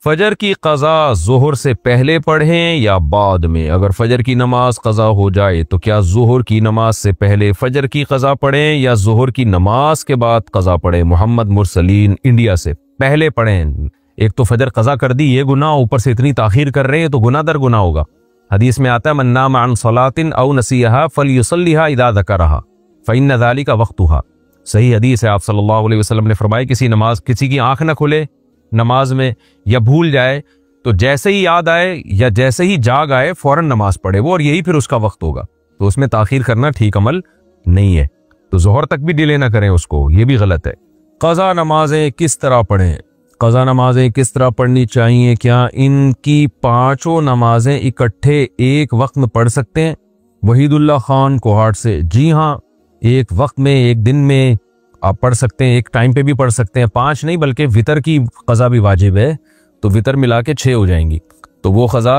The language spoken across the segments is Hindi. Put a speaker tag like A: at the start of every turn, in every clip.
A: फजर की कज़ा ज़ोहर से पहले पढ़ें या बाद में? अगर फजर की नमाज कज़ा हो जाए तो क्या ज़ोहर की नमाज से पहले फजर की कज़ा पढ़ें या ज़ोहर की नमाज के बाद कज़ा पढ़ें? मोहम्मद मुरसलीन इंडिया से। पहले पढ़ें। एक तो फजर कज़ा कर दी, ये गुनाह, ऊपर से इतनी ताखीर कर रहे हैं तो गुनाह दर गुनाह होगा। हदीस में आता है मन नाम अन सलातिन औ नसीहा फलयुसल्लिहा इदा ज़करहा फ़इन्न ज़ालिका वक़्तुहा। सही हदीस है। आप सल्लल्लाहु अलैहि वसल्लम ने फरमाया किसी की आंख न खुले नमाज में या भूल जाए तो जैसे ही याद आए या जैसे ही जाग आए फौरन नमाज पढ़े वो, और यही फिर उसका वक्त होगा। तो उसमें ताखीर करना ठीक अमल नहीं है। तो जोहर तक भी डिले ना करें उसको, ये भी गलत है। क़ज़ा नमाजें किस तरह पढ़ें? क़ज़ा नमाजें किस तरह पढ़नी चाहिए? क्या इनकी पांचों नमाजें इकट्ठे एक वक्त में पढ़ सकते हैं? वहीदुल्लाह खान कोहाट से। जी हाँ, एक वक्त में, एक दिन में आप पढ़ सकते हैं, एक टाइम पे भी पढ़ सकते हैं। 5 नहीं बल्कि वितर की कज़ा भी वाजिब है, तो वितर मिला के 6 हो जाएंगी, तो वो कज़ा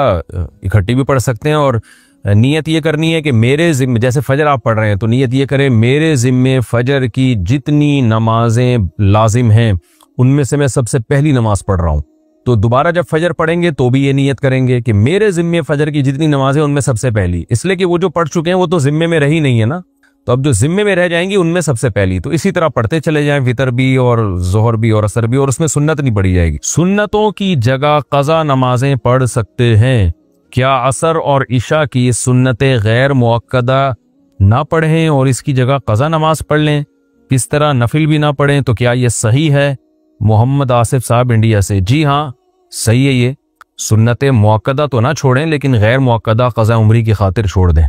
A: इकट्ठी भी पढ़ सकते हैं। और नियत ये करनी है कि मेरे ज़िम्मे, जैसे फजर आप पढ़ रहे हैं तो नियत ये करें मेरे ज़िम्मे फजर की जितनी नमाजें लाजिम हैं उनमें से मैं सबसे पहली नमाज पढ़ रहा हूँ। तो दोबारा जब फजर पढ़ेंगे तो भी ये नियत करेंगे कि मेरे ज़िम्मे फजर की जितनी नमाजें उनमें सबसे पहली, इसलिए कि वो जो पढ़ चुके हैं वो तो ज़िम्मे में रही नहीं है ना, तो अब जो जिम्मे में रह जाएंगी उनमें सबसे पहली। तो इसी तरह पढ़ते चले जाएं, वितर भी और जोहर भी और असर भी, और उसमें सुन्नत नहीं पढ़ी जाएगी। सुन्नतों की जगह कज़ा नमाजें पढ़ सकते हैं। क्या असर और इशा की सुन्नतें गैर मुअक्कदा ना पढ़ें और इसकी जगह कज़ा नमाज पढ़ लें? किस तरह नफिल भी ना पढ़ें, तो क्या यह सही है? मोहम्मद आसिफ साहब इंडिया से। जी हाँ, सही है। ये सुन्नतें मुअक्कदा तो ना छोड़ें, लेकिन गैर मुअक्कदा कज़ा उम्री की खातिर छोड़ दें।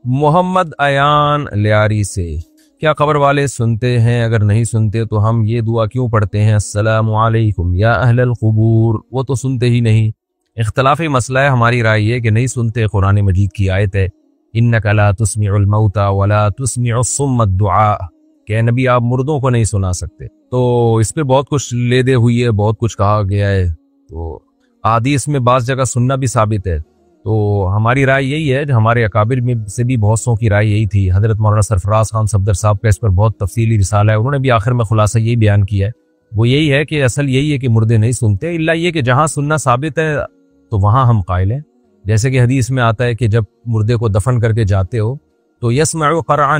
A: मोहम्मद अयान लियारी से। क्या कब्र वाले सुनते हैं? अगर नहीं सुनते तो हम ये दुआ क्यों पढ़ते हैं, अस्सलामु अलैकुम या अहलल क़ुबूर? वो तो सुनते ही नहीं। इख्तलाफी मसला है। हमारी राय ये कि नहीं सुनते। कुरान मजीद की आयत है इन्नका ला तुस्मिउल मौता वला तुस्मिउस सुम्मद दुआ, कि नबी आप मुर्दों को नहीं सुना सकते। तो इस पे बहुत कुछ ले दे हुई है, बहुत कुछ कहा गया है। तो हदीस में बाज़ जगह सुनना भी साबित है। तो हमारी राय यही है, हमारे अकाबिर में से भी बहुत सौ की राय यही थी। हजरत मौलाना सरफराज खान सफदर साहब का इस पर बहुत तफसीली रिसाला है, उन्होंने भी आखिर में खुलासा यही बयान किया है। वो यही है कि असल यही है कि मुर्दे नहीं सुनते, इल्ला ये कि जहाँ सुनना साबित है तो वहाँ हम कायल हैं। जैसे कि हदीस में आता है कि जब मुर्दे को दफन करके जाते हो तो यस्मउ क़रअ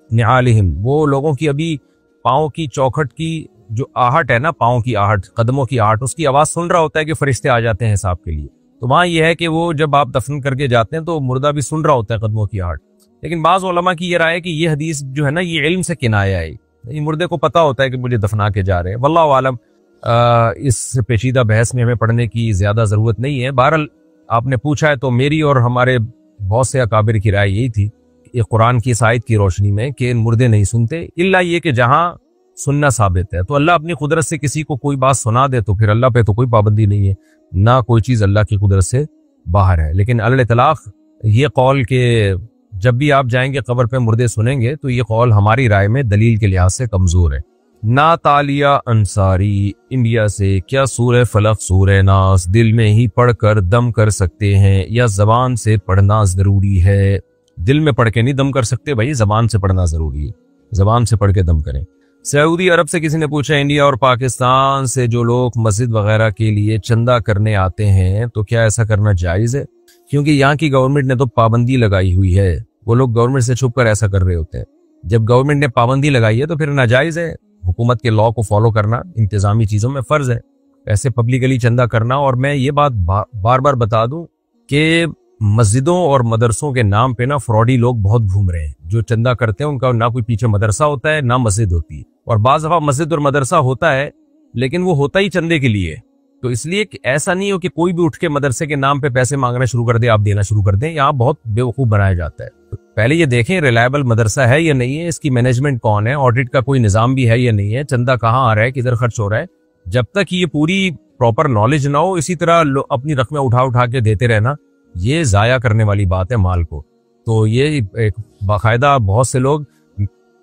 A: निआलिहिम, वो लोगों की अभी पाँव की चौखट की जो आहट है ना, पाँव की आहट, कदमों की आहट, उसकी आवाज़ सुन रहा होता है कि फरिश्ते आ जाते हैं हिसाब के लिए। तो वहाँ यह है कि वो जब आप दफन करके जाते हैं तो मुर्दा भी सुन रहा होता है कदमों की आहट। लेकिन बाज़ उलमा की ये राय है कि ये हदीस जो है ना, ये इल्म से किनाया है। ये मुर्दे को पता होता है कि मुझे दफना के जा रहे हैं। वल्लाहु आलम, इस पेचीदा बहस में हमें पढ़ने की ज़्यादा ज़रूरत नहीं है। बहरहाल आपने पूछा है तो मेरी और हमारे बहुत से अकाबिर की राय यही थी कि कुरान की इस आयत की रोशनी में कि मुर्दे नहीं सुनते, इल्ला ये कि जहाँ सुनना साबित है। तो अल्लाह अपनी कुदरत से किसी को कोई बात सुना दे तो फिर अल्लाह पे तो कोई पाबंदी नहीं है, ना कोई चीज़ अल्लाह की कुदरत से बाहर है। लेकिन अल इतलाक़ ये कौल के जब भी आप जाएंगे कब्र पे मुर्दे सुनेंगे, तो ये कौल हमारी राय में दलील के लिहाज से कमज़ोर है। नातालिया अंसारी इंडिया से। क्या सूरह फलक सूरह नास दिल में ही पढ़कर दम कर सकते हैं या ज़बान से पढ़ना ज़रूरी है? दिल में पढ़ के नहीं दम कर सकते भाई, ज़बान से पढ़ना ज़रूरी है। ज़बान से पढ़ के दम करें। सऊदी अरब से किसी ने पूछा इंडिया और पाकिस्तान से जो लोग मस्जिद वगैरह के लिए चंदा करने आते हैं तो क्या ऐसा करना जायज़ है? क्योंकि यहाँ की गवर्नमेंट ने तो पाबंदी लगाई हुई है, वो लोग गवर्नमेंट से छुप कर ऐसा कर रहे होते हैं। जब गवर्नमेंट ने पाबंदी लगाई है तो फिर नाजायज़ है। हुकूमत के लॉ को फॉलो करना इंतज़ामी चीज़ों में फ़र्ज़ है, ऐसे पब्लिकली चंदा करना। और मैं ये बात बार बार बता दूं कि मस्जिदों और मदरसों के नाम पे ना फ्रॉडी लोग बहुत घूम रहे हैं। जो चंदा करते हैं उनका ना कोई पीछे मदरसा होता है ना मस्जिद होती है, और बाज़ दफ़ा मस्जिद और मदरसा होता है लेकिन वो होता ही चंदे के लिए। तो इसलिए कि ऐसा नहीं हो कि कोई भी उठ के मदरसे के नाम पे पैसे मांगना शुरू कर दे, आप देना शुरू कर दें। यहाँ बहुत बेवकूफ़ बनाया जाता है। तो पहले ये देखें रिलायबल मदरसा है या नहीं है, इसकी मैनेजमेंट कौन है, ऑडिट का कोई निज़ाम भी है या नहीं है, चंदा कहाँ आ रहा है, किधर खर्च हो रहा है। जब तक ये पूरी प्रॉपर नॉलेज ना हो, इसी तरह अपनी रकमें उठा उठा के देते रहना, ये ज़ाया करने वाली बात है माल को। तो ये एक बाकायदा बहुत से लोग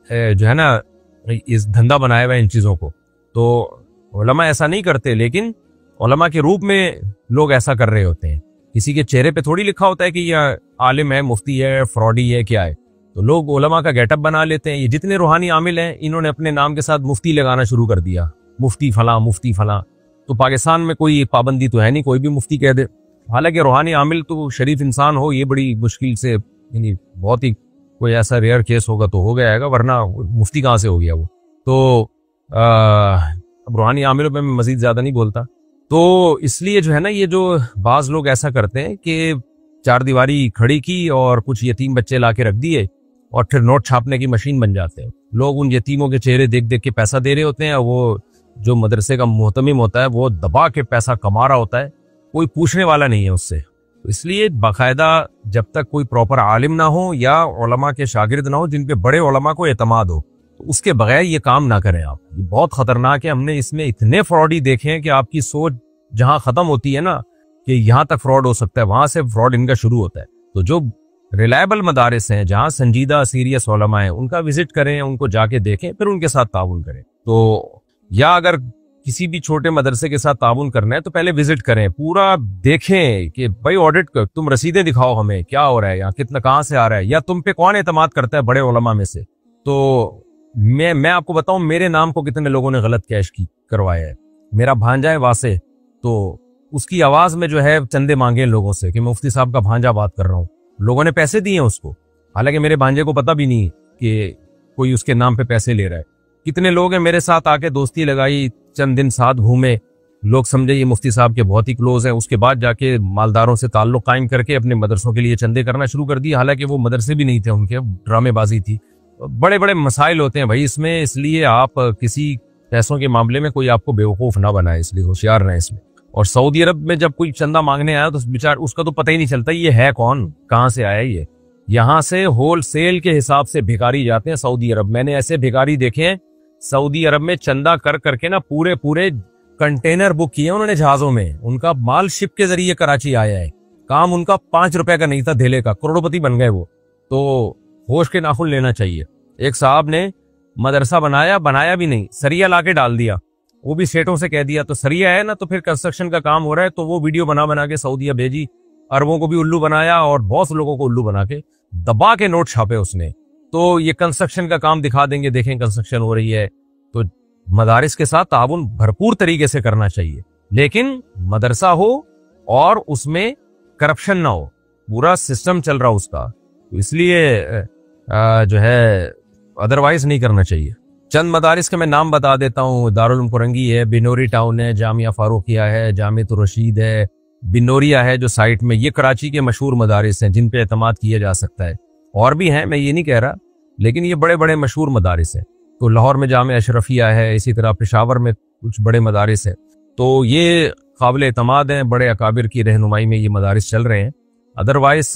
A: जो है ना इस धंधा बनाया हुआ है इन चीज़ों को। तो उलमा ऐसा नहीं करते, लेकिन उलमा के रूप में लोग ऐसा कर रहे होते हैं। किसी के चेहरे पे थोड़ी लिखा होता है कि यह आलिम है, मुफ्ती है, फ्रॉडी है, क्या है। तो लोग उलमा का गेटअप बना लेते हैं। ये जितने रूहानी आमिल हैं इन्होंने अपने नाम के साथ मुफ्ती लगाना शुरू कर दिया, मुफ्ती फलां मुफ्ती फलां। तो पाकिस्तान में कोई पाबंदी तो है नहीं, कोई भी मुफ्ती कह दे। हालांकि रूहानी आमिल तो शरीफ इंसान हो, ये बड़ी मुश्किल से, यानी बहुत ही कोई ऐसा रेयर केस होगा तो हो गया है, वरना मुफ्ती कहाँ से हो गया वो। तो अब रूहानी आमिलों पे मैं मजीद ज्यादा नहीं बोलता। तो इसलिए जो है ना, ये जो बाज लोग ऐसा करते हैं कि चार दीवारी खड़ी की और कुछ यतीम बच्चे ला के रख दिए और फिर नोट छापने की मशीन बन जाते हैं। लोग उन यतीमों के चेहरे देख देख के पैसा दे रहे होते हैं, और वो जो मदरसे का मोहतमिम होता है वो दबा के पैसा कमा रहा होता है, कोई पूछने वाला नहीं है उससे। तो इसलिए बाकायदा जब तक कोई प्रॉपर आलिम ना हो या उलमा के शागिर्द ना हो जिन पे बड़े उलमा को एतमाद हो, तो उसके बगैर ये काम ना करें आप। ये बहुत खतरनाक है। हमने इसमें इतने फ्रॉडी देखे हैं कि आपकी सोच जहां खत्म होती है ना कि यहां तक फ्रॉड हो सकता है, वहां से फ्रॉड इनका शुरू होता है। तो जो रिलायबल मदारिस हैं, जहां संजीदा सीरियस उलमा है, उनका विजिट करें, उनको जाके देखें, फिर उनके साथ ताउन करें। तो या अगर किसी भी छोटे मदरसे के साथ ताउन करना है तो पहले विजिट करें, पूरा देखें कि भाई ऑडिट कर, तुम रसीदें दिखाओ हमें, क्या हो रहा है यहाँ, कितना कहाँ से आ रहा है, या तुम पे कौन एतमाद करता है बड़े उलमा में से। तो मैं आपको बताऊं, मेरे नाम को कितने लोगों ने गलत कैश की करवाया है। मेरा भांजा है वासे, तो उसकी आवाज में जो है चंदे मांगे लोगों से कि मुफ्ती साहब का भांजा बात कर रहा हूँ। लोगों ने पैसे दिए उसको, हालांकि मेरे भांजे को पता भी नहीं कि कोई उसके नाम पे पैसे ले रहा है। कितने लोग हैं मेरे साथ आके दोस्ती लगाई, चंद दिन साथ घूमे, लोग समझे ये मुफ्ती साहब के बहुत ही क्लोज हैं, उसके बाद जाके मालदारों से ताल्लुक कायम करके अपने मदरसों के लिए चंदे करना शुरू कर दिए, हालांकि वो मदरसे भी नहीं थे उनके, ड्रामेबाजी थी। बड़े बड़े मसाइल होते हैं भाई इसमें, इसलिए आप किसी पैसों के मामले में कोई आपको बेवकूफ ना बनाए, इसलिए होशियार रहें इसमें। और सऊदी अरब में जब कोई चंदा मांगने आया तो बेचार उसका तो पता ही नहीं चलता ये है कौन, कहाँ से आया ये। यहाँ से होलसेल के हिसाब से भिखारी जाते हैं सऊदी अरब। मैंने ऐसे भिखारी देखे हैं सऊदी अरब में, चंदा कर करके ना पूरे पूरे कंटेनर बुक किए उन्होंने जहाजों में, उनका माल शिप के जरिए कराची आया है। काम उनका 5 रुपए का नहीं था धेले का, करोड़पति बन गए वो। तो होश के नाखून लेना चाहिए। एक साहब ने मदरसा बनाया भी नहीं, सरिया लाके डाल दिया, वो भी सेठों से कह दिया। तो सरिया है ना, तो फिर कंस्ट्रक्शन का काम हो रहा है, तो वो वीडियो बना के सऊदीया भेजी, अरबों को भी उल्लू बनाया और बहुत लोगों को उल्लू बना के दबा के नोट छापे उसने। तो ये कंस्ट्रक्शन का काम दिखा देंगे, देखें कंस्ट्रक्शन हो रही है। तो मदारिस के साथ ताउन भरपूर तरीके से करना चाहिए, लेकिन मदरसा हो और उसमें करप्शन ना हो, पूरा सिस्टम चल रहा उसका। तो इसलिए जो है अदरवाइज नहीं करना चाहिए। चंद मदारिस के मैं नाम बता देता हूँ। दारुल उलूम कुरंगी है, बिनोरी टाउन है, जामिया फारूकिया है, जामिया रशीद है, बिनोरिया है जो साइट में, ये कराची के मशहूर मदारिस हैं जिन पे एतमाद किया जा सकता है। और भी हैं, मैं ये नहीं कह रहा, लेकिन ये बड़े बड़े मशहूर मदारिस हैं। तो लाहौर में जामिया अशरफिया है, इसी तरह पेशावर में कुछ बड़े मदारिस हैं। तो ये काबिल एतमाद हैं, बड़े अकाबिर की रहनुमाई में ये मदारिस चल रहे हैं। अदरवाइज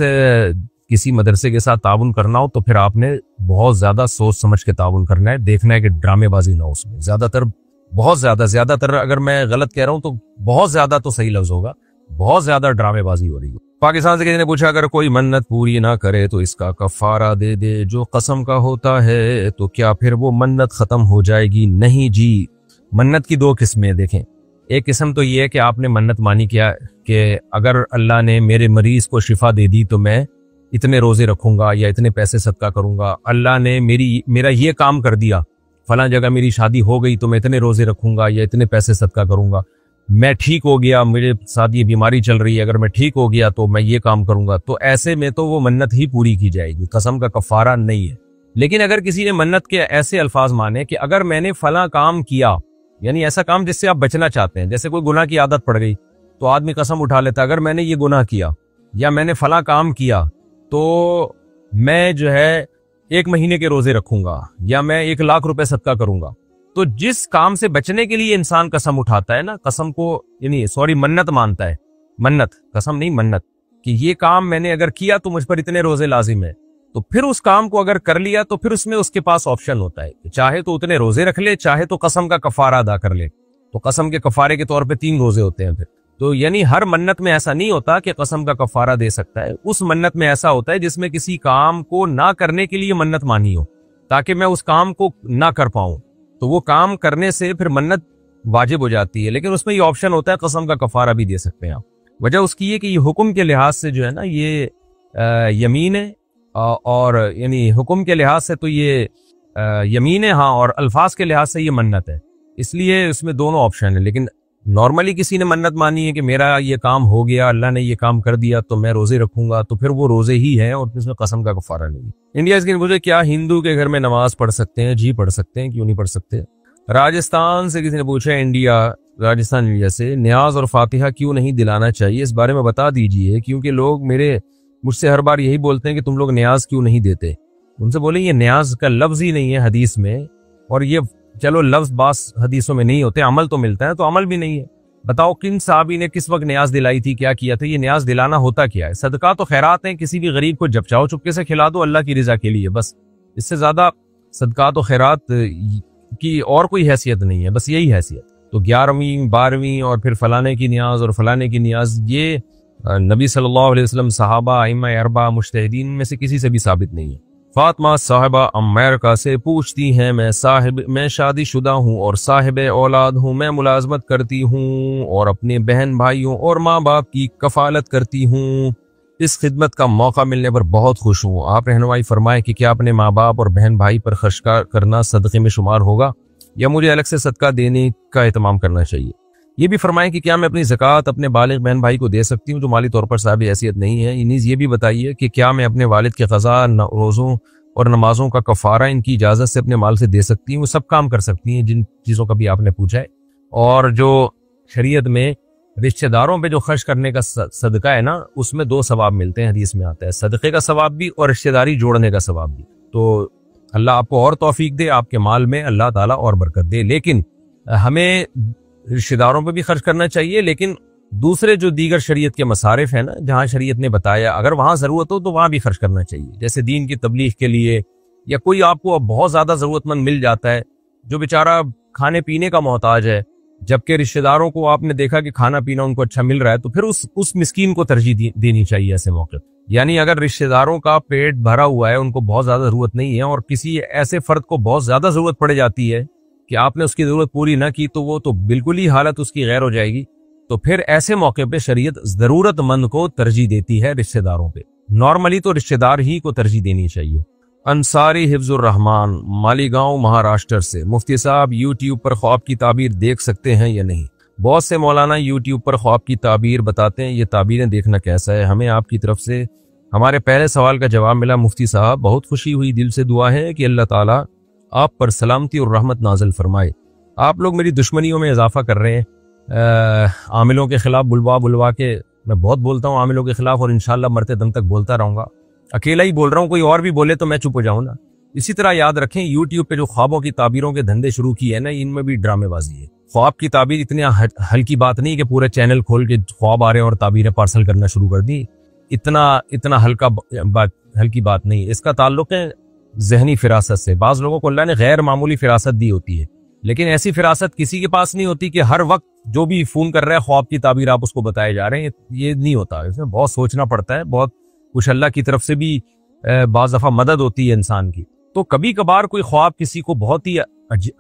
A: किसी मदरसे के साथ ताउन करना हो तो फिर आपने बहुत ज्यादा सोच समझ के ताउन करना है, देखना है कि ड्रामेबाजी ना हो उसमें। ज्यादातर अगर मैं गलत कह रहा हूं तो बहुत ज्यादा तो सही लफ्ज होगा, बहुत ज्यादा ड्रामेबाजी हो रही है। पाकिस्तान से किसी ने पूछा अगर कोई मन्नत पूरी ना करे तो इसका कफारा दे दे जो कसम का होता है, तो क्या फिर वो मन्नत खत्म हो जाएगी? नहीं जी, मन्नत की 2 किस्में देखें। एक किस्म तो ये है कि आपने मन्नत मानी क्या कि अगर अल्लाह ने मेरे मरीज को शिफा दे दी तो मैं इतने रोजे रखूंगा या इतने पैसे सदका करूंगा। अल्लाह ने मेरा ये काम कर दिया, फलां जगह मेरी शादी हो गई तो मैं इतने रोजे रखूंगा या इतने पैसे सदका करूंगा। मैं ठीक हो गया, मेरे साथ ये बीमारी चल रही है, अगर मैं ठीक हो गया तो मैं ये काम करूंगा। तो ऐसे में तो वो मन्नत ही पूरी की जाएगी, कसम का कफारा नहीं है। लेकिन अगर किसी ने मन्नत के ऐसे अल्फाज माने कि अगर मैंने फला काम किया, यानी ऐसा काम जिससे आप बचना चाहते हैं, जैसे कोई गुनाह की आदत पड़ गई तो आदमी कसम उठा लेता है अगर मैंने ये गुनाह किया या मैंने फला काम किया तो मैं जो है 1 महीने के रोजे रखूंगा या मैं 1 लाख रुपए सदका करूंगा। तो जिस काम से बचने के लिए इंसान कसम उठाता है ना, कसम को यानी मन्नत मानता है, मन्नत कसम नहीं मन्नत, कि ये काम मैंने अगर किया तो मुझ पर इतने रोजे लाजिम है, तो फिर उस काम को अगर कर लिया तो फिर उसमें उसके पास ऑप्शन होता है कि चाहे तो उतने रोजे रख ले, चाहे तो कसम का कफारा अदा कर ले। तो कसम के कफारे के तौर पे 3 रोजे होते हैं फिर। तो यानी हर मन्नत में ऐसा नहीं होता कि कसम का कफारा दे सकता है। उस मन्नत में ऐसा होता है जिसमें किसी काम को ना करने के लिए मन्नत मानी हो ताकि मैं उस काम को ना कर पाऊं, तो वो काम करने से फिर मन्नत वाजिब हो जाती है। लेकिन उसमें ये ऑप्शन होता है कसम का कफारा भी दे सकते हैं आप। वजह उसकी है कि ये हुक्म के लिहाज से जो है ना ये यमीन है, और यानी हुक्म के लिहाज से तो ये यमीन है, हाँ, और अल्फाज के लिहाज से ये मन्नत है। इसलिए इसमें दोनों ऑप्शन है। लेकिन नॉर्मली किसी ने मन्नत मानी है कि मेरा ये काम हो गया, अल्लाह ने ये काम कर दिया तो मैं रोजे रखूंगा, तो फिर वो रोजे ही है और इसमें कसम का कफारा नहीं। इंडिया के मुझे क्या हिंदू के घर में नमाज पढ़ सकते हैं? जी पढ़ सकते हैं, क्यों नहीं पढ़ सकते। राजस्थान से किसी ने पूछा, राजस्थान इंडिया से, न्याज और फातिहा क्यों नहीं दिलाना चाहिए, इस बारे में बता दीजिए, क्योंकि लोग मुझसे हर बार यही बोलते हैं कि तुम लोग न्याज क्यों नहीं देते। उनसे बोले ये न्याज का लफ्ज ही नहीं है हदीस में, और ये चलो लफ्ज बास हदीसों में नहीं होते, अमल तो मिलता है, तो अमल भी नहीं है। बताओ किन साहबी ने किस वक्त न्याज दिलाई थी, क्या किया था? ये न्याज दिलाना होता क्या है? सदका तो खैरात है, किसी भी गरीब को जब चाहो चुपके से खिला दो अल्लाह की रिजा के लिए, बस। इससे ज्यादा सदका तो खैरात की और कोई हैसियत नहीं है, बस यही हैसियत। तो 11वीं 12वीं और फिर फलाने की न्याज और फलाने की न्याज, ये नबी सल्लल्लाहु अलैहि वसल्लम, सहाबा, इम्मा अरबा, मुज्तहिदीन में से किसी से भी साबित नहीं है। फातिमा साहिबा अमेरिका से पूछती हैं, मैं शादीशुदा हूँ और साहिब औलाद हूँ, मैं मुलाजमत करती हूँ और अपने बहन भाइयों और माँ बाप की कफालत करती हूँ। इस खिदमत का मौका मिलने पर बहुत खुश हूँ। आप रहनुमाई फरमाएं कि क्या अपने माँ बाप और बहन भाई पर खर्च करना सदक़े में शुमार होगा या मुझे अलग से सदका देने का एहतमाम करना चाहिए। ये भी फरमाएं कि क्या मैं अपनी ज़कात अपने बालिग बहन भाई को दे सकती हूँ जो माली तौर पर साहिब हैसियत नहीं है। इन्हीं ये भी बताइए कि क्या मैं अपने वालिद के क़ज़ा, रोज़ों और नमाजों का कफ़ारा इनकी इजाज़त से अपने माल से दे सकती हूँ। सब काम कर सकती हैं जिन चीज़ों का भी आपने पूछा है। और जो शरीयत में रिश्तेदारों पे जो खर्च करने का सदका है ना, उसमें 2 सवाब मिलते हैं, हदीस में आता है, सदक़े का सवाब भी और रिश्तेदारी जोड़ने का सवाब भी। तो अल्लाह आपको और तौफीक दे, आपके माल में अल्लाह ताला और बरकत दे। लेकिन हमें रिश्तेदारों पे भी खर्च करना चाहिए, लेकिन दूसरे जो दीगर शरीयत के मसारिफ है ना, जहाँ शरीयत ने बताया अगर वहाँ ज़रूरत हो तो वहाँ भी खर्च करना चाहिए। जैसे दीन की तबलीग के लिए, या कोई आपको बहुत ज़्यादा ज़रूरतमंद मिल जाता है जो बेचारा खाने पीने का मोहताज है, जबकि रिश्तेदारों को आपने देखा कि खाना पीना उनको अच्छा मिल रहा है, तो फिर उस मिस्कीन को तरजीह देनी चाहिए ऐसे मौके। यानी अगर रिश्तेदारों का पेट भरा हुआ है, उनको बहुत ज़्यादा ज़रूरत नहीं है, और किसी ऐसे फ़र्द को बहुत ज़्यादा ज़रूरत पड़ जाती है कि आपने उसकी ज़रूरत पूरी ना की, तो वो तो बिल्कुल ही हालत उसकी गैर हो जाएगी। तो फिर ऐसे मौके पे शरीयत ज़रूरतमंद को तरजीह देती है रिश्तेदारों पे। नॉर्मली तो रिश्तेदार ही को तरजीह देनी चाहिए। अंसारी हिफ्जुर रहमान, मालीगांव, महाराष्ट्र से, मुफ्ती साहब यूट्यूब पर ख्वाब की ताबीर देख सकते हैं या नहीं? बहुत से मौलाना यूट्यूब पर ख्वाब की ताबीर बताते हैं, ये ताबीरें देखना कैसा है? हमें आपकी तरफ से हमारे पहले सवाल का जवाब मिला मुफ्ती साहब, बहुत खुशी हुई, दिल से दुआ है कि अल्लाह ताला आप पर सलामती और रहमत नाजिल फरमाए। आप लोग मेरी दुश्मनियों में इजाफा कर रहे हैं। आमिलों के खिलाफ बुलवा के मैं बहुत बोलता हूँ आमिलों के खिलाफ, और इंशाल्लाह मरते दम तक बोलता रहूंगा। अकेला ही बोल रहा हूँ, कोई और भी बोले तो मैं चुप हो जाऊँ ना। इसी तरह याद रखें, यूट्यूब पे जो ख्वाबों की ताबीरों के धंधे शुरू किए हैं ना, इनमें भी ड्रामेबाजी है। ख्वाब की ताबीर इतनी हल्की बात नहीं कि पूरे चैनल खोल के ख्वाब आ रहे हैं और ताबीरें पार्सल करना शुरू कर दी। इतना हल्की बात नहीं। इसका ताल्लुक है जहनी फिरासत से। बाज़ लोगों को अल्लाह ने गैर मामूली फिरासत दी होती है, लेकिन ऐसी फिरासत किसी के पास नहीं होती कि हर वक्त जो भी फोन कर रहा है ख्वाब की ताबीर आप उसको बताए जा रहे हैं। ये नहीं होता, इसमें बहुत सोचना पड़ता है, बहुत कुछ अल्लाह की तरफ से भी बाज़ दफ़ा मदद होती है इंसान की। तो कभी कभार कोई ख्वाब किसी को बहुत ही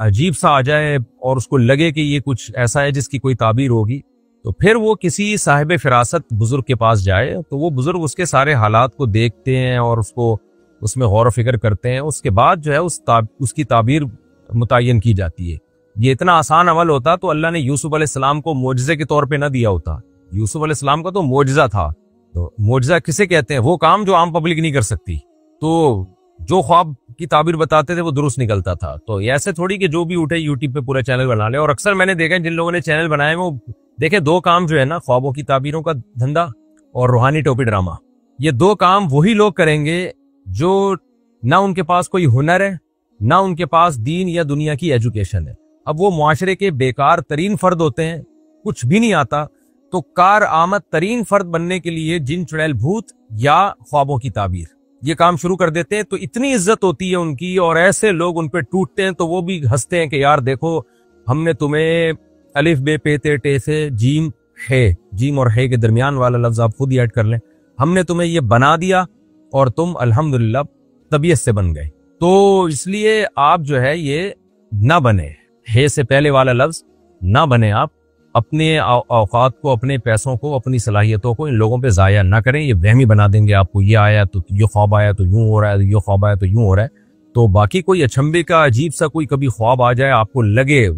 A: अजीब सा आ जाए और उसको लगे कि ये कुछ ऐसा है जिसकी कोई ताबीर होगी, तो फिर वो किसी साहिब फिरासत बुजुर्ग के पास जाए, तो वो बुजुर्ग उसके सारे हालात को देखते हैं और उसको उसमें गौर व फिक्र करते हैं। उसके बाद जो है उसकी ताबीर मुतय्यन की जाती है। ये इतना आसान अमल होता तो अल्लाह ने यूसुफ अलैहिस्सलाम को मोजज़े के तौर पे ना दिया होता। यूसुफ अलैहिस्सलाम का तो मोजज़ा था। तो मोजज़ा किसे कहते हैं? वो काम जो आम पब्लिक नहीं कर सकती। तो जो ख्वाब की ताबीर बताते थे वो दुरुस्त निकलता था। तो ऐसे थोड़ी कि जो भी उठे यूट्यूब पे पूरा चैनल बना ले। और अक्सर मैंने देखा है जिन लोगों ने चैनल बनाए वो देखे 2 काम जो है ना, ख्वाबों की ताबीरों का धंधा और रूहानी टोपी ड्रामा, ये 2 काम वही लोग करेंगे जो ना उनके पास कोई हुनर है, ना उनके पास दीन या दुनिया की एजुकेशन है। अब वो मुआशरे के बेकार तरीन फर्द होते हैं, कुछ भी नहीं आता, तो कार आमद तरीन फर्द बनने के लिए जिन चुड़ैल भूत या ख्वाबों की ताबीर ये काम शुरू कर देते हैं। तो इतनी इज्जत होती है उनकी, और ऐसे लोग उन पे टूटते हैं तो वो भी हंसते हैं कि यार देखो हमने तुम्हें अलिफ बे पे ते टे से जीम है, जीम और है के दरमियान वाला लफ्ज आप खुद ही ऐड कर लें, हमने तुम्हें ये बना दिया और तुम अल्हम्दुलिल्लाह तबीयत से बन गए। तो इसलिए आप जो है ये ना बने, है से पहले वाला लफ्ज ना बने। आप अपने औकात को, अपने पैसों को, अपनी सलाहियतों को इन लोगों पे ज़ाया ना करें। ये वहमी बना देंगे आपको, ये आया तो ये ख्वाब आया तो यूं हो रहा है, ये ख्वाब आया तो यूं हो रहा है। तो बाकी कोई अचंभे का अजीब सा कोई कभी ख्वाब आ जाए, आपको लगे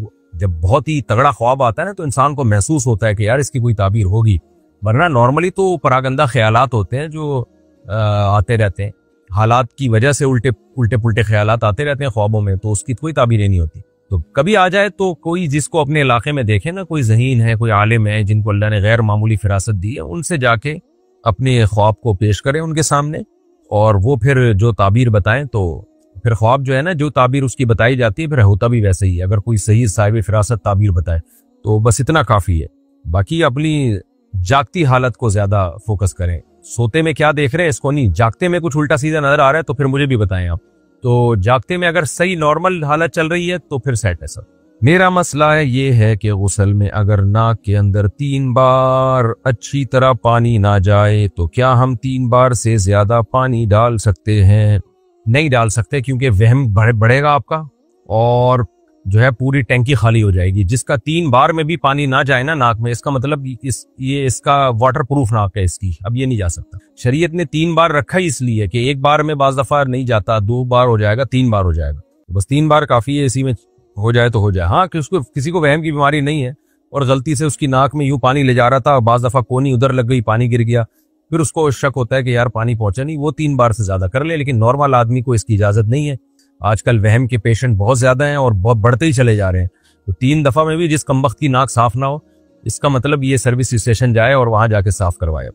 A: जब बहुत ही तगड़ा ख्वाब आता है ना तो इंसान को महसूस होता है कि यार इसकी कोई ताबीर होगी, वरना नॉर्मली तो परागंदा ख्यालात होते हैं जो आते रहते हैं, हालात की वजह से उल्टे पुल्टे ख्यालात आते रहते हैं ख्वाबों में, तो उसकी कोई ताबीर नहीं होती। तो कभी आ जाए तो कोई जिसको अपने इलाके में देखे ना, कोई ज़हीन है, कोई आलिम है जिनको अल्लाह ने गैर मामूली फिरासत दी है, उनसे जाके अपने ख्वाब को पेश करें उनके सामने, और वो फिर जो ताबीर बताएं तो फिर ख्वाब जो है ना, जो ताबीर उसकी बताई जाती है फिर होता भी वैसे ही है। अगर कोई सही साहिब फिरासत ताबीर बताए तो बस इतना काफ़ी है। बाकी अपनी जागती हालत को ज़्यादा फोकस करें। सोते में क्या देख रहे हैं इसको नहीं, जागते में कुछ उल्टा सीधा नजर आ रहा है तो फिर मुझे भी बताएं आप। तो जागते में अगर सही नॉर्मल हालत चल रही है तो फिर सेट है सब। मेरा मसला है ये है कि गुस्ल में अगर नाक के अंदर 3 बार अच्छी तरह पानी ना जाए तो क्या हम 3 बार से ज्यादा पानी डाल सकते हैं? नहीं डाल सकते, क्योंकि वहम बढ़ेगा आपका और जो है पूरी टैंकी खाली हो जाएगी। जिसका 3 बार में भी पानी ना जाए ना नाक में, इसका मतलब ये इसका वाटर प्रूफ नाक है इसकी, अब ये नहीं जा सकता। शरीयत ने 3 बार रखा ही इसलिए कि एक बार में बाज दफा नहीं जाता, 2 बार हो जाएगा, 3 बार हो जाएगा, तो बस 3 बार काफी है, इसी में हो जाए तो हो जाए। हाँ, कि उसको किसी को वहम की बीमारी नहीं है और गलती से उसकी नाक में यूं पानी ले जा रहा था, बाज दफा कोनी उधर लग गई, पानी गिर गया, फिर उसको शक होता है कि यार पानी पहुंचा नहीं, वो 3 बार से ज्यादा कर ले। लेकिन नॉर्मल आदमी को इसकी इजाजत नहीं है। आजकल वहम के पेशेंट बहुत ज्यादा हैं और बहुत बढ़ते ही चले जा रहे हैं। तो 3 दफा में भी जिस कमबख्त की नाक साफ ना हो, इसका मतलब ये सर्विस स्टेशन जाए और वहां जाके साफ करवाए।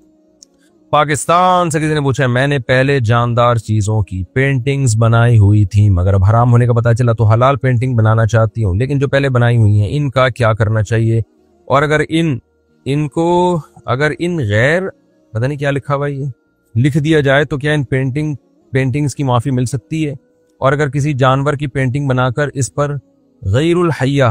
A: पाकिस्तान से किसी ने पूछा, मैंने पहले जानदार चीजों की पेंटिंग्स बनाई हुई थी, मगर अब हराम होने का पता चला तो हलाल पेंटिंग बनाना चाहती हूँ, लेकिन जो पहले बनाई हुई हैं इनका क्या करना चाहिए? और अगर इन गैर पता नहीं क्या लिखा हुआ ये लिख दिया जाए तो क्या इन पेंटिंग्स की माफी मिल सकती है? और अगर किसी जानवर की पेंटिंग बनाकर इस पर गैरुल हय्या,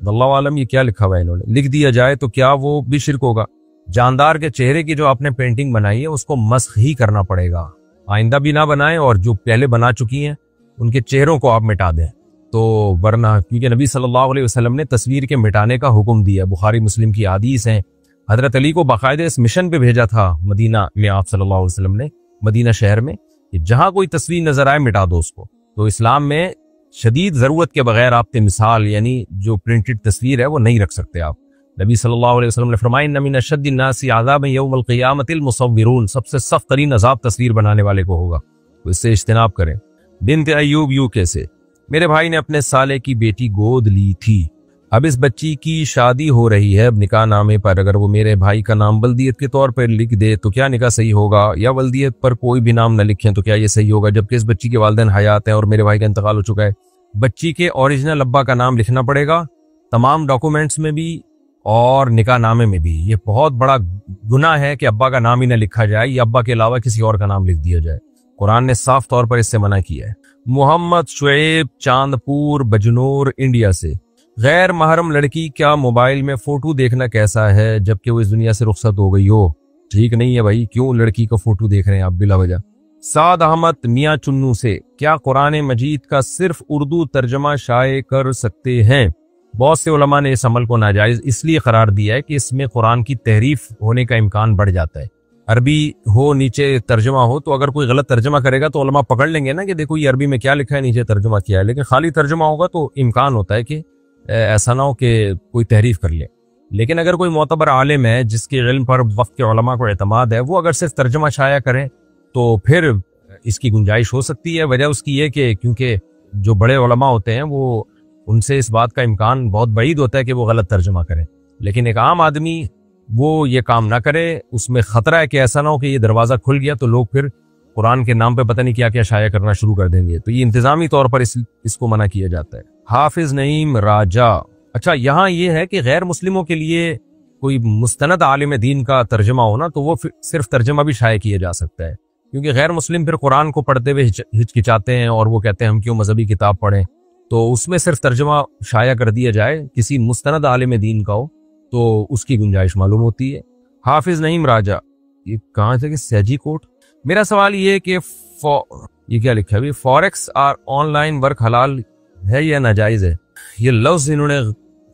A: अल्लाह आलम ये क्या लिखा हुआ है इन्होंने, लिख दिया जाए तो क्या वो भी शिरक होगा? जानदार के चेहरे की जो आपने पेंटिंग बनाई है उसको मस्ख ही करना पड़ेगा, आइंदा भी ना बनाएं, और जो पहले बना चुकी हैं उनके चेहरों को आप मिटा दें। तो वरना, क्योंकि नबी सल्लल्लाहु अलैहि वसल्लम ने तस्वीर के मिटाने का हुक्म दिया, बुखारी मुस्लिम की हदीस है। हजरत अली को बाकायदे इस मिशन पे भेजा था मदीना में आप सल्लल्लाहु अलैहि वसल्लम ने, मदीना शहर में, कि जहां कोई तस्वीर नजर आए मिटा दो उसको। तो इस्लाम में शदीद जरूरत के बगैर आप मिसाल यानी जो प्रिंटेड तस्वीर है वो नहीं रख सकते आप। नबी सल्लल्लाहु अलैहि वसल्लम ने फरमाया, इन्ना मिन अशद्दिन नासी अज़ाबन यौमल क़ियामतिल मुसव्विरून, सबसे सख्त तरीन अज़ाब तस्वीर बनाने वाले को होगा, तो इससे इज्तिनाब करें। बिन्त अय्यूब यूके से, मेरे भाई ने अपने साले की बेटी गोद ली थी, अब इस बच्ची की शादी हो रही है, अब निकाह नामे पर अगर वो मेरे भाई का नाम वल्दियत के तौर पर लिख दे तो क्या निकाह सही होगा, या वल्दियत पर कोई भी नाम न लिखें तो क्या ये सही होगा, जबकि इस बच्ची के वालिदैन हयात हैं और मेरे भाई का इंतकाल हो चुका है? बच्ची के ओरिजिनल अब्बा का नाम लिखना पड़ेगा तमाम डॉक्यूमेंट्स में भी और निकाह नामे में भी। ये बहुत बड़ा गुनाह है कि अब्बा का नाम ही न लिखा जाए या अब्बा के अलावा किसी और का नाम लिख दिया जाए। कुरान ने साफ तौर पर इससे मना किया है। मोहम्मद शुएब चांदपुर बजनूर इंडिया से, गैर महरम लड़की क्या मोबाइल में फोटो देखना कैसा है जबकि वो इस दुनिया से रुखसत हो गई हो? ठीक नहीं है भाई, क्यों लड़की का फोटो देख रहे हैं आप बिला वजह? साद अहमद मियाँ चुन्नू से, क्या कुरान मजीद का सिर्फ उर्दू तर्जमा शाये कर सकते हैं? बहुत से उलमा ने इस अमल को नाजायज इसलिए करार दिया है कि इसमें कुरान की तहरीफ होने का इम्कान बढ़ जाता है। अरबी हो नीचे तर्जमा हो तो अगर कोई गलत तर्जमा करेगा तो उलमा पकड़ लेंगे ना कि देखो ये अरबी में क्या लिखा है, नीचे तर्जमा किया है। लेकिन खाली तर्जमा होगा तो इम्कान होता है कि ऐसा ना हो कि कोई तहरीफ कर ले। लेकिन अगर कोई मोतबर आलिम है जिसके इल्म पर वक्त के उलमा को एतमाद है, वो अगर सिर्फ तर्जमा शाया करें तो फिर इसकी गुंजाइश हो सकती है। वजह उसकी ये कि क्योंकि जो बड़े उलमा होते हैं वो उनसे इस बात का इम्कान बहुत बईद होता है कि वो गलत तर्जमा करें। लेकिन एक आम आदमी वो ये काम ना करे, उसमें खतरा है कि ऐसा ना हो कि ये दरवाज़ा खुल गया तो लोग फिर कुरान के नाम पे पता नहीं क्या क्या शाया करना शुरू कर देंगे। तो ये इंतजामी तौर पर इसको मना किया जाता है। हाफिज नईम राजा, अच्छा यहाँ ये है कि गैर मुस्लिमों के लिए कोई मुस्तनद आलिम दीन का तर्जमा हो ना तो वो सिर्फ तर्जमा भी शाया किया जा सकता है, क्योंकि गैर मुस्लिम फिर कुरान को पढ़ते हुए हिचकिचाते हैं और वो कहते हैं हम क्यों मजहबी किताब पढ़ें। तो उसमें सिर्फ तर्जमा शाया कर दिया जाए, किसी मुस्तनद आलिम दीन का हो तो उसकी गुंजाइश मालूम होती है। हाफिज नईम राजा, ये कहाँ से कि सैजी कोट। मेरा सवाल ये है कि ये क्या लिखा है, फॉरेक्स और ऑनलाइन वर्क हलाल है या नाजायज है? ये लफ्ज इन्होंने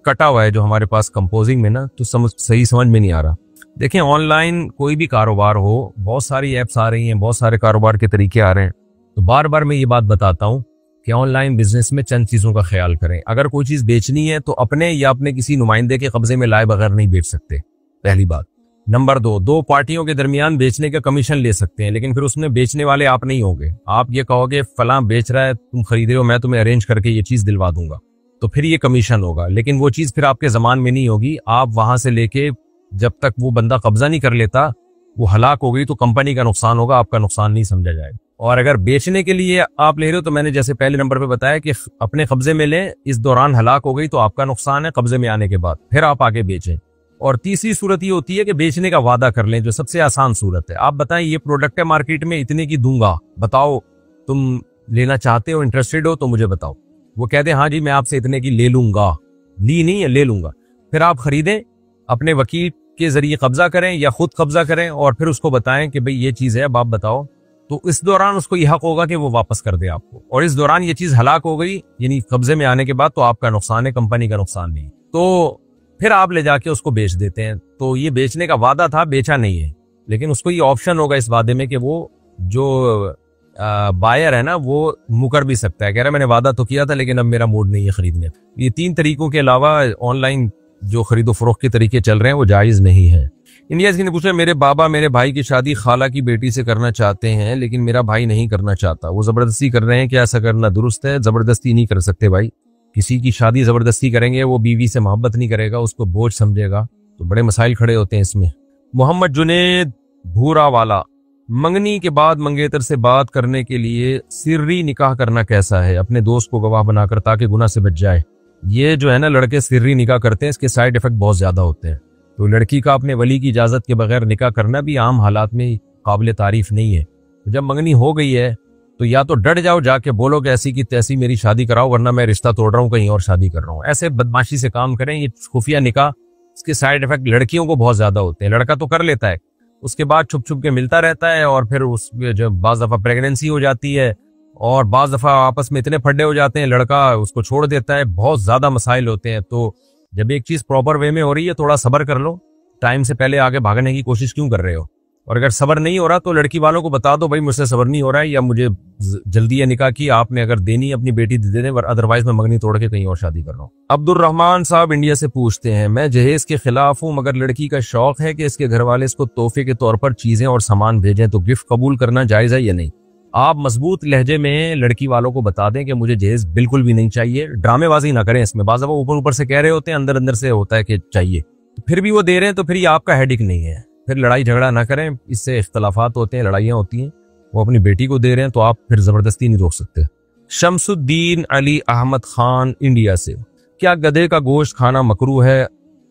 A: कटा हुआ है जो हमारे पास कंपोजिंग में ना, तो सही समझ में नहीं आ रहा। देखें, ऑनलाइन कोई भी कारोबार हो, बहुत सारी ऐप्स आ रही हैं, बहुत सारे कारोबार के तरीके आ रहे हैं। तो बार बार मैं ये बात बताता हूँ कि ऑनलाइन बिजनेस में चंद चीजों का ख्याल करें। अगर कोई चीज बेचनी है तो अपने या अपने किसी नुमाइंदे के कब्जे में लाए बगैर नहीं बेच सकते, पहली बात। नंबर 2, दो पार्टियों के दरमियान बेचने का कमीशन ले सकते हैं, लेकिन फिर उसमें बेचने वाले आप नहीं होंगे। आप ये कहोगे फलां बेच रहा है, तुम खरीद रहे हो, मैं तुम्हें अरेंज करके ये चीज दिलवा दूंगा, तो फिर ये कमीशन होगा, लेकिन वो चीज फिर आपके जमान में नहीं होगी। आप वहां से लेके जब तक वो बंदा कब्जा नहीं कर लेता, वो हलाक हो गई तो कंपनी का नुकसान होगा, आपका नुकसान नहीं समझा जाएगा। और अगर बेचने के लिए आप ले रहे हो तो मैंने जैसे पहले नंबर पे बताया कि अपने कब्जे में लें, इस दौरान हलाक हो गई तो आपका नुकसान है, कब्जे में आने के बाद फिर आप आगे बेचें। और तीसरी सूरत ये होती है कि बेचने का वादा कर लें, जो सबसे आसान सूरत है। आप बताएं ये प्रोडक्ट है मार्केट में, इतने की दूंगा, बताओ तुम लेना चाहते हो, इंटरेस्टेड हो तो मुझे बताओ। वो कहते हैं हाँ जी मैं आपसे इतने की ले लूंगा, ली नहीं है ले लूंगा। फिर आप खरीदें, अपने वकील के जरिए कब्जा करें या खुद कब्जा करें और फिर उसको बताएं कि भाई ये चीज है, अब आप बताओ। तो इस दौरान उसको यह हक होगा कि वो वापस कर दे आपको, और इस दौरान ये चीज हलाक हो गई यानी कब्जे में आने के बाद, तो आपका नुकसान है, कंपनी का नुकसान नहीं। तो फिर आप ले जाके उसको बेच देते हैं। तो ये बेचने का वादा था, बेचा नहीं है, लेकिन उसको ये ऑप्शन होगा इस वादे में कि वो जो बायर है ना वो मुकर भी सकता है, कह रहा है मैंने वादा तो किया था लेकिन अब मेरा मूड नहीं है खरीदने। ये 3 तरीकों के अलावा ऑनलाइन जो खरीदो फरोख्त के तरीके चल रहे हैं वो जायज नहीं है। इंडिया ने पूछा मेरे बाबा मेरे भाई की शादी खाला की बेटी से करना चाहते हैं, लेकिन मेरा भाई नहीं करना चाहता, वो जबरदस्ती कर रहे हैं, क्या ऐसा करना दुरुस्त है? जबरदस्ती नहीं कर सकते भाई, किसी की शादी जबरदस्ती करेंगे वो बीवी से मोहब्बत नहीं करेगा, उसको बोझ समझेगा, तो बड़े मसाइल खड़े होते हैं इसमें। मोहम्मद जुनेद भूरा वाला, मंगनी के बाद मंगेतर से बात करने के लिए सिर्री निकाह करना कैसा है, अपने दोस्त को गवाह बनाकर ताकि गुनाह से बच जाए। ये जो है ना लड़के सिर्री निकाह करते हैं, इसके साइड इफेक्ट बहुत ज्यादा होते हैं। तो लड़की का अपने वली की इजाजत के बगैर निकाह करना भी आम हालात में काबिल तारीफ नहीं है। तो जब मंगनी हो गई है तो या तो डट जाओ, जाके बोलो कि ऐसी की तैसी मेरी शादी कराओ वरना मैं रिश्ता तोड़ रहा हूँ, कहीं और शादी कर रहा हूँ। ऐसे बदमाशी से काम करें, ये खुफिया निकाह, इसके साइड इफेक्ट लड़कियों को बहुत ज्यादा होते हैं। लड़का तो कर लेता है, उसके बाद छुप छुप के मिलता रहता है, और फिर उस जब बाज दफा प्रेगनेंसी हो जाती है और बाज दफा आपस में इतने फड्डे हो जाते हैं, लड़का उसको छोड़ देता है, बहुत ज्यादा मसाइल होते हैं। तो जब एक चीज प्रॉपर वे में हो रही है थोड़ा सब्र कर लो, टाइम से पहले आगे भागने की कोशिश क्यों कर रहे हो? और अगर सब्र नहीं हो रहा तो लड़की वालों को बता दो भाई मुझसे सब्र नहीं हो रहा है, या मुझे जल्दी है निकाह की, आपने अगर देनी अपनी बेटी दे दें, अदरवाइज मैं मंगनी तोड़ के कहीं और शादी कर रहा हूँ। अब्दुल रहमान साहब इंडिया से पूछते हैं मैं जहेज के खिलाफ हूँ, मगर लड़की का शौक है कि इसके घर वाले इसको तोहफे के तौर पर चीजें और सामान भेजें, तो गिफ्ट कबूल करना जायज है या नहीं? आप मजबूत लहजे में लड़की वालों को बता दें कि मुझे जहेज बिल्कुल भी नहीं चाहिए, ड्रामेबाजी ना करें इसमें। बाज़ वो ऊपर ऊपर से कह रहे होते हैं, अंदर अंदर से होता है कि चाहिए, तो फिर भी वो दे रहे हैं तो फिर ये आपका हेडिक नहीं है। फिर लड़ाई झगड़ा ना करें, इससे इख्तलाफात होते हैं, लड़ाइयाँ होती हैं। वो अपनी बेटी को दे रहे हैं तो आप फिर जबरदस्ती नहीं रोक सकते। शमसुद्दीन अली अहमद खान इंडिया से, क्या गधे का गोश्त खाना मकरूह है?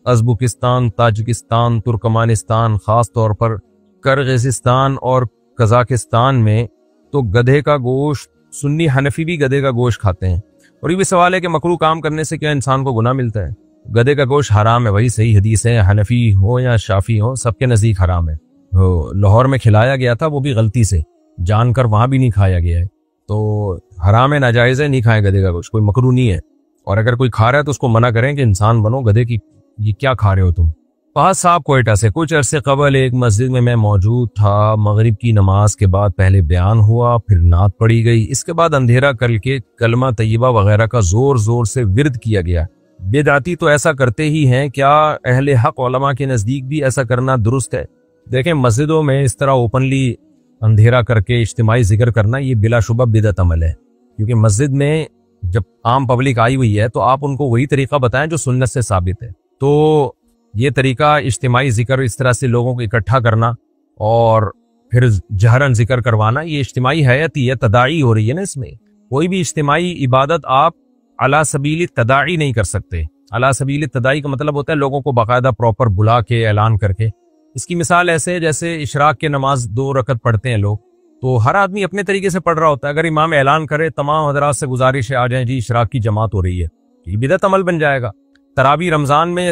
A: उज़्बेकिस्तान, ताजिकिस्तान, तुर्कमानिस्तान, खास तौर पर किर्गिज़स्तान और कजाकिस्तान में तो गधे का गोश्त, सुन्नी हनफी भी गधे का गोश्त खाते हैं। और ये भी सवाल है कि मकरूह काम करने से क्या इंसान को गुनाह मिलता है? गधे का गोश्त हराम है, वही सही हदीस है, हनफी हो या शाफी हो सबके नजदीक हराम है। लाहौर में खिलाया गया था, वो भी गलती से, जानकर वहां भी नहीं खाया गया है, तो हराम है, नाजायज है, नहीं खाए गधे का गोश्त, कोई मकरूह नहीं है। और अगर कोई खा रहा है तो उसको मना करें कि इंसान बनो, गधे की ये क्या खा रहे हो तुम। फहद साहब कोयटा से, कुछ अरसे कबल एक मस्जिद में मैं मौजूद था, मगरिब की नमाज के बाद पहले बयान हुआ, फिर नात पढ़ी गई, इसके बाद अंधेरा करके कलमा तैयबा वगैरह का जोर जोर से विर्द किया गया। बेदाती तो ऐसा करते ही हैं, क्या अहले हक उलमा के नजदीक भी ऐसा करना दुरुस्त है? देखें, मस्जिदों में इस तरह ओपनली अंधेरा करके इज्तिमाई जिक्र करना ये बिलाशुबा बिदअत अमल है, क्योंकि मस्जिद में जब आम पब्लिक आई हुई है तो आप उनको वही तरीका बताएं जो सुन्नत से साबित है। तो ये तरीका इज्तिमाई जिक्र, इस तरह से लोगों को इकट्ठा करना और फिर जहरन जिक्र करवाना, ये इज्तिमाई हैती है, तदाई हो रही है ना इसमें। कोई भी इज्तिमाई इबादत आप अला सबीली तदाई नहीं कर सकते। अला सबीली तदाई का मतलब होता है लोगों को बाकायदा प्रॉपर बुला के ऐलान करके। इसकी मिसाल ऐसे है जैसे इशराक के नमाज 2 रकत पढ़ते हैं लोग, तो हर आदमी अपने तरीके से पढ़ रहा होता है। अगर इमाम ऐलान करे तमाम हजरात से गुजारिश है आ जाए जी इशराक की जमात हो रही है, ये बिदअत अमल बन जाएगा। तरावी रमजान में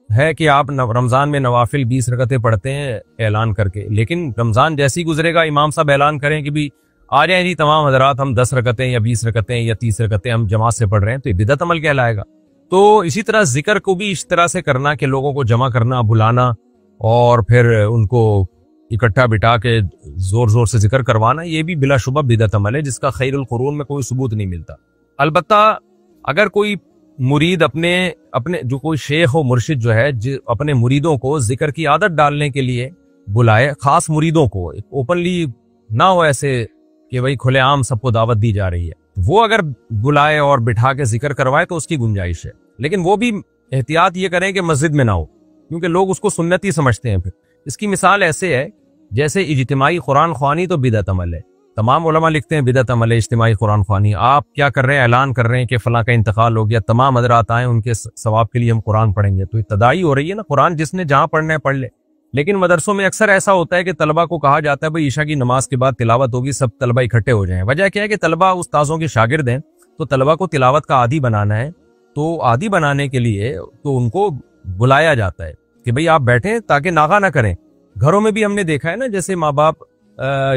A: है कि आप रमजान में नवाफिल 20 रकतें पढ़ते हैं ऐलान करके, लेकिन रमजान जैसे ही गुजरेगा इमाम साहब ऐलान करें कि भी आ जाए जी तमाम हजरात, हम 10 रकतें या 20 रकतें या 30 रकतें हम जमात से पढ़ रहे हैं, तो ये बिदअत अमल कहलाएगा। तो इसी तरह जिक्र को भी इस तरह से करना कि लोगों को जमा करना, बुलाना और फिर उनको इकट्ठा बिठा के जोर जोर से जिक्र करवाना, ये भी बिलाशुबा बिदअत अमल है जिसका खैरुल कुरून में कोई सबूत नहीं मिलता। अलबत्ता अगर कोई मुरीद अपने अपने जो कोई शेख हो मुर्शिद जो है अपने मुरीदों को जिक्र की आदत डालने के लिए बुलाए, खास मुरीदों को, ओपनली ना हो ऐसे कि भाई खुलेआम सबको दावत दी जा रही है, वो अगर बुलाए और बिठा के जिक्र करवाए तो उसकी गुंजाइश है। लेकिन वो भी एहतियात ये करें कि मस्जिद में ना हो, क्योंकि लोग उसको सुन्नती समझते हैं। फिर इसकी मिसाल ऐसे है जैसे इज्तिमाई कुरान ख्वानी तो बिदअत अमल है, तमाम उलमा लिखते हैं बिदअत अमल है इज्तिमाई कुरान ख्वानी। आप क्या कर रहे हैं, ऐलान कर रहे हैं कि फलां का इंतकाल हो गया, तमाम हज़रात आए, उनके सवाब के लिए हम कुरान पढ़ेंगे, तो तदाई हो रही है ना। कुरान जिसने जहां पढ़ना है पढ़ ले। लेकिन मदरसों में अक्सर ऐसा होता है कि तलबा को कहा जाता है भाई ईशा की नमाज के बाद तिलावत होगी, सब तलबा इकट्ठे हो जाएं। वजह क्या है कि तलबा उस्ताजों के शागिर्द हैं, तो तलबा को तिलावत का आदी बनाना है, तो आदी बनाने के लिए तो उनको बुलाया जाता है कि भाई आप बैठें ताकि नागा ना करें। घरों में भी हमने देखा है ना, जैसे माँ बाप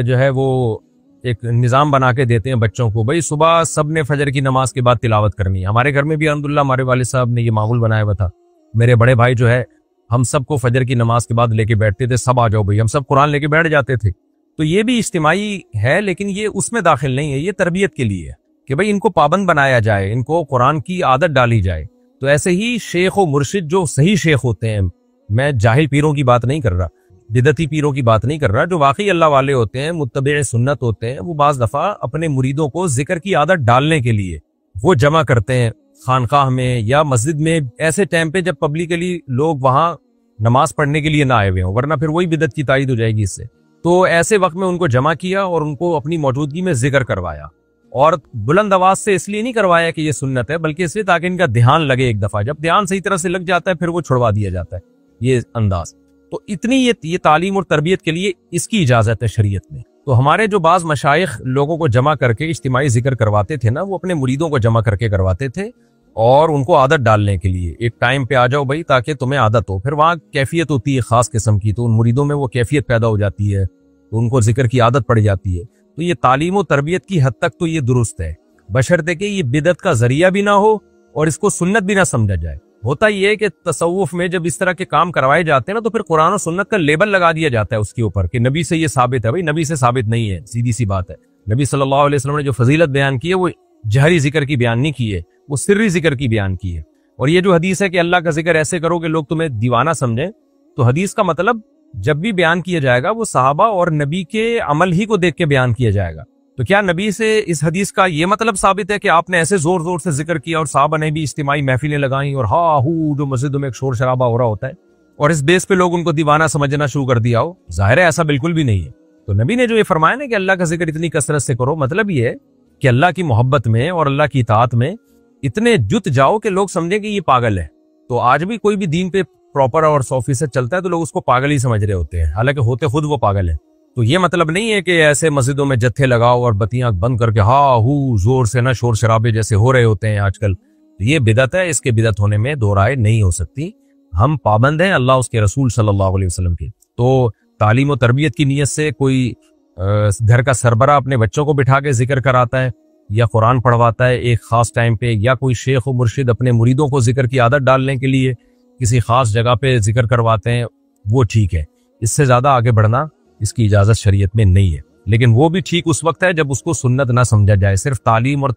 A: जो है वो एक निज़ाम बना के देते हैं बच्चों को, भाई सुबह सब ने फजर की नमाज के बाद तिलावत करनी है। हमारे घर में भी अल्हम्दुलिल्लाह हमारे वालिद साहब ने ये मामूल बनाया हुआ था। मेरे बड़े भाई जो है हम सबको फजर की नमाज के बाद लेके बैठते थे, सब आ जाओ भाई, हम सब कुरान लेके बैठ जाते थे। तो ये भी इज्तिमाई है, लेकिन ये उसमें दाखिल नहीं है, ये तरबियत के लिए है कि भाई इनको पाबंद बनाया जाए, इनको कुरान की आदत डाली जाए। तो ऐसे ही शेख व मुर्शिद जो सही शेख होते हैं, मैं जाहिल पीरों की बात नहीं कर रहा, बिदती पीरों की बात नहीं कर रहा, जो वाकई अल्लाह वाले होते हैं, मुत्तबे सुन्नत होते हैं, वो बाज दफा अपने मुरीदों को जिक्र की आदत डालने के लिए वो जमा करते हैं खानकाह में या मस्जिद में, ऐसे टाइम पे जब पब्लिकली लोग वहां नमाज पढ़ने के लिए ना आए हुए हों, वरना फिर वही बिदत की तायीद हो जाएगी इससे। तो ऐसे वक्त में उनको जमा किया और उनको अपनी मौजूदगी में जिक्र करवाया, और बुलंद आवाज से इसलिए नहीं करवाया कि ये सुन्नत है, बल्कि इसलिए ताकि इनका ध्यान लगे। एक दफा जब ध्यान सही तरह से लग जाता है फिर वो छुड़वा दिया जाता है, ये अंदाज। तो इतनी ये तालीम और तरबियत के लिए इसकी इजाजत है शरीयत में। तो हमारे जो बाज मशाइख लोगों को जमा करके इज्तिमाई जिक्र करवाते थे ना, वो अपने मुरीदों को जमा करके करवाते थे और उनको आदत डालने के लिए, एक टाइम पे आ जाओ भाई ताकि तुम्हें आदत हो। फिर वहाँ कैफियत होती है खास किस्म की, तो उन मुरीदों में वो कैफियत पैदा हो जाती है, तो उनको जिक्र की आदत पड़ जाती है। तो ये तालीम और तरबियत की हद तक तो ये दुरुस्त है, बशर्ते कि ये बिदत का जरिया भी ना हो और इसको सुन्नत भी ना समझा जाए। होता ये है कि तसव्वुफ में जब इस तरह के काम करवाए जाते हैं ना, तो फिर कुरान और सुन्नत का लेबल लगा दिया जाता है उसके ऊपर कि नबी से ये साबित है। भाई नबी से साबित नहीं है, सीधी सी बात है। नबी सल्लल्लाहु अलैहि वसल्लम ने जो फजीलत बयान की है वो जहरी जिक्र की बयान नहीं की है, वो सिर्री जिक्र की बयान की है। और ये जो हदीस है कि अल्लाह का जिक्र ऐसे करो कि लोग तुम्हें दीवाना समझें, तो हदीस का मतलब जब भी बयान किया जाएगा वो सहाबा और नबी के अमल ही को देख के बयान किया जाएगा। तो क्या नबी से इस हदीस का ये मतलब साबित है कि आपने ऐसे जोर जोर से जिक्र किया और सहाबा ने भी इज्तिमाई महफिलें लगाई और हा हू जो मस्जिदों में एक शोर शराबा हो रहा होता है और इस बेस पे लोग उनको दीवाना समझना शुरू कर दिया हो? जाहिर है ऐसा बिल्कुल भी नहीं है। तो नबी ने जो ये फरमाया ना कि अल्लाह का जिक्र इतनी कसरत से करो, मतलब ये है कि अल्लाह की मोहब्बत में और अल्लाह की इताअत में इतने जुट जाओ कि लोग समझें कि ये पागल है। तो आज भी कोई भी दीन पे प्रॉपर और 100% चलता है तो लोग उसको पागल ही समझ रहे होते हैं, हालांकि होते खुद वो पागल है। तो ये मतलब नहीं है कि ऐसे मस्जिदों में जत्थे लगाओ और बत्तियां बंद करके हा हू जोर से ना शोर शराबे जैसे हो रहे होते हैं आजकल, तो ये बिदत है। इसके बिदत होने में दो राय नहीं हो सकती। हम पाबंद हैं अल्लाह उसके रसूल सल्लल्लाहु अलैहि वसल्लम की। तो तालीम और तरबियत की नीयत से कोई घर का सरबरा अपने बच्चों को बिठा के जिक्र कराता है या कुरान पढ़वाता है एक खास टाइम पे, या कोई शेख व मुर्शिद अपने मुरीदों को जिक्र की आदत डालने के लिए किसी खास जगह पे जिक्र करवाते हैं, वो ठीक है। इससे ज्यादा आगे बढ़ना इसकी इजाजत शरीयत में नहीं है। लेकिन वो भी ठीक उस वक्त है जब उसको सुन्नत ना समझा जाए, सिर्फ तालीम और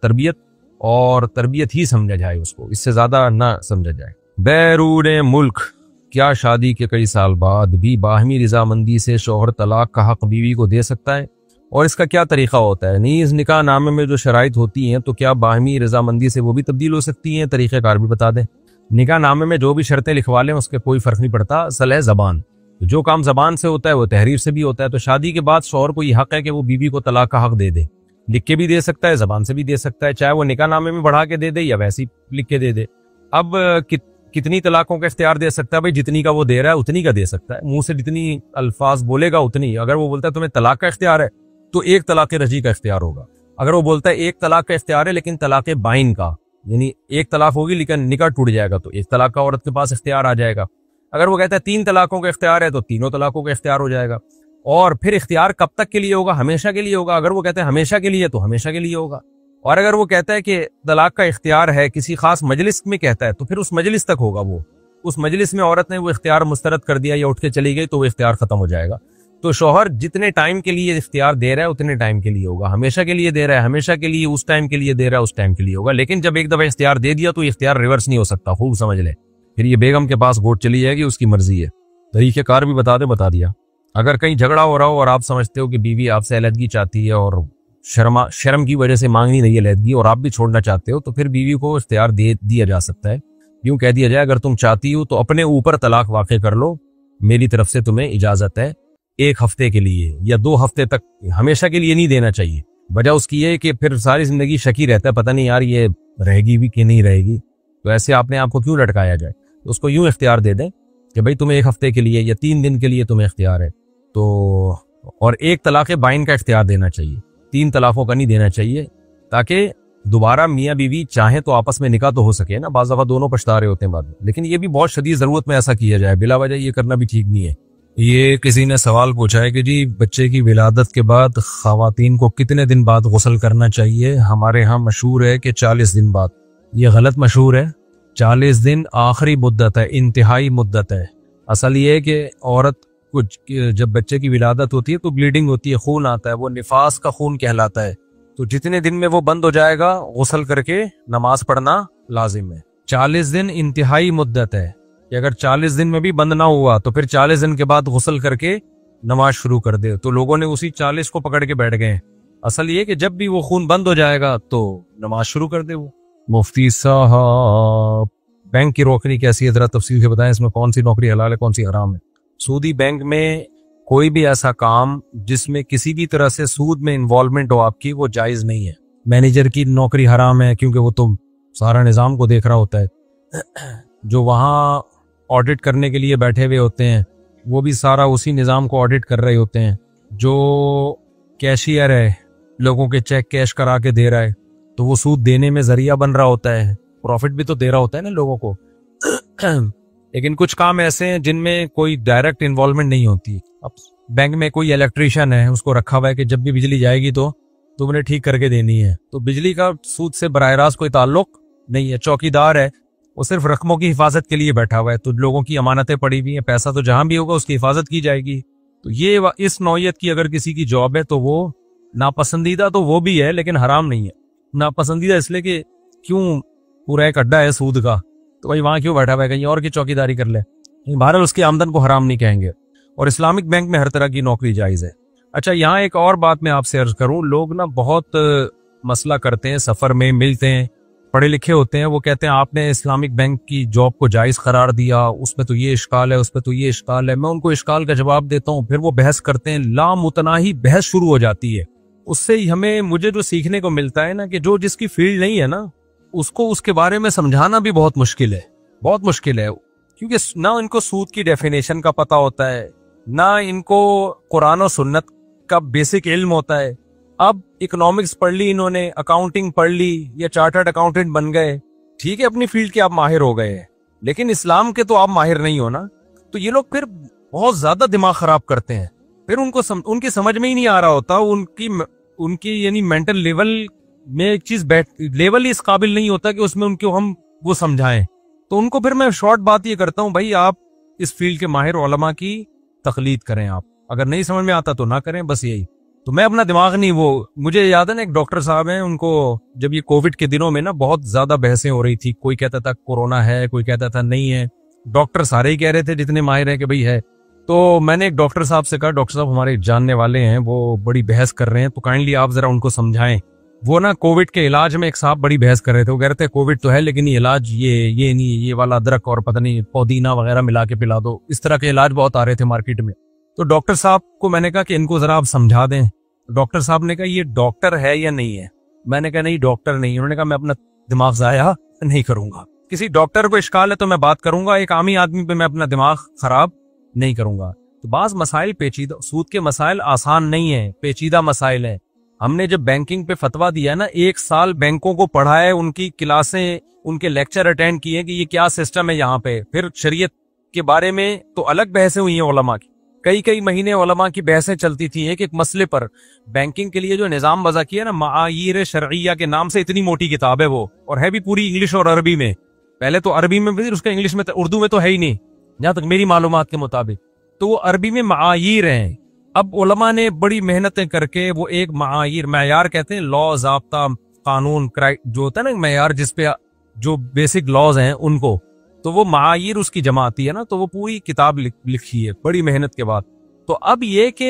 A: तरबियत ही समझा जाए उसको, इससे ज्यादा ना समझा जाए। बैरून मुल्क क्या शादी के कई साल बाद भी बाहमी रजामंदी से शौहर तलाक का हक बीवी को दे सकता है, और इसका क्या तरीका होता है? नीज निकाह नामे में जो शराइत होती हैं तो क्या बाहमी रजामंदी से वो भी तब्दील हो सकती हैं? तरीक़ेकार भी बता दें। निकाह नामे में जो भी शर्तें लिखवा लें उसके कोई फर्क नहीं पड़ता, असल है ज़बान। तो जो काम ज़बान से होता है वो तहरीर से भी होता है। तो शादी के बाद शौहर को ये हक है कि वो बीवी को तलाक का हक दे दे, लिख के भी दे सकता है, ज़बान से भी दे सकता है, चाहे वो निकाह नामे में बढ़ा के दे दे या वैसे ही लिख के दे दे। अब कितनी तलाकों का इख्तियार दे सकता है? भाई जितनी का वो दे रहा है उतनी का दे सकता है, मुंह से जितनी अल्फाज बोलेगा उतनी। अगर वो बोलता है तुम्हें तलाक का इख्तियार है तो एक तलाक रजी का इख्तियार होगा। अगर वो बोलता है एक तलाक का इख्तियार है लेकिन तलाक बाइन का, यानी एक तलाक होगी लेकिन निकाह टूट जाएगा, तो एक तलाक का औरत के पास इख्तियार आ जाएगा। अगर वो कहता है 3 तलाकों का इख्तियार है तो 3 तलाकों का इख्तियार हो जाएगा। और फिर इख्तियार कब तक के लिए होगा? हमेशा के लिए होगा। अगर वो कहता है हमेशा के लिए तो हमेशा के लिए होगा। और अगर वो कहता है कि तलाक का इख्तियार है किसी खास मजलिस में कहता है तो फिर उस मजलिस तक होगा। वो उस मजलिस में औरत ने वो इख्तियार मुस्तरद कर दिया या उठ के चली गई तो वो इख्तियार खत्म हो जाएगा। तो शौहर जितने टाइम के लिए इख्तियार दे रहा है उतने टाइम के लिए होगा, हमेशा के लिए दे रहा है हमेशा के लिए, उस टाइम के लिए दे रहा है उस टाइम के लिए होगा। लेकिन जब एक दफा इख्तियार दे दिया तो इख्तियार रिवर्स नहीं हो सकता, खूब समझ ले। फिर ये बेगम के पास वोट चली जाएगी, उसकी मर्जी है। तरीक़ेकार भी बता दिया। अगर कहीं झगड़ा हो रहा हो और आप समझते हो कि बीवी आपसे अलहदगी चाहती है और शर्म की वजह से मांगनी नहीं है अलहदगी और आप भी छोड़ना चाहते हो, तो फिर बीवी को इख्तियार दे दिया जा सकता है। यूं कह दिया जाए, अगर तुम चाहती हो तो अपने ऊपर तलाक वाक़ कर लो, मेरी तरफ से तुम्हें इजाजत है 1 हफ्ते के लिए या 2 हफ्ते तक, हमेशा के लिए नहीं देना चाहिए। वजह उसकी है कि फिर सारी जिंदगी शकी रहता है, पता नहीं यार ये रहेगी भी कि नहीं रहेगी, तो ऐसे आपने आपको क्यों लटकाया जाए। तो उसको यूं इख्तियार दे दें कि भाई तुम्हें 1 हफ्ते के लिए या 3 दिन के लिए तुम्हें इख्तियार है। तो और 1 तलाक़ बाइन का इख्तियार देना चाहिए, 3 तलाक़ों का नहीं देना चाहिए, ताकि दोबारा मियाँ बीवी चाहें तो आपस में निकाह तो हो सके ना। बाज़ दफ़ा दोनों पछता रहे होते हैं बाद में, लेकिन ये भी बहुत शदीद ज़रूरत में ऐसा किया जाए, बिला वजह ये करना भी ठीक नहीं है। ये किसी ने सवाल पूछा है कि जी बच्चे की विलादत के बाद ख़वातीन को कितने दिन बाद गुस्ल करना चाहिए। हमारे यहाँ मशहूर है कि 40 दिन बाद। ये गलत मशहूर है। 40 दिन आखिरी मुद्दत है, इंतहाई मुद्दत है। असल ये है कि औरत कुछ जब बच्चे की विलादत होती है तो ब्लीडिंग होती है, खून आता है, वो निफास का खून कहलाता है। तो जितने दिन में वो बंद हो जाएगा गुस्ल करके नमाज पढ़ना लाजिम है। 40 दिन इंतहाई मुद्दत है कि अगर 40 दिन में भी बंद ना हुआ तो फिर 40 दिन के बाद गुस्ल करके नमाज शुरू कर दे। तो लोगों ने उसी 40 को पकड़ के बैठ गए। असल ये कि जब भी वो खून बंद हो जाएगा तो नमाज शुरू कर दे वो। मुफ्ती साहब, बैंक की नौकरी कैसी है, जरा तफसील से बताएं, इसमें कौन सी नौकरी हलाल है कौन सी हराम है। सूदी बैंक में कोई भी ऐसा काम जिसमें किसी भी तरह से सूद में इन्वॉल्वमेंट हो आपकी, वो जायज़ नहीं है। मैनेजर की नौकरी हराम है क्योंकि वो तो सारा निज़ाम को देख रहा होता है। जो वहाँ ऑडिट करने के लिए बैठे हुए होते हैं वो भी सारा उसी निज़ाम को ऑडिट कर रहे होते हैं। जो कैशियर है, लोगों के चेक कैश करा के दे रहा है, तो वो सूद देने में जरिया बन रहा होता है, प्रॉफिट भी तो दे रहा होता है ना लोगों को। लेकिन कुछ काम ऐसे हैं जिनमें कोई डायरेक्ट इन्वॉल्वमेंट नहीं होती। अब बैंक में कोई इलेक्ट्रीशियन है, उसको रखा हुआ है कि जब भी बिजली जाएगी तो तुमने ठीक करके देनी है, तो बिजली का सूद से बराह रास्त कोई ताल्लुक नहीं है। चौकीदार है, वो सिर्फ रकमों की हिफाजत के लिए बैठा हुआ है, तो लोगों की अमानतें पड़ी हुई हैं, पैसा तो जहां भी होगा उसकी हिफाजत की जाएगी। तो ये इस नौयत की अगर किसी की जॉब है तो वो नापसंदीदा तो वो भी है लेकिन हराम नहीं है। नापसंदीदा इसलिए कि क्यों, पूरा एक अड्डा है सूद का, तो भाई वहां क्यों बैठा हुआ है, कहीं और की चौकीदारी कर ले। बहरहाल उसकी आमदन को हराम नहीं कहेंगे। और इस्लामिक बैंक में हर तरह की नौकरी जायज़ है। अच्छा, यहाँ एक और बात मैं आपसे अर्ज करूं, लोग ना बहुत मसला करते हैं, सफ़र में मिलते हैं, पढ़े लिखे होते हैं, वो कहते हैं आपने इस्लामिक बैंक की जॉब को जायज़ करार दिया, उसमें तो ये इश्काल है, उसमें तो ये इश्काल है। मैं उनको इश्काल का जवाब देता हूँ, फिर वो बहस करते हैं, लामुतनाही बहस शुरू हो जाती है। उससे मुझे जो सीखने को मिलता है ना, कि जो जिसकी फील्ड नहीं है ना, उसको उसके बारे में समझाना भी बहुत मुश्किल है, बहुत मुश्किल है। क्योंकि ना इनको सूद की डेफिनेशन का पता होता है, ना इनको कुरान और सुन्नत का बेसिक इल्म होता है। अब इकोनॉमिक्स पढ़ ली इन्होंने, अकाउंटिंग पढ़ ली, या चार्टर्ड अकाउंटेंट बन गए, ठीक है, अपनी फील्ड के आप माहिर हो गए हैं, लेकिन इस्लाम के तो आप माहिर नहीं हो ना। तो ये लोग फिर बहुत ज्यादा दिमाग खराब करते हैं। फिर उनकी समझ में ही नहीं आ रहा होता, उनकी यानी मेंटल लेवल में एक चीज लेवल ही इस काबिल नहीं होता कि उसमें उनको हम वो समझाएं। तो उनको फिर मैं शॉर्ट बात ये करता हूँ, भाई आप इस फील्ड के माहिर उलमा की तकलीद करें, आप अगर नहीं समझ में आता तो ना करें, बस यही। तो मैं अपना दिमाग नहीं, वो मुझे याद है ना, एक डॉक्टर साहब हैं, उनको जब ये कोविड के दिनों में ना बहुत ज्यादा बहसें हो रही थी, कोई कहता था कोरोना है, कोई कहता था नहीं है, डॉक्टर सारे ही कह रहे थे जितने माहिर हैं कि भाई है। तो मैंने एक डॉक्टर साहब से कहा, डॉक्टर साहब हमारे जानने वाले हैं, वो बड़ी बहस कर रहे हैं, तो काइंडली आप जरा उनको समझाएं। वो ना कोविड के इलाज में एक साहब बड़ी बहस कर रहे थे, वो कह रहे थे कोविड तो है लेकिन ये इलाज ये नहीं, ये वाला अदरक और पता नहीं पुदीना वगैरह मिला के पिला दो, इस तरह के इलाज बहुत आ रहे थे मार्केट में। तो डॉक्टर साहब को मैंने कहा कि इनको जरा आप समझा दें। डॉक्टर साहब ने कहा ये डॉक्टर है या नहीं है? मैंने कहा नहीं डॉक्टर नहीं। उन्होंने कहा मैं अपना दिमाग जाया नहीं करूंगा, किसी डॉक्टर को इश्काल है तो मैं बात करूंगा, एक आमी आदमी पे मैं अपना दिमाग खराब नहीं करूंगा। तो बाज मसाइल पेचीदा, सूद के मसाइल आसान नहीं है, पेचीदा मसाइल है। हमने जब बैंकिंग पे फतवा दिया ना, 1 साल बैंकों को पढ़ाए, उनकी क्लासें, उनके लेक्चर अटेंड किए कि ये क्या सिस्टम है यहाँ पे। फिर शरीयत के बारे में तो अलग बहसें हुई हैं उलमा की, कई महीने उलमा की बहसें चलती थी एक एक मसले पर। बैंकिंग के लिए जो निजाम वज़ा किया ना, मायीर शरइया के नाम से इतनी मोटी किताब है वो, और है भी पूरी इंग्लिश और अरबी में। पहले तो अरबी में, फिर उसका इंग्लिश में, उर्दू में तो है ही नहीं जहां तक मेरी मालूमात के मुताबिक। तो वो अरबी में मायीर हैं। अब उलमा ने बड़ी मेहनतें करके वो एक मायार कहते हैं, लॉ ज़ाब्ता कानून जो होता है ना मायार, जिसपे जो बेसिक लॉज हैं उनको, तो वो मायार उसकी जमा आती है ना, तो वो पूरी किताब लिखी है बड़ी मेहनत के बाद। तो अब ये कि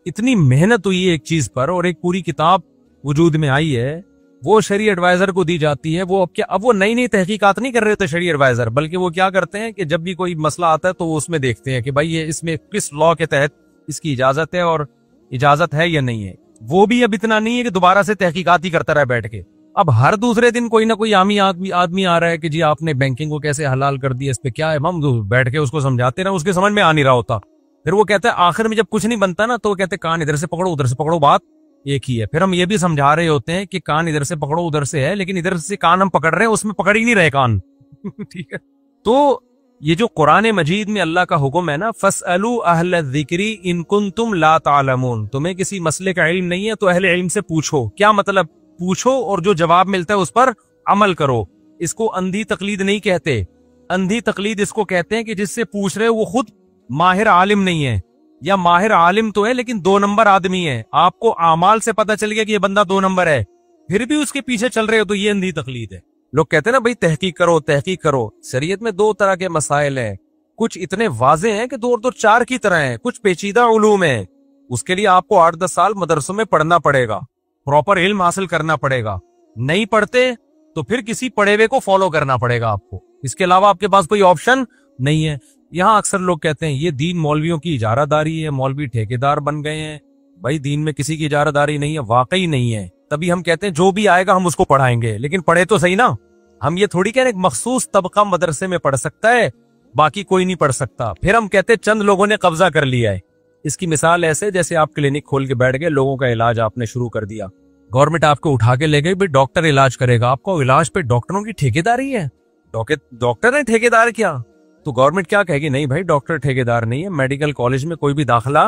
A: इतनी मेहनत हुई है एक चीज पर और एक पूरी किताब वजूद में आई है, वो शरी एडवाइजर को दी जाती है। वो अब वो नई नई तहकीकात नहीं कर रहे थे शरी एडवाइजर, बल्कि वो क्या करते हैं कि जब भी कोई मसला आता है तो वो उसमें देखते हैं कि भाई ये इसमें किस लॉ के तहत इसकी इजाजत है और इजाजत है या नहीं है। वो भी अब इतना नहीं है कि दोबारा से तहकीकात ही करता रहे बैठ के। अब हर दूसरे दिन कोई ना कोई आदमी आ रहा है कि जी आपने बैंकिंग को कैसे हलाल कर दिया, इस पे क्या है। हम बैठ के उसको समझाते रहे, उसके समझ में आ नहीं रहा होता। फिर वो कहता है आखिर में जब कुछ नहीं बनता ना, तो वो कहते हैं कान इधर से पकड़ो उधर से पकड़ो, बात एक ही है। फिर हम ये भी समझा रहे होते हैं कि कान इधर से पकड़ो उधर से है, लेकिन इधर से कान हम पकड़ रहे हैं, उसमें पकड़ ही नहीं रहे कान। ठीक है। तो ये जो कुरान मजीद में अल्लाह का हुक्म है ना, फसअलू अहल ज़िक्री इन कुंतुम ला तालमून, तुम्हें किसी मसले का इल्म नहीं है तो अहले इल्म से पूछो। क्या मतलब? पूछो और जो जवाब मिलता है उस पर अमल करो। इसको अंधी तकलीद नहीं कहते। अंधी तकलीद इसको कहते हैं कि जिससे पूछ रहे हो वो खुद माहिर आलिम नहीं है, या माहिर आलिम तो है लेकिन 2 नंबर आदमी है। आपको आमाल से पता चल गया कि ये बंदा 2 नंबर है, फिर भी उसके पीछे चल रहे हो, तो ये अंधी तकलीद है। लोग कहते हैं ना भाई तहकीक करो तहकीक करो। शरीयत में 2 तरह के मसाइल हैं, कुछ इतने वाजे हैं कि 2 और 2 4 की तरह हैं, कुछ पेचीदा उलूम है। उसके लिए आपको 8-10 साल मदरसों में पढ़ना पड़ेगा, प्रॉपर इल्म हासिल करना पड़ेगा। नहीं पढ़ते तो फिर किसी पढ़े हुए को फॉलो करना पड़ेगा आपको, इसके अलावा आपके पास कोई ऑप्शन नहीं है। यहाँ अक्सर लोग कहते हैं ये दीन मौलवियों की इजारादारी है, मौलवी ठेकेदार बन गए हैं। भाई दीन में किसी की इजारादारी नहीं है, वाकई नहीं है। तभी हम कहते हैं जो भी आएगा हम उसको पढ़ाएंगे, लेकिन पढ़े तो सही ना। हम ये थोड़ी कह रहे एक मखसूस तबका मदरसे में पढ़ सकता है, बाकी कोई नहीं पढ़ सकता। फिर हम कहते हैं चंद लोगों ने कब्जा कर लिया है। इसकी मिसाल ऐसे जैसे आप क्लिनिक खोल के बैठ गए, लोगों का इलाज आपने शुरू कर दिया, गवर्नमेंट आपको उठा के ले गई, भाई डॉक्टर इलाज करेगा। आपको इलाज पे डॉक्टरों की ठेकेदारी है, डॉक्टर ने ठेकेदार किया, तो गवर्नमेंट क्या कहेगी? नहीं भाई डॉक्टर ठेकेदार नहीं है, मेडिकल कॉलेज में कोई भी दाखिला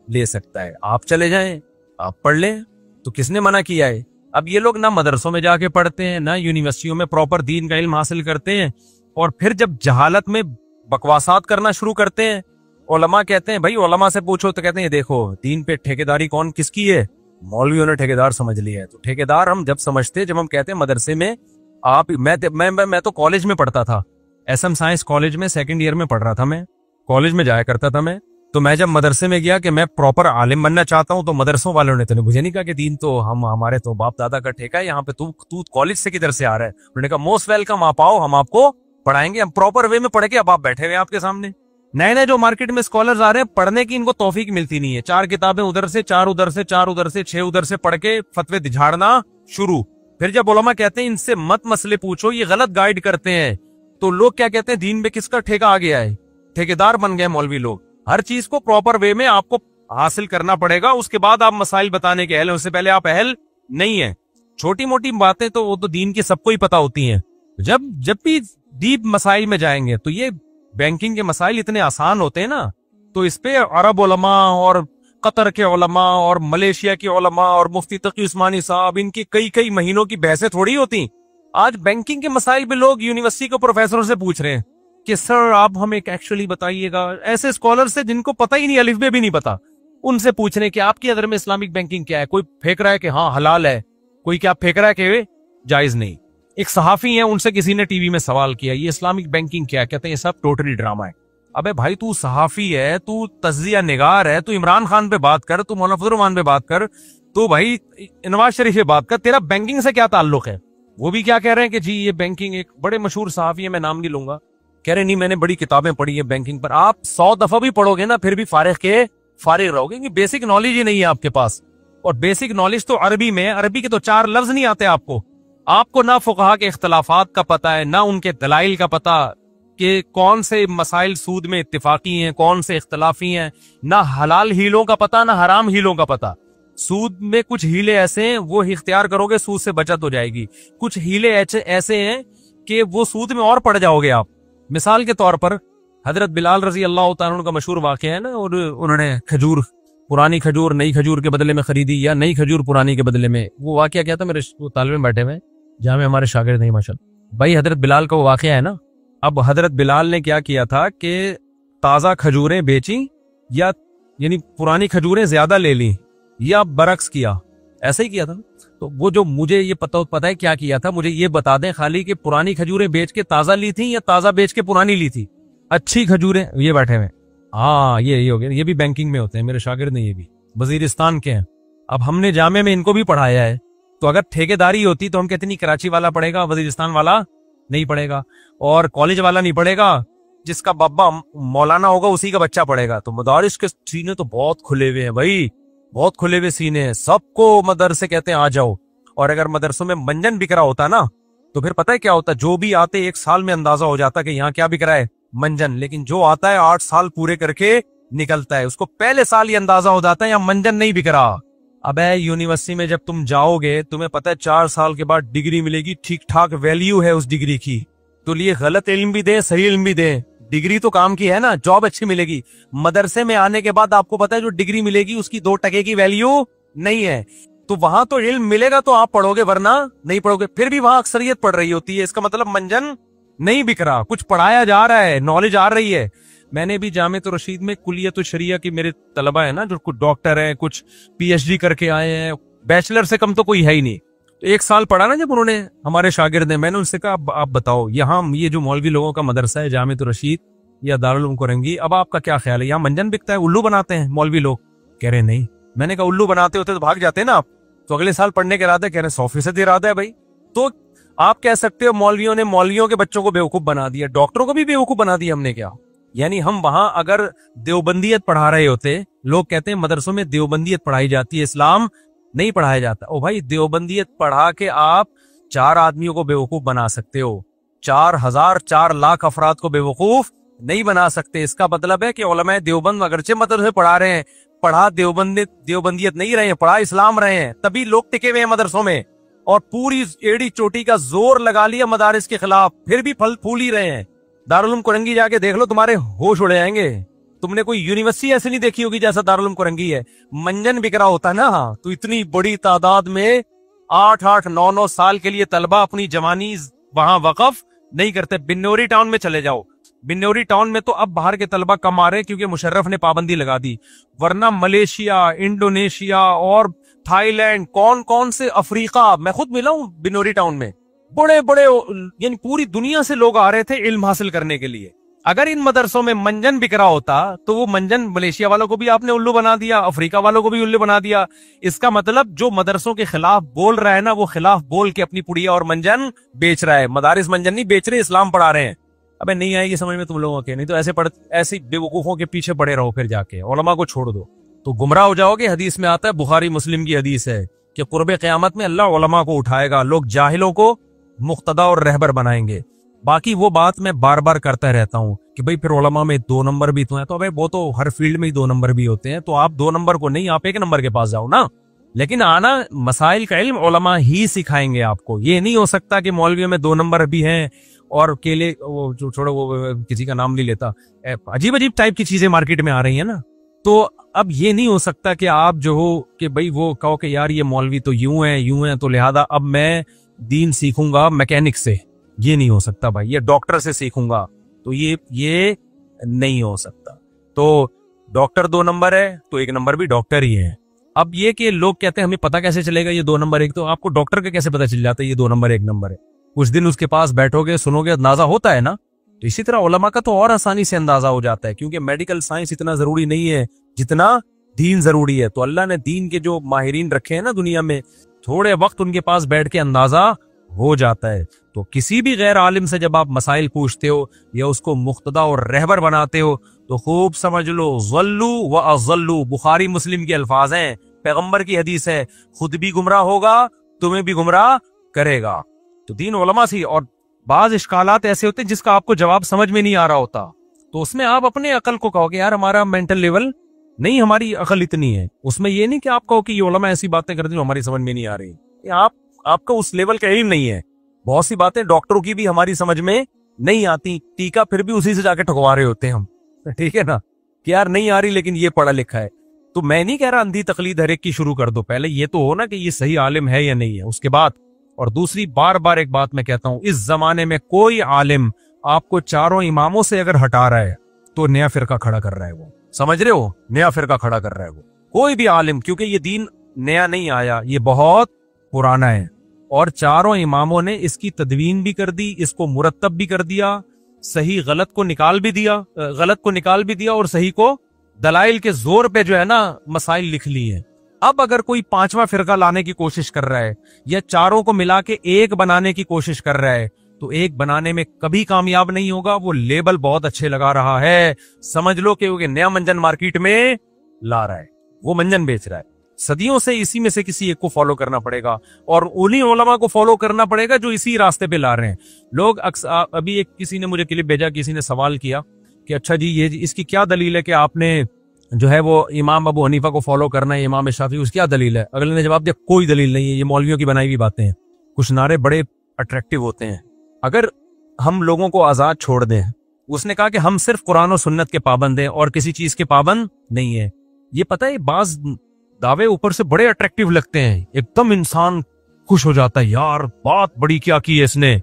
A: ले सकता है, आप चले जाएं, आप पढ़ लें। तो किसने मना किया है? अब ये लोग ना मदरसों में जाके पढ़ते हैं, ना यूनिवर्सिटियों में प्रॉपर दीन का इल्म हासिल करते हैं, और फिर जब जहालत में बकवासात करना शुरू करते हैं। उलमा कहते हैं भाई उलमा से पूछो, तो कहते हैं देखो दीन पे ठेकेदारी कौन किसकी है? मौलवियों ने ठेकेदार समझ लिया है। तो ठेकेदार हम जब समझते, जब हम कहते हैं मदरसे में आप मैं तो कॉलेज में पढ़ता था, SM साइंस कॉलेज में 2nd ईयर में पढ़ रहा था, मैं कॉलेज में जाया करता था मैं। तो मैं जब मदरसे में गया कि मैं प्रॉपर आलिम बनना चाहता हूं, तो मदरसों वालों ने तो मुझे नहीं कहा कि दीन तो हमारे तो बाप दादा का ठेका है, यहाँ पे तू कॉलेज से किधर से आ रहा है। उन्होंने कहा मोस्ट वेलकम, आप आओ, हम आपको पढ़ाएंगे, हम प्रॉपर वे में पढ़ के। अब आप बैठे हुए आपके सामने नए नए जो मार्केट में स्कॉलर्स आ रहे हैं, पढ़ने की इनको तौफीक मिलती नहीं है। 4 किताबें उधर से, 4 उधर से, 4 उधर से, 6 उधर से पढ़ के फतवे झाड़ना शुरू। फिर जब उलमा कहते हैं इनसे मत मसले पूछो, ये गलत गाइड करते हैं, तो लोग क्या कहते हैं दीन में किसका ठेका आ गया है? ठेकेदार बन गए मौलवी लोग। हर चीज को प्रॉपर वे में आपको हासिल करना पड़ेगा, उसके बाद आप मसाइल बताने के अहल हैं, उससे पहले आप अहल नहीं है। छोटी मोटी बातें तो वो तो दीन की सबको ही पता होती हैं। जब भी डीप मसाइल में जाएंगे, तो ये बैंकिंग के मसाइल इतने आसान होते हैं ना, तो इस पे अरब उलमा और कतर के उलमा और मलेशिया के उलमा और मुफ्ती तकी उस्मानी साहब, इनकी कई महीनों की बहसें थोड़ी होती। आज बैंकिंग के मसाइल पे लोग यूनिवर्सिटी के प्रोफेसरों से पूछ रहे हैं कि सर आप हमें एक्चुअली बताइएगा। ऐसे स्कॉलर से जिनको पता ही नहीं, अलिफ बे भी नहीं पता, उनसे पूछ रहे हैं कि आपकी नजर में इस्लामिक बैंकिंग क्या है। कोई फेंक रहा है कि हाँ हलाल है, कोई क्या फेंक रहा है कि जायज नहीं। एक सहाफी है, उनसे किसी ने टीवी में सवाल किया ये इस्लामिक बैंकिंग क्या है, कहते हैं ये सब टोटली ड्रामा है। अबे भाई तू सहाफी है, तू तज्जिया निगार है, तू इमरान खान पे बात कर, तू मौलाना फजल रहमान पे बात कर, तू भाई नवाज शरीफ पे बात कर, तेरा बैंकिंग से क्या ताल्लुक है? वो भी क्या कह रहे हैं कि जी ये बैंकिंग, एक बड़े मशहूर सहाफी है, मैं नाम नहीं लूंगा, कह रहे नहीं मैंने बड़ी किताबें पढ़ी है बैंकिंग पर। आप 100 दफा भी पढ़ोगे ना, फिर भी फारिग रहोगे, क्योंकि बेसिक नॉलेज ही नहीं है आपके पास। और बेसिक नॉलेज तो अरबी में है, अरबी के तो 4 लफ्ज नहीं आते आपको ना फुकहा के इख्तलाफात का पता है, ना उनके दलाइल का पता कि कौन से मसाइल सूद में इत्तिफाकी हैं, कौन से इख्तलाफी हैं, ना हलाल हीलों का पता, ना हराम हीलों का पता। सूद में कुछ हीले ऐसे हैं, वो इख्तियार करोगे सूद से बचत हो जाएगी। कुछ हीले ऐसे हैं कि वो सूद में और पड़ जाओगे आप। मिसाल के तौर पर हजरत बिलाल रजी अल्लाह तआला अन्हु का मशहूर वाक़या है ना, और उन्होंने खजूर, पुरानी खजूर नई खजूर के बदले में खरीदी, या नई खजूर पुरानी के बदले में। वो वाक़या क्या था, मेरे तालिब में बैठे हुए जहाँ में हमारे शागिर्द नहीं माशाअल्लाह, भाई हजरत बिलाल का वो वाक़या है ना। अब हजरत बिलाल ने क्या किया था कि ताज़ा खजूरें बेची, यानी पुरानी खजूरें ज्यादा ले ली या बरक्स किया, ऐसा ही किया था। तो वो जो मुझे ये पता है क्या किया था, मुझे ये बता दें खाली कि पुरानी खजूरें बेच के ताजा ली थी या ताजा बेच के पुरानी ली थी। अच्छी खजूरें, ये बैठे हुए, हाँ ये हो गया, ये भी बैंकिंग में होते हैं मेरे शागिर्द ने, ये भी वजीरिस्तान के हैं। अब हमने जामे में इनको भी पढ़ाया है, तो अगर ठेकेदारी होती तो हम कहते नहीं कराची वाला पढ़ेगा, वजीरिस्तान वाला नहीं पढ़ेगा, और कॉलेज वाला नहीं पढ़ेगा, जिसका बाबा मौलाना होगा उसी का बच्चा पढ़ेगा। तो मदारिस के सीने तो बहुत खुले हुए हैं भाई, बहुत खुले हुए सीने हैं, सबको मदरसे कहते हैं आ जाओ। और अगर मदरसों में मंजन बिक रहा होता ना, तो फिर पता है क्या होता, जो भी आते एक साल में अंदाजा हो जाता कि यहाँ क्या बिक रहा है, मंजन। लेकिन जो आता है 8 साल पूरे करके निकलता है, उसको पहले साल ही अंदाजा हो जाता है यहाँ मंजन नहीं बिक रहा। अबे यूनिवर्सिटी में जब तुम जाओगे तुम्हें पता है 4 साल के बाद डिग्री मिलेगी, ठीक ठाक वैल्यू है उस डिग्री की। तो लिए गलत इल्म भी दे, सही इल्म भी दे, डिग्री तो काम की है ना, जॉब अच्छी मिलेगी। मदरसे में आने के बाद आपको पता है जो डिग्री मिलेगी उसकी 2 टके की वैल्यू नहीं है। तो वहां तो इल्म मिलेगा तो आप पढ़ोगे, वरना नहीं पढ़ोगे। फिर भी वहां अक्सरियत पढ़ रही होती है, इसका मतलब मंजन नहीं बिक रहा, कुछ पढ़ाया जा रहा है, नॉलेज आ रही है। मैंने भी जामे रशीद में कुलियत शरिया की मेरे तलबा है ना, जो कुछ डॉक्टर हैं, कुछ पीएचडी करके आए हैं, बैचलर से कम तो कोई है ही नहीं। तो 1 साल पढ़ा ना जब उन्होंने, हमारे शागिर्द ने, मैंने उनसे कहा आप बताओ यहाँ ये जो मौलवी लोगों का मदरसा है जामे रशीद या दारुल उलूम कुरंगी, अब आपका क्या ख्याल है, यहाँ मंजन बिकता है, उल्लू बनाते हैं मौलवी लोग? कह रहे नहीं। मैंने कहा उल्लू बनाते होते तो भाग जाते ना आप, तो अगले साल पढ़ने के इरादे? कह रहे 100% इरादा है भाई। तो आप कह सकते हो मौलवियों ने मौलवियों के बच्चों को बेवकूफ बना दिया, डॉक्टरों को भी बेवकूफ बना दिया हमने क्या? यानी हम वहां अगर देवबंदियत पढ़ा रहे होते, लोग कहते हैं मदरसों में देवबंदियत पढ़ाई जाती है, इस्लाम नहीं पढ़ाया जाता। ओ भाई, देवबंदियत पढ़ा के आप 4 आदमियों को बेवकूफ बना सकते हो, 4,000 4 लाख अफराद को बेवकूफ नहीं बना सकते। इसका मतलब है कि उलमाए देवबंद अगरचे मदरसे पढ़ा रहे हैं, पढ़ा देवबंदियत नहीं रहे हैं, पढ़ा इस्लाम रहे हैं, तभी लोग टिके हुए हैं मदरसों में, और पूरी एड़ी चोटी का जोर लगा लिया मदारिस के खिलाफ, फिर भी फल फूल ही रहे हैं। दारुल उलूम कुरंगी जाके देख लो, तुम्हारे होश उड़ जाएंगे। तुमने कोई यूनिवर्सिटी ऐसी नहीं देखी होगी जैसा दारुल उलूम कुरंगी है। मंजन बिक रहा होता ना, तो इतनी बड़ी तादाद में 8-8 9-9 साल के लिए तलबा अपनी जवानी वहां वकफ नहीं करते। बिन्नौरी टाउन में चले जाओ, बिन्नौरी टाउन में तो अब बाहर के तलबा कम आ रहे हैं क्योंकि मुशर्रफ ने पाबंदी लगा दी, वरना मलेशिया, इंडोनेशिया और थाईलैंड, कौन कौन से अफ्रीका, मैं खुद मिला हूं बिन्नौरी टाउन में, बड़े बड़े यानी पूरी दुनिया से लोग आ रहे थे इल्म हासिल करने के लिए। अगर इन मदरसों में मंजन बिक रहा होता तो वो मंजन मलेशिया वालों को भी आपने उल्लू बना दिया, अफ्रीका वालों को भी उल्लू बना दिया। इसका मतलब जो मदरसों के खिलाफ बोल रहा है ना, वो खिलाफ बोल के अपनी पुड़िया और मंजन बेच रहा है। मदारिस मंजन नहीं बेच रहे, इस्लाम पढ़ा रहे हैं। अबे नहीं आएगी समझ में तुम लोगों के, नहीं तो ऐसे बेवकूफों के पीछे पड़े रहो, फिर जाके उलमा को छोड़ दो तो गुमराह हो जाओगे। हदीस में आता है, बुखारी मुस्लिम की हदीस है कि कुर्बे क़यामत में अल्लाह उलमा को उठाएगा, लोग जाहिलों को मुक्तदा और रहबर बनाएंगे। बाकी वो बात मैं बार बार करता रहता हूँ कि भाई फिर उलमा में 2 नंबर भी तो है, तो भाई वो तो हर फील्ड में ही 2 नंबर भी होते हैं, तो आप 2 नंबर को नहीं, आप 1 नंबर के पास जाओ ना। लेकिन आना मसाइल का इल्म उलमा ही सिखाएंगे आपको। ये नहीं हो सकता कि मौलवियों में 2 नंबर भी हैं और केले, वो जो छोड़ो, वो किसी का नाम नहीं लेता, अजीब अजीब टाइप की चीजें मार्केट में आ रही है ना। तो अब ये नहीं हो सकता कि आप जो हो कि भाई वो कहो कि यार ये मौलवी तो यूं है तो लिहाजा अब मैं दीन सीखूंगा मैकेनिक से। ये नहीं हो सकता भाई, ये डॉक्टर से सीखूंगा, तो ये नहीं हो सकता। तो डॉक्टर 2 नंबर है तो 1 नंबर भी डॉक्टर ही है। अब ये कि लोग कहते हैं हमें पता कैसे चलेगा ये 2 नंबर 1, तो आपको डॉक्टर का कैसे पता चल जाता है ये 2 नंबर 1 नंबर है? कुछ दिन उसके पास बैठोगे, सुनोगे, अंदाजा होता है ना। तो इसी तरह उलमा का तो और आसानी से अंदाजा हो जाता है, क्योंकि मेडिकल साइंस इतना जरूरी नहीं है जितना दीन जरूरी है। तो अल्लाह ने दीन के जो माहिरीन रखे हैं ना दुनिया में, थोड़े वक्त उनके पास बैठ के अंदाजा हो जाता है। तो किसी भी गैर आलिम से जब आप मसाइल पूछते हो या उसको मुक्तदा और रहबर बनाते हो तो खूब समझ लो, ज़ल्लू व अज़ल्लू बुखारी मुस्लिम के अल्फाज हैं, पैगंबर की हदीस है, खुद भी गुमराह होगा तुम्हें भी गुमराह करेगा। तो दीन उलमा से, और बाज इश्कालात ऐसे होते हैं जिसका आपको जवाब समझ में नहीं आ रहा होता, तो उसमें आप अपने अकल को कहोगे यार हमारा मेंटल लेवल नहीं, हमारी अकल इतनी है। उसमें ये नहीं कि आप कहो कि ये उलमा ऐसी बातें करते जो हमारी समझ में नहीं आ रही। आपका उस लेवल का इल्म नहीं है। बहुत सी बातें डॉक्टरों की भी हमारी समझ में नहीं आती, टीका फिर भी उसी से जाके ठुकवा रहे होते हैं हम, ठीक है ना, कि यार नहीं आ रही लेकिन ये पढ़ा लिखा है। तो मैं नहीं कह रहा अंधी तकलीद हर एक की शुरू कर दो, पहले ये तो हो ना कि ये सही आलिम है या नहीं है, उसके बाद। और दूसरी, बार बार एक बात मैं कहता हूं, इस जमाने में कोई आलिम आपको 4 इमामों से अगर हटा रहा है तो नया फिरका खड़ा कर रहा है वो। समझ रहे हो, नया फिरका खड़ा कर रहा है वो कोई भी आलिम, क्योंकि ये दीन नया नहीं आया, ये बहुत पुराना है। और चारों इमामों ने इसकी तदवीन भी कर दी, इसको मुरत्तब भी कर दिया, सही गलत को निकाल भी दिया और सही को दलाइल के जोर पे जो है ना मसाइल लिख ली है। अब अगर कोई पांचवा फिरका लाने की कोशिश कर रहा है या चारों को मिला के एक बनाने की कोशिश कर रहा है, तो एक बनाने में कभी कामयाब नहीं होगा। वो लेबल बहुत अच्छे लगा रहा है, समझ लो कि नया मंजन मार्केट में ला रहा है, वो मंजन बेच रहा है। सदियों से इसी में से किसी एक को फॉलो करना पड़ेगा और उन्हीं उलमा को फॉलो करना पड़ेगा जो इसी रास्ते पे ला रहे हैं लोग। अभी एक किसी ने मुझे क्लिप भेजा, किसी ने सवाल किया कि अच्छा जी ये इसकी क्या दलील है कि आपने जो है वो इमाम अबू हनीफा को फॉलो करना है, इमाम शाफी, उसकी क्या दलील है? अगले ने जवाब दिया कोई दलील नहीं है, ये मौलवियों की बनाई हुई बातें हैं। कुछ नारे बड़े अट्रैक्टिव होते हैं, अगर हम लोगों को आजाद छोड़ दें। उसने कहा कि हम सिर्फ कुरान और सुन्नत के पाबंद हैं और किसी चीज के पाबंद नहीं है। ये पता है, बाज दावे ऊपर से बड़े अट्रैक्टिव लगते हैं, एकदम इंसान खुश हो जाता है, यार बात बड़ी क्या की है इसने,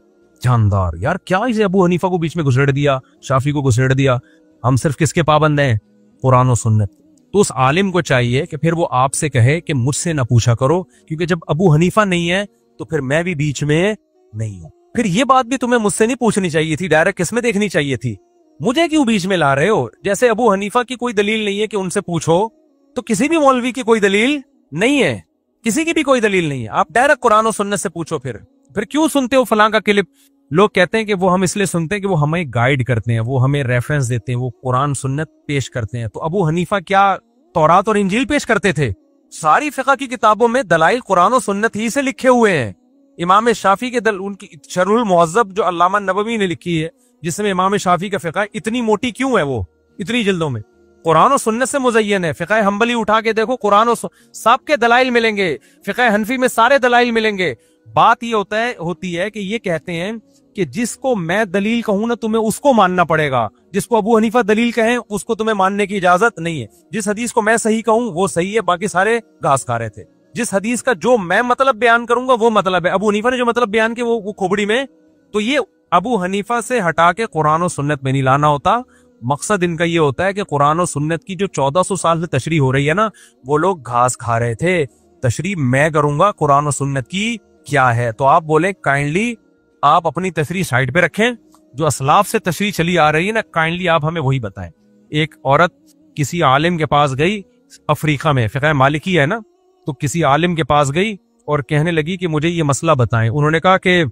A: जानदार यार, क्या इसे अबू हनीफा को बीच में घुसेड़ दिया, शाफी को घुसेड़ दिया। हम सिर्फ किसके पाबंद हैं? कुरान और सुन्नत। तो उस आलिम को चाहिए कि फिर वो आपसे कहे कि मुझसे ना पूछा करो, क्योंकि जब अबू हनीफा नहीं है तो फिर मैं भी बीच में नहीं हूं। फिर ये बात भी तुम्हें मुझसे नहीं पूछनी चाहिए थी, डायरेक्ट किसमें देखनी चाहिए थी? मुझे क्यों बीच में ला रहे हो? जैसे अबू हनीफा की कोई दलील नहीं है कि उनसे पूछो, तो किसी भी मौलवी की कोई दलील नहीं है, किसी की भी कोई दलील नहीं है। आप डायरेक्ट कुरान और सुन्नत से पूछो। फिर क्यों सुनते हो फलां का क्लिप? लोग कहते हैं कि वो हम इसलिए सुनते हैं कि वो हमें गाइड करते हैं, वो हमें रेफरेंस देते हैं, वो कुरान सुन्नत पेश करते हैं। तो अबू हनीफा क्या तौरात और इंजील पेश करते थे? सारी फिक़ह की किताबों में दलाइल कुरान और सुन्नत ही से लिखे हुए हैं। इमाम शाफी के उनकी शरहुल मुहज़्ज़ब जो अल्लामा नबवी ने लिखी है, जिसमें इमाम शाफी का फिक़ह इतनी मोटी क्यों है, वो इतनी जिल्दों में कुरान और सुन्नत से मुज़य्यन है। फिक़ह हंबली उठा के देखो, कुरान और सबके दलाइल मिलेंगे, फिक़ह हनफी में सारे दलाइल मिलेंगे। बात ये होती है कि ये कहते हैं कि जिसको मैं दलील कहूं ना तुम्हें उसको मानना पड़ेगा, जिसको अबू हनीफा दलील कहें उसको तुम्हें मानने की इजाजत नहीं है। जिस हदीस को मैं सही कहूं वो सही है, बाकी सारे घास खा रहे थे। जिस हदीस का जो मैं मतलब बयान करूंगा वो मतलब है, अबू हनीफा ने जो मतलब बयान किया वो खोपड़ी में। तो ये अबू हनीफा से हटा के कुरान और सुन्नत में नहीं लाना होता। मकसद इनका ये होता है कि कुरान और सुन्नत की जो 1400 साल से तशरीह हो रही है ना, वो लोग घास खा रहे थे। तशरीह मैं करूंगा कुरान और सुन्नत की क्या है, तो आप बोले काइंडली आप अपनी तशरीह साइड पे रखें, जो असलाफ से तशरीह चली आ रही है ना, काइंडली आप हमें वही बताएं। एक औरत किसी आलिम के पास गई, अफ्रीका में फिक़ह मालिकी है ना, तो किसी आलिम के पास गई और कहने लगी कि मुझे ये मसला बताएं। उन्होंने कहा कि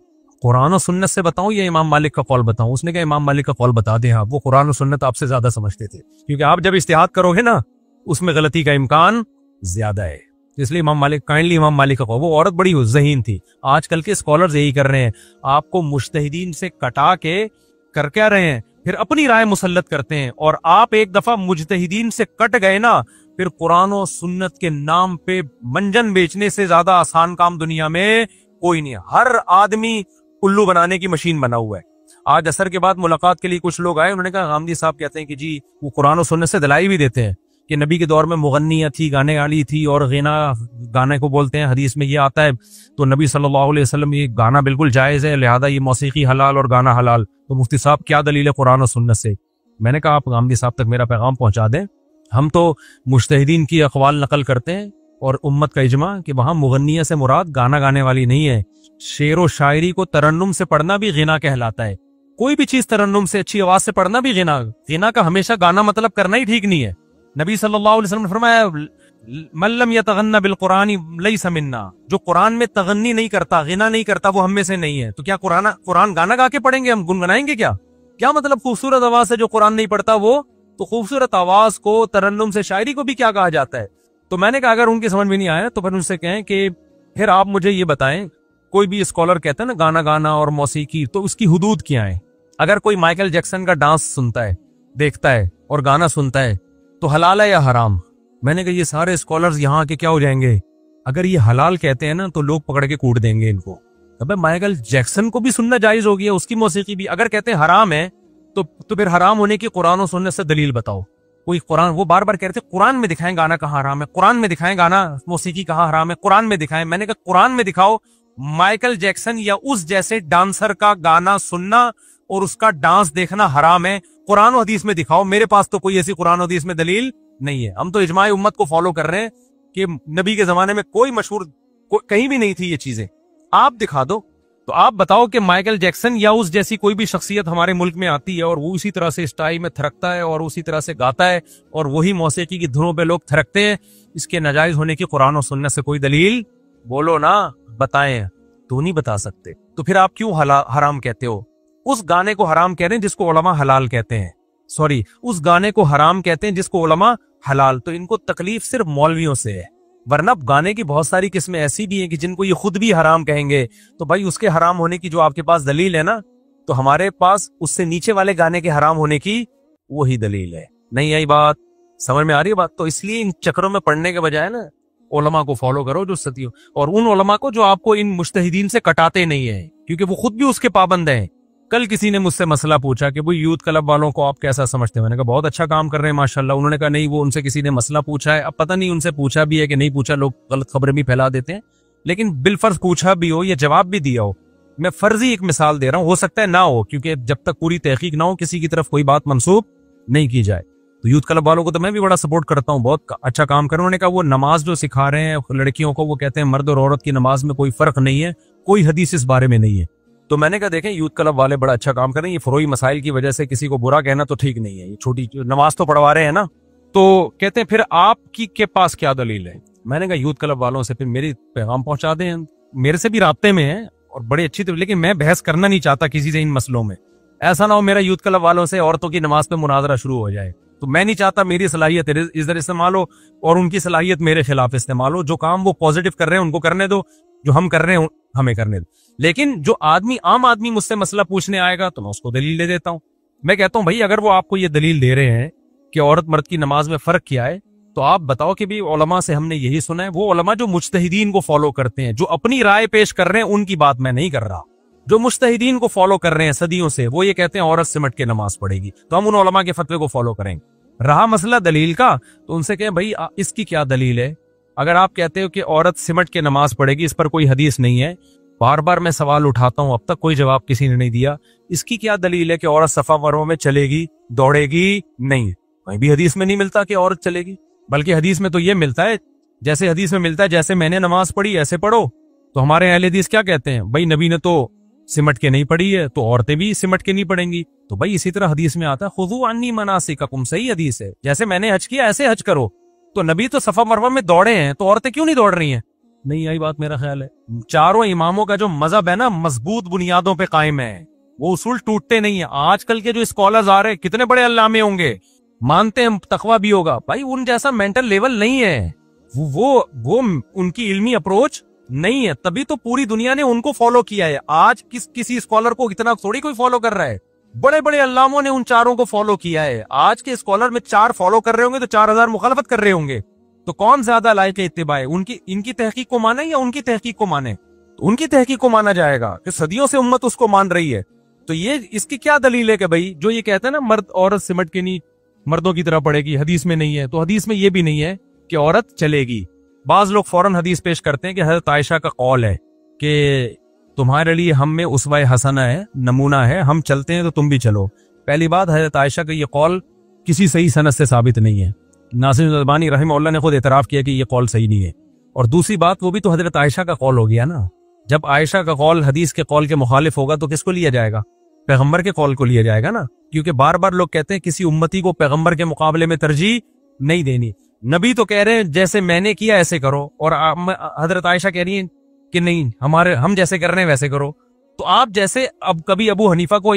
A: कुरान और सुन्नत से बताऊं या इमाम मालिक का कौल बताऊं? उसने कहा इमाम मालिक का कौल बता दें आप, वो कुरान और सुन्नत आपसे ज्यादा समझते थे, क्योंकि आप जब इस्तिहाद करोगे ना उसमें गलती का इम्कान ज्यादा है, इसलिए इमाम मालिक, काइंडली इमाम मालिक का कौल। वो औरत बड़ी ज़हीन थी। आजकल के स्कॉलर्स यही कर रहे हैं, आपको मुज्तहिदीन से कटा के कर क्या रहे हैं, फिर अपनी राय मुसल्लत करते हैं। और आप एक दफा मुज्तहिदीन से कट गए ना, फिर कुरान और सुन्नत के नाम पे मंजन बेचने से ज्यादा आसान काम दुनिया में कोई नहीं है। हर आदमी उल्लू बनाने की मशीन बना हुआ है। आज असर के बाद मुलाकात के लिए कुछ लोग आए, उन्होंने कहा गामदी साहब कहते हैं कि जी वो कुरान और सुन्नत से दलाई भी देते हैं कि नबी के दौर में मुगन्निया थी, गाने वाली थी, और गिना गाने को बोलते हैं, हदीस में ये आता है। तो नबी सल्लल्लाहु अलैहि वसल्लम ये गाना बिल्कुल जायज़ है, लिहाजा ये मौसीकी हलाल और गाना हलाल। तो मुफ्ती साहब क्या दलील है कुरान और सुन्नत से? मैंने कहा आप गामदी साहब तक मेरा पैगाम पहुंचा दें। हम तो मुज्तहिदीन की अक़वाल नकल करते हैं और उम्मत का इजमा कि वहां मुगन्निया से मुराद गाना गाने वाली नहीं है। शेर व शायरी को तरन्नुम से पढ़ना भी गिना कहलाता है। कोई भी चीज तरन्नुम से, अच्छी आवाज से पढ़ना भी गिना। गिना का हमेशा गाना मतलब करना ही ठीक नहीं है। नबी सल्लल्लाहु अलैहि वसल्लम ने फरमाया मल्लम यतगन्ना बिल कुरानी लैसा मिन्ना, जो कुरान में तगन्नी नहीं करता, गिना नहीं करता, वो हम में से नहीं है। तो क्या कुरान गाना गा के पढ़ेंगे, हम गुनगुनाएंगे क्या मतलब खूबसूरत आवाज से जो कुरान नहीं पढ़ता वो? तो खूबसूरत आवाज को, तरन्नुम से, शायरी को भी क्या कहा जाता है? तो मैंने कहा अगर उनकी समझ में नहीं आया तो फिर उनसे कहें कि फिर आप मुझे ये बताएं, कोई भी स्कॉलर कहता है ना गाना गाना और मौसीकी, तो उसकी हुदूद क्या है? अगर कोई माइकल जैक्सन का डांस सुनता है, देखता है और गाना सुनता है तो हलाल है या हराम? मैंने कहा ये सारे स्कॉलर्स यहाँ के क्या हो जाएंगे? अगर ये हलाल कहते हैं ना तो लोग पकड़ के कूट देंगे इनको। अबे माइकल जैक्सन को भी सुनना जायज हो गया, उसकी मौसीकी भी। अगर कहते हैं हराम है तो फिर हराम होने की कुरान और सुन्नत से दलील बताओ। कोई कुरान, वो बार बार कह रहे थे कुरान में दिखाएं गाना कहाँ हराम है, कुरान में दिखाएं गाना मौसीकी कहाँ हराम है, कुरान में दिखाएं। मैंने कहा कुरान में दिखाओ माइकल जैक्सन या उस जैसे डांसर का गाना सुनना
B: और उसका डांस देखना हराम है, कुरान और हदीस में दिखाओ। मेरे पास तो कोई ऐसी कुरान और हदीस में दलील नहीं है। हम तो इजमाए उम्मत को फॉलो कर रहे हैं कि नबी के जमाने में कोई मशहूर कहीं भी नहीं थी ये चीजें। आप दिखा दो। तो आप बताओ कि माइकल जैक्सन या उस जैसी कोई भी शख्सियत हमारे मुल्क में आती है और वो उसी तरह से स्टाइल में थिरकता है और उसी तरह से गाता है और वही मौसीकी की धुनों पे लोग थिरकते हैं, इसके नाजायज होने की कुरान और सुन्नत से कोई दलील बोलो ना, बताएं। तो नहीं बता सकते, तो फिर आप क्यों हराम कहते हो? उस गाने को हराम कह रहे हैं जिसको उलमा हलाल कहते हैं। सॉरी, उस गाने को हराम कहते हैं जिसको उलमा हलाल। तो इनको तकलीफ सिर्फ मौलवियों से है, वरना गाने की बहुत सारी किस्में ऐसी भी हैं कि जिनको ये खुद भी हराम कहेंगे। तो भाई उसके हराम होने की जो आपके पास दलील है ना, तो हमारे पास उससे नीचे वाले गाने के हराम होने की वही दलील है। नहीं आई बात? समझ में आ रही है बात? तो इसलिए इन चक्रों में पढ़ने के बजाय ना उलमा को फॉलो करो जो सदियों, और उन उलमा को जो आपको इन मुज्तहिदीन से कटाते नहीं है, क्योंकि वो खुद भी उसके पाबंद हैं। कल किसी ने मुझसे मसला पूछा कि भाई यूथ क्लब वालों को आप कैसा समझते हैं? मैंने कहा बहुत अच्छा काम कर रहे हैं माशाल्लाह। उन्होंने कहा नहीं, वो उनसे किसी ने मसला पूछा है। अब पता नहीं उनसे पूछा भी है कि नहीं पूछा, लोग गलत खबरें भी फैला देते हैं। लेकिन बिलफर्ज पूछा भी हो या जवाब भी दिया हो, मैं फर्जी एक मिसाल दे रहा हूँ, हो सकता है ना हो, क्योंकि जब तक पूरी तहकीक ना हो किसी की तरफ कोई बात मंसूब नहीं की जाए। तो यूथ क्लब वालों को तो मैं भी बड़ा सपोर्ट करता हूँ, बहुत अच्छा काम कर रहे हैं। उन्होंने कहा वो नमाज जो सिखा रहे हैं लड़कियों को, वो कहते हैं मर्द और औरत की नमाज में कोई फर्क नहीं है, कोई हदीस इस बारे में नहीं है। तो मैंने कहा देखें, यूथ क्लब वाले बड़ा अच्छा काम कर रहे हैं। ये फरोई मसाइल की वजह से किसी को बुरा कहना तो ठीक नहीं है। ये छोटी नमाज तो पढ़वा रहे हैं ना। तो कहते हैं फिर आपकी के पास क्या दलील है? मैंने कहा यूथ क्लब वालों से फिर मेरी पैगाम पहुंचा दें, मेरे से भी राब्ते में है और बड़ी अच्छी तरह, लेकिन मैं बहस करना नहीं चाहता किसी से इन मसलों में। ऐसा ना हो मेरा यूथ क्लब वालों से औरतों की नमाज पे मुनाजरा शुरू हो जाए। तो मैं नहीं चाहता मेरी सलाहियत इधर इस्तेमाल हो और उनकी सलाहियत मेरे खिलाफ इस्तेमाल हो। जो काम वो पॉजिटिव कर रहे हैं उनको करने दो, जो हम कर रहे हैं हमें करने दो। लेकिन जो आम आदमी मुझसे मसला पूछने आएगा तो मैं उसको दलील दे देता हूं। मैं कहता हूं भाई अगर वो आपको ये दलील दे रहे हैं कि औरत मर्द की नमाज में फर्क क्या है, तो आप बताओ कि भी उलमा से हमने यही सुना है। वो उलमा जो मुज्तहिदीन को फॉलो करते हैं, जो अपनी राय पेश कर रहे हैं, उनकी बात मैं नहीं कर रहा। जो मुज्तहिदीन को फॉलो कर रहे हैं सदियों से, वो ये कहते हैं औरत सिमट के नमाज पढ़ेगी, तो हम उन उलमा के फतवे को फॉलो करेंगे। रहा मसला दलील का, तो उनसे कहें भाई इसकी क्या दलील है? अगर आप कहते हो कि औरत सिमट के नमाज पढ़ेगी, इस पर कोई हदीस नहीं है, बार बार मैं सवाल उठाता हूं, अब तक कोई जवाब किसी ने नहीं दिया। इसकी क्या दलील है कि औरत सफा मरवा में चलेगी, दौड़ेगी? नहीं, कहीं भी हदीस में नहीं मिलता कि औरत चलेगी। बल्कि हदीस में तो ये मिलता है, जैसे हदीस में मिलता है जैसे मैंने नमाज पढ़ी ऐसे पढ़ो। तो हमारे अहले हदीस क्या कहते हैं? भाई नबी ने तो सिमट के नहीं पढ़ी है, तो औरतें भी सिमट के नहीं पढ़ेंगी। तो भाई इसी तरह हदीस में आता है खुदू अन्नी मनासिककुम, सही हदीस है, जैसे मैंने हज किया ऐसे हज करो। तो नबी तो सफा मरवा में दौड़े हैं, तो औरतें क्यों नहीं दौड़ रही हैं? नहीं आई बात? मेरा ख्याल है चारों इमामों का जो मजहब है ना, मजबूत बुनियादों पे कायम है, वो उसूल टूटते नहीं है। आजकल के जो स्कॉलर्स आ रहे हैं, कितने बड़े अल्लामे होंगे, मानते हैं तकवा भी होगा, भाई उन जैसा मेंटल लेवल नहीं है, वो उनकी इल्मी अप्रोच नहीं है, तभी तो पूरी दुनिया ने उनको फॉलो किया है। आज किसी स्कॉलर को इतना थोड़ी कोई फॉलो कर रहा है, बड़े बड़े अल्लामों ने उन चारों को फॉलो किया है। आज के स्कॉलर में 4 फॉलो कर रहे होंगे तो 4000 मुखालफत कर रहे होंगे। तो कौन ज्यादा लायक इत्तिबा है? इनकी तहकीक को माने या उनकी तहकीक को माने? तो उनकी तहकीक को माना जाएगा कि सदियों से उम्मत उसको मान रही है। तो ये इसकी क्या दलील है कि भाई जो ये कहते हैं ना मर्द औरत सिमट के नहीं मर्दों की तरह पड़ेगी, हदीस में नहीं है। तो हदीस में ये भी नहीं है कि औरत चलेगी। बाज लोग फौरन हदीस पेश करते हैं कि हजरत आयशा का कौल है कि तुम्हारे लिए हम में उस्वा हसना है, नमूना है, हम चलते हैं तो तुम भी चलो। पहली बात, हजरत आयशा का ये कौल किसी सही सनद से साबित नहीं है। नासिर अल्बानी रहमहुल्लाह ने खुद एतराफ किया कि ये कौल सही नहीं है। और दूसरी बात, वो भी तो हजरत आयशा का कौल हो गया ना। जब आयशा का कौल हदीस के कौल के मुखालिफ होगा तो किसको लिया जाएगा? पैगंबर के कौल को लिया जाएगा ना। क्योंकि बार बार लोग कहते हैं किसी उम्मती को पैगंबर के मुकाबले में तरजीह नहीं देनी। नबी तो कह रहे हैं जैसे मैंने किया ऐसे करो, और हजरत आयशा कह रही है कि नहीं, हम जैसे कर रहे हैं वैसे करो। तो आप जैसे अब कभी अबू हनीफा को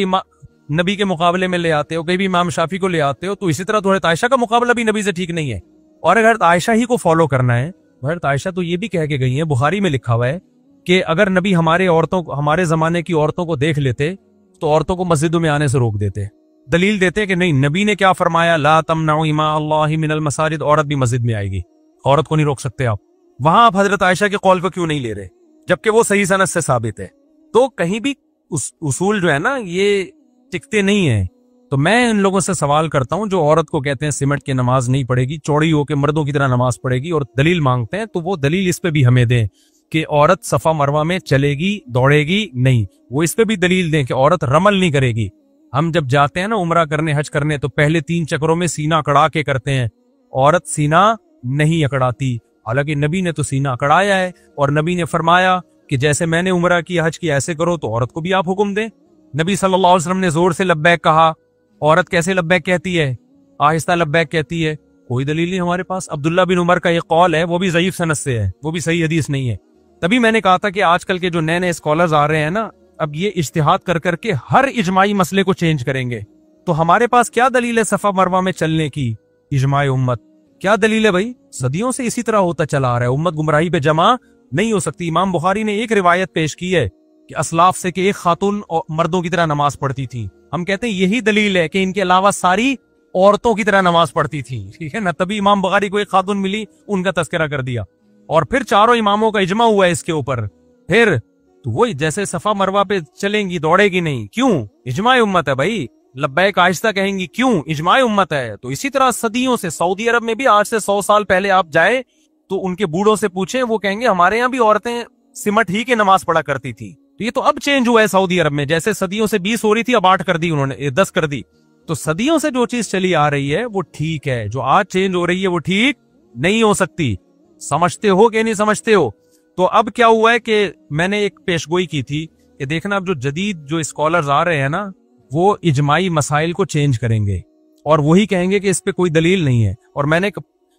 B: नबी के मुकाबले में ले आते हो, कभी इमाम शाफी को ले आते हो, तो इसी तरह तो हजरत आयशा का मुकाबला भी नबी से ठीक नहीं है। और अगर हजरत आयशा ही को फॉलो करना है, हजरत आयशा तो ये भी कह के गई है, बुखारी में लिखा हुआ है कि अगर नबी हमारे जमाने की औरतों को देख लेते तो औरतों को मस्जिदों में आने से रोक देते, दलील देते कि नहीं, नबी ने क्या फरमाया, ला तमनउ इमा अल्लाहि मिनल मसाजिद, औरत भी मस्जिद में आएगी, औरत को नहीं रोक सकते आप। वहां आप हजरत आयशा के कौल को क्यों नहीं ले रहे, जबकि वो सही सनद से साबित है? तो कहीं भी उसूल जो है ना ये टिकते नहीं है। तो मैं इन लोगों से सवाल करता हूं जो औरत को कहते हैं सिमट के नमाज नहीं पड़ेगी, चौड़ी होकर मर्दों की तरह नमाज पड़ेगी और दलील मांगते हैं, तो वो दलील इस पे भी हमें दें कि औरत सफा मरवा में चलेगी दौड़ेगी नहीं। वो इस पे भी दलील दें कि औरत रमल नहीं करेगी। हम जब जाते हैं ना उम्रा करने, हज करने, तो पहले 3 चक्रों में सीना अकड़ा के करते हैं। औरत सीना नहीं अकड़ाती। हालांकि नबी ने तो सीना अकड़ाया है और नबी ने फरमाया कि जैसे मैंने उम्रा की हज की ऐसे करो, तो औरत को भी आप हुक्म दें। नबी सल्लल्लाहु अलैहि वसल्लम ने जोर से लब्बैक कहा। औरत कैसे लब्बैक कहती है? आहिस्ता लब्बैक कहती है। कोई दलील नहीं हमारे पास। अब्दुल्ला बिन उमर का ये कौल है, वो भी ज़ईफ सनद से है, वो भी सही हदीस नहीं है। तभी मैंने कहा था कि आजकल के जो नए नए स्कॉलर्स आ रहे हैं ना, अब ये इज्तिहाद कर करके हर इजमाई मसले को चेंज करेंगे। तो हमारे पास क्या दलील है सफा मरवा में चलने की? इजमाए उम्मत। क्या दलील है भाई? सदियों से इसी तरह होता चला आ रहा है। उम्मत गुमराही पे जमा नहीं हो सकती। इमाम बुखारी ने एक रिवायत पेश की है कि असलाफ से कि एक खातून और मर्दों की तरह नमाज पढ़ती थी। हम कहते हैं यही दलील है कि इनके अलावा सारी औरतों की तरह नमाज पढ़ती थी, ठीक है ना। तभी इमाम बुखारी को एक खातून मिली, उनका तस्करा कर दिया और फिर चारों इमामों का इजमा हुआ है इसके ऊपर। फिर तो वही जैसे सफा मरवा पे चलेंगी दौड़ेगी नहीं, क्यों? इजमाए उम्मत है भाई। लब्बैक आहिस्ता कहेंगी, क्यों? इजमाए उम्मत है। तो इसी तरह सदियों से सऊदी अरब में भी आज से 100 साल पहले आप जाए तो उनके बूढ़ों से पूछें, वो कहेंगे हमारे यहाँ भी औरतें सिमट ही के नमाज पढ़ा करती थी। तो ये तो अब चेंज हुआ है सऊदी अरब में। जैसे सदियों से 20 हो रही थी, अब 8 कर दी उन्होंने, 10 कर दी। तो सदियों से जो चीज चली आ रही है वो ठीक है, जो आज चेंज हो रही है वो ठीक नहीं हो सकती। समझते हो कि नहीं समझते हो? तो अब क्या हुआ है कि मैंने एक पेशगोई की थी कि देखना अब जो जदीद जो स्कॉलर्स आ रहे हैं ना, वो इजमाई मसाइल को चेंज करेंगे और वही कहेंगे कि इस पे कोई दलील नहीं है। और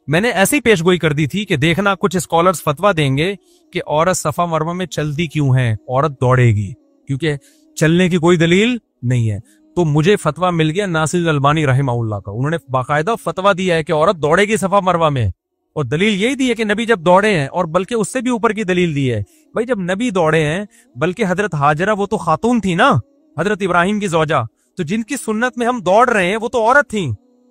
B: मैंने ऐसी पेशगोई कर दी थी कि देखना कुछ स्कॉलर्स फतवा देंगे कि औरत सफा मरवा में चलती क्यों है, औरत दौड़ेगी, क्योंकि चलने की कोई दलील नहीं है। तो मुझे फतवा मिल गया नासिर अलबानी रहमहुल्लाह का। उन्होंने बाकायदा फतवा दिया है कि औरत दौड़ेगी सफा मरवा में, और दलील यही दी है कि नबी जब दौड़े हैं, और बल्कि उससे भी ऊपर की दलील दी है। भाई जब नबी दौड़े हैं, बल्कि हजरत हाजरा वो तो खातून थी ना, हजरत इब्राहिम की ज़ौजा, तो जिनकी सुन्नत में हम दौड़ रहे हैं वो तो औरत थी,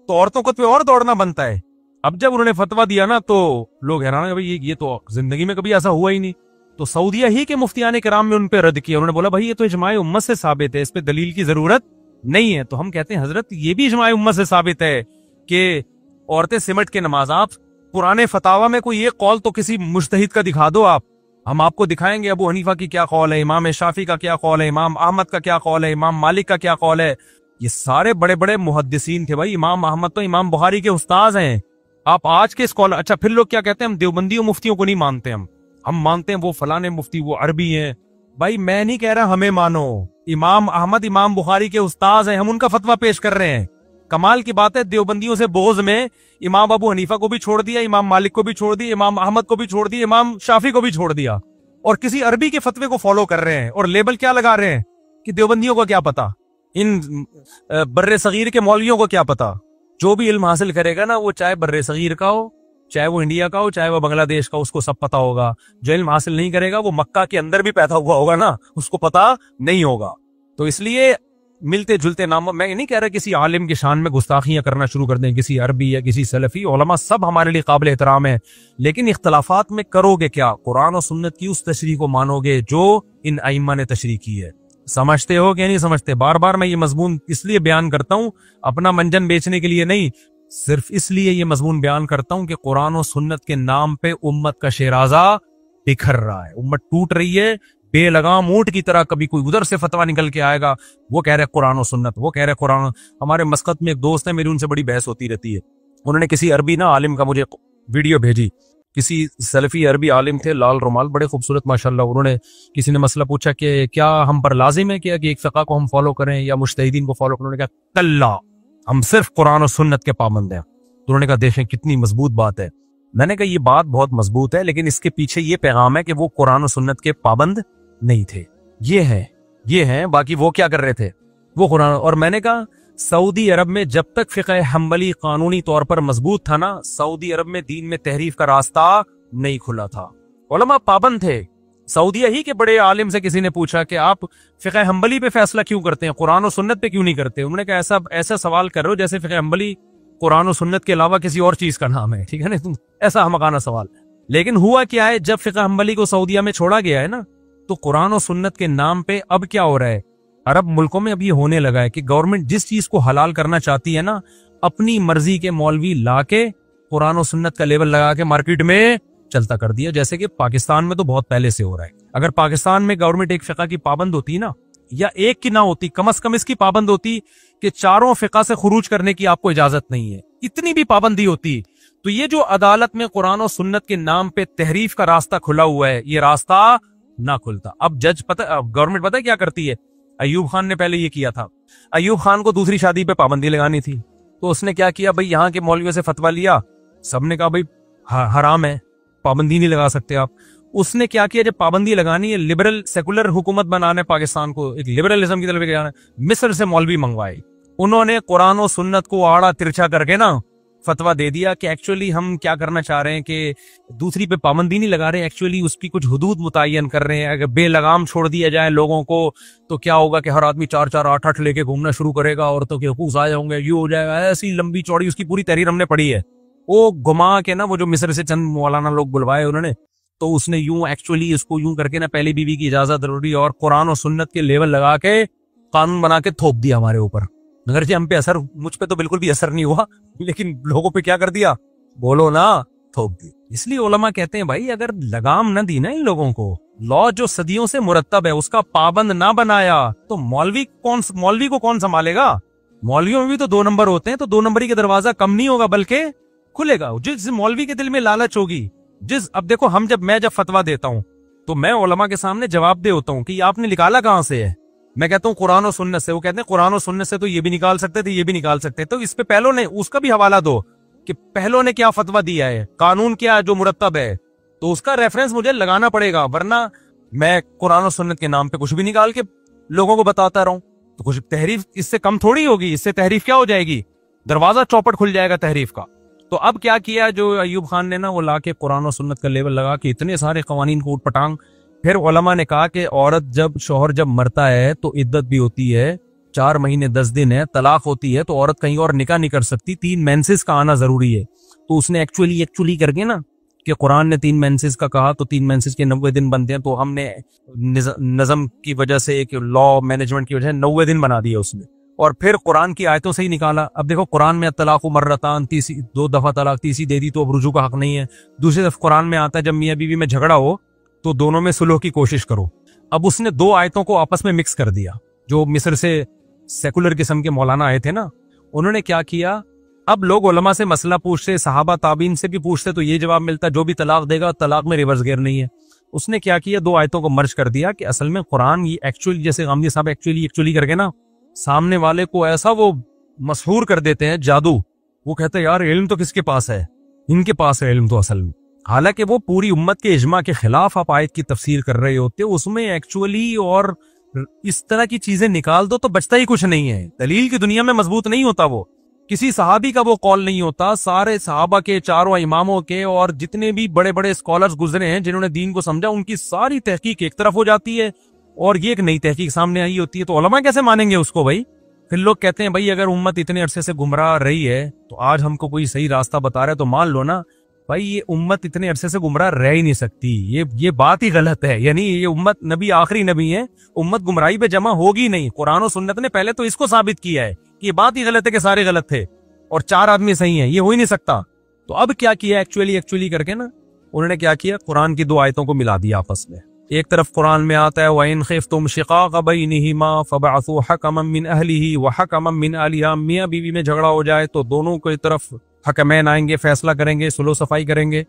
B: तो औरतों को तो और दौड़ना बनता है। अब जब उन्होंने फतवा दिया ना तो लोग हैरान है, भाई ये तो जिंदगी में कभी ऐसा हुआ ही नहीं। तो सऊदिया ही के मुफ्तियान किराम में उन पे रद्द किया। उन्होंने बोला भाई ये तो इजमाए उम्मत से साबित है, इस पे दलील की जरूरत नहीं है। तो हम कहते हैं हजरत ये भी इजमाए उम्मत से साबित है कि औरतें सिमट के नमाज। आप पुराने फतावा में कोई एक कौल तो किसी मुज्तहिद का दिखा दो आप, हम आपको दिखाएंगे अबू हनीफा की क्या कौल है, इमाम शाफी का क्या कौल है, इमाम अहमद का क्या कौल है, इमाम मालिक का क्या कौल है। ये सारे बड़े बड़े मुहद्दिसीन थे भाई। इमाम अहमद तो इमाम बुखारी के उस्ताद हैं। आप आज के स्कॉलर, अच्छा फिर लोग क्या कहते हैं, हम देवबंदियों मुफ्तियों को नहीं मानते, हम मानते हैं वो फलाने मुफ्ती वो अरबी हैं। भाई मैं नहीं कह रहा हमें मानो, इमाम अहमद इमाम बुखारी के उस्ताद हैं, हम उनका फतवा पेश कर रहे हैं। कमाल की बात है, देवबंदियों से बोझ में इमाम अबू हनीफा को भी छोड़ दिया, इमाम मालिक को भी छोड़ दिया, इमाम अहमद को भी छोड़ दिया, इमाम शाफी को भी छोड़ दिया, और किसी अरबी के फतवे को फॉलो कर रहे हैं। और लेबल क्या लगा रहे हैं कि देवबंदियों को क्या पता, इन बर्रे सगीर के मौलवियों को क्या पता। जो भी इल्म हासिल करेगा ना, वो चाहे बर्रे सगीर का हो, चाहे वो इंडिया का हो, चाहे वो बांग्लादेश का, उसको सब पता होगा। जो इल्म हासिल नहीं करेगा वो मक्का के अंदर भी पैदा हुआ होगा ना, उसको पता नहीं होगा। तो इसलिए मिलते जुलते नामों, मैं नहीं कह रहा किसी आलिम की शान में गुस्ताखियां करना शुरू कर दें, किसी अरबी या किसी सलफी, उलमा सब हमारे लिए काबिल एहतराम है, लेकिन इख्तलाफात में करोगे क्या? कुरान और सुन्नत की उस तशरीह को मानोगे जो इन अइम्मा ने तशरीह की है। समझते हो कि नहीं समझते? बार बार मैं ये मजमून इसलिए बयान करता हूं, अपना मंजन बेचने के लिए नहीं, सिर्फ इसलिए ये मजमून बयान करता हूं कि कुरान और सुन्नत के नाम पे उम्मत का शेराजा बिखर रहा है, उम्मत टूट रही है बेलगाम ऊंट की तरह। कभी कोई उधर से फतवा निकल के आएगा, वो कह रहे कुरान और सुन्नत, वो कह रहे कुरान। हमारे मस्कत में एक दोस्त है मेरी, उनसे बड़ी बहस होती रहती है। उन्होंने किसी अरबी ना आलिम का मुझे वीडियो भेजी, किसी सलफी अरबी आलिम थे, लाल रुमाल, बड़े खूबसूरत माशाल्लाह। उन्होंने किसी ने मसला पूछा कि क्या हम पर लाजिम है कि एक फ़िक़्ह को हम फॉलो करें या मुज्तहिदीन को फॉलो करें? उन्होंने कहा कल्ला, हम सिर्फ कुरान और सुन्नत के पाबंद हैं। तो उन्होंने कहा देखें कितनी मजबूत बात है। मैंने कहा ये बात बहुत मजबूत है, लेकिन इसके पीछे ये पैगाम है कि वो कुरान और सुन्नत के पाबंद नहीं थे। ये है, बाकी वो क्या कर रहे थे? वो कुरान। और मैंने कहा सऊदी अरब में जब तक फ़िक़्ह हम्बली कानूनी तौर पर मजबूत था ना, सऊदी अरब में दीन में तहरीफ का रास्ता नहीं खुला था। उलमा पाबंद थे। सऊदिया ही के बड़े आलिम से किसी ने पूछा कि आप फ़िक़्ह हम्बली पे फैसला क्यों करते हैं, कुरान और सुन्नत पे क्यों नहीं करते? उन्होंने कहा ऐसा सवाल कर रहे हो जैसे फ़िक़्ह हम्बली कुरान और सुन्नत के अलावा किसी और चीज का नाम है, ठीक है ना? तुम ऐसा हमकाना सवाल। लेकिन हुआ क्या है, जब फ़िक़्ह हम्बली को सऊदिया में छोड़ा गया है ना, तो कुरान और सुन्नत के नाम पे अब क्या हो रहा है, अरब मुल्कों में अब ये होने लगा है कि गवर्नमेंट जिस चीज को हलाल करना चाहती है ना, अपनी मर्जी के मौलवी ला के कुरान और सुन्नत का लेबल लगा के मार्केट में चलता कर दिया। जैसे कि पाकिस्तान में तो बहुत पहले से हो रहा है। अगर पाकिस्तान में गवर्नमेंट एक फिका की पाबंद होती ना, या एक की ना होती, कम से कम इसकी पाबंद होती कि चारों फिका से खुरूज करने की आपको इजाजत नहीं है, इतनी भी पाबंदी होती, तो ये जो अदालत में कुरान और सुन्नत के नाम पे तहरीफ का रास्ता खुला हुआ है, ये रास्ता ना खुलता। अब जज गवर्नमेंट पता है क्या करती है? अयूब खान ने पहले ये किया था। अयूब खान को दूसरी शादी पे पाबंदी लगानी थी, तो उसने क्या किया भाई, यहाँ के मौलवियों से फतवा लिया, सबने कहा भाई हराम है, पाबंदी नहीं लगा सकते आप। उसने क्या किया, जब पाबंदी लगानी है, लिबरल सेकुलर हुकूमत बनाने, पाकिस्तान को एक लिबरलिज्म की तरफ ले जाना, मिस्र से मौलवी मंगवाए। उन्होंने कुरान और सुन्नत को आड़ा तिरछा करके ना फतवा दे दिया कि एक्चुअली हम क्या करना चाह रहे हैं कि दूसरी पे पाबंदी नहीं लगा रहे, एक्चुअली उसकी कुछ हुदूद मुतय्यन कर रहे हैं। अगर बेलगाम छोड़ दिया जाए लोगों को तो क्या होगा कि हर आदमी 4-4, 8-8 लेके घूमना शुरू करेगा, औरतों के हुकूक आए होंगे, ये हो जाएगा। ऐसी लंबी चौड़ी उसकी पूरी तहरीर हमने पढ़ी है। वो घुमा के ना, वो जो मिस्र से चंद मौलाना लोग बुलवाए उन्होंने, तो उसने यूं एक्चुअली इसको यूं करके ना पहली बीवी की इजाजत जरूरी और कुरान और सुन्नत के लेवल लगा के कानून बना के थोप दिया हमारे ऊपर। मगर जी हम पे असर, मुझ पे तो बिल्कुल भी असर नहीं हुआ, लेकिन लोगों पे क्या कर दिया, बोलो ना, थोप दिया। इसलिए उलमा कहते हैं भाई, अगर लगाम न दी ना इन लोगों को, लॉ जो सदियों से मुरत्तब है उसका पाबंद ना बनाया, तो मौलवी को कौन संभालेगा? मौलवियों में भी तो 2 नंबर होते हैं, तो 2 नंबरी का दरवाजा कम नहीं होगा बल्कि खुलेगा। जिस मौलवी के दिल में लालच होगी, अब देखो मैं जब फतवा देता हूं तो मैं उलमा के सामने जवाब दे होता हूं कि आपने निकाला कहां से है। मैं कहता हूं कुरान और सुन्नत से। वो कहते हैं कुरान और सुन्नत से तो ये भी निकाल सकते थे, ये भी निकाल सकते। तो इस पे पहलों ने, उसका भी हवाला दो कि पहलों ने क्या फतवा दिया है, कानून क्या जो मुरत्तब है, तो उसका रेफरेंस मुझे लगाना पड़ेगा, वरना मैं कुरान और सुन्नत के नाम पे कुछ भी निकाल के लोगों को बताता रहूं तो कुछ तहरीफ इससे कम थोड़ी होगी। इससे तहरीफ क्या हो जाएगी, दरवाजा चौपट खुल जाएगा तहरीफ का। तो अब क्या किया जो अयूब खान ने ना, वो लाके कुरान और सुन्नत का लेवल लगा के इतने सारे कवानीन को उटपटांग। फिर उलमा ने कहा कि औरत शौहर जब मरता है तो इद्दत भी होती है, 4 महीने 10 दिन है, तलाक होती है, तो औरत कहीं और निकाह नहीं कर सकती, 3 मेंसेस का आना जरूरी है। तो उसने एक्चुअली करके ना कि कुरान ने 3 मेंसेस का कहा, तो 3 मेंसेस के 90 दिन बनते हैं, तो हमने नज़म की वजह से, एक लॉ मैनेजमेंट की वजह से 90 दिन बना दिए उसने, और फिर कुरान की आयतों से ही निकाला। अब देखो कुरान में तलाक मर्रतान, 2 दफा तलाक, तीसरी दे दी तो अब रुजू का हक नहीं है। दूसरी तरफ कुरान में आता है जब मियां बीवी में झगड़ा हो तो दोनों में सुलह की कोशिश करो। अब उसने 2 आयतों को आपस में मिक्स कर दिया। जो मिस्र से सेकुलर किस्म के मौलाना आए थे ना, उन्होंने क्या किया, अब लोग उलमा से मसला पूछते, सहाबा ताबीन से भी पूछते, तो ये जवाब मिलता जो भी तलाक देगा तलाक में रिवर्स गेयर नहीं है। उसने क्या किया, 2 आयतों को मर्ज कर दिया कि असल में कुरान ये एक्चुअली, जैसे गांधी साहब एक्चुअली करके ना सामने वाले को ऐसा वो मशहूर कर देते हैं, जादू। वो कहते हैं यार इल्म तो किसके पास है, इनके पास है इल्म तो असल में। हालांकि वो पूरी उम्मत के इजमा के खिलाफ आप आयत की तफसीर कर रहे होते, उसमें एक्चुअली और इस तरह की चीजें निकाल दो तो बचता ही कुछ नहीं है। दलील की दुनिया में मजबूत नहीं होता, वो किसी सहाबी का वो कॉल नहीं होता, सारे सहाबा के, चारों इमामों के, और जितने भी बड़े बड़े स्कॉलर्स गुजरे हैं जिन्होंने दीन को समझा, उनकी सारी तहकीक एक तरफ हो जाती है और ये एक नई तहकीक सामने आई होती है। तो उलमा कैसे मानेंगे उसको भाई? फिर लोग कहते हैं भाई अगर उम्मत इतने अरसे से गुमराह रही है तो आज हमको कोई सही रास्ता बता रहा है तो मान लो ना भाई, ये उम्मत इतने अरसे से गुमराह रह ही नहीं सकती, ये बात ही गलत है। यानी ये उम्मत, नबी आखिरी नबी है, उम्मत गुमराही पे जमा होगी नहीं। कुरान और सुन्नत ने पहले तो इसको साबित किया है कि ये बात ही गलत है कि सारे गलत थे और 4 आदमी सही हैं, ये हो ही नहीं सकता। तो अब क्या किया, एक्चुअली करके ना उन्होंने क्या किया, कुरान की 2 आयतों को मिला दिया आपस में। एक तरफ कुरान में आता है वइन खिफ्तुम शिकाक बैनिहिमा फबअसू हकमम मिन अहलिही व हकमम मिन अहलिहा, मियां बीवी में झगड़ा हो जाए तो दोनों की तरफ हकमैन आएंगे, फैसला करेंगे, सुलह सफाई करेंगे।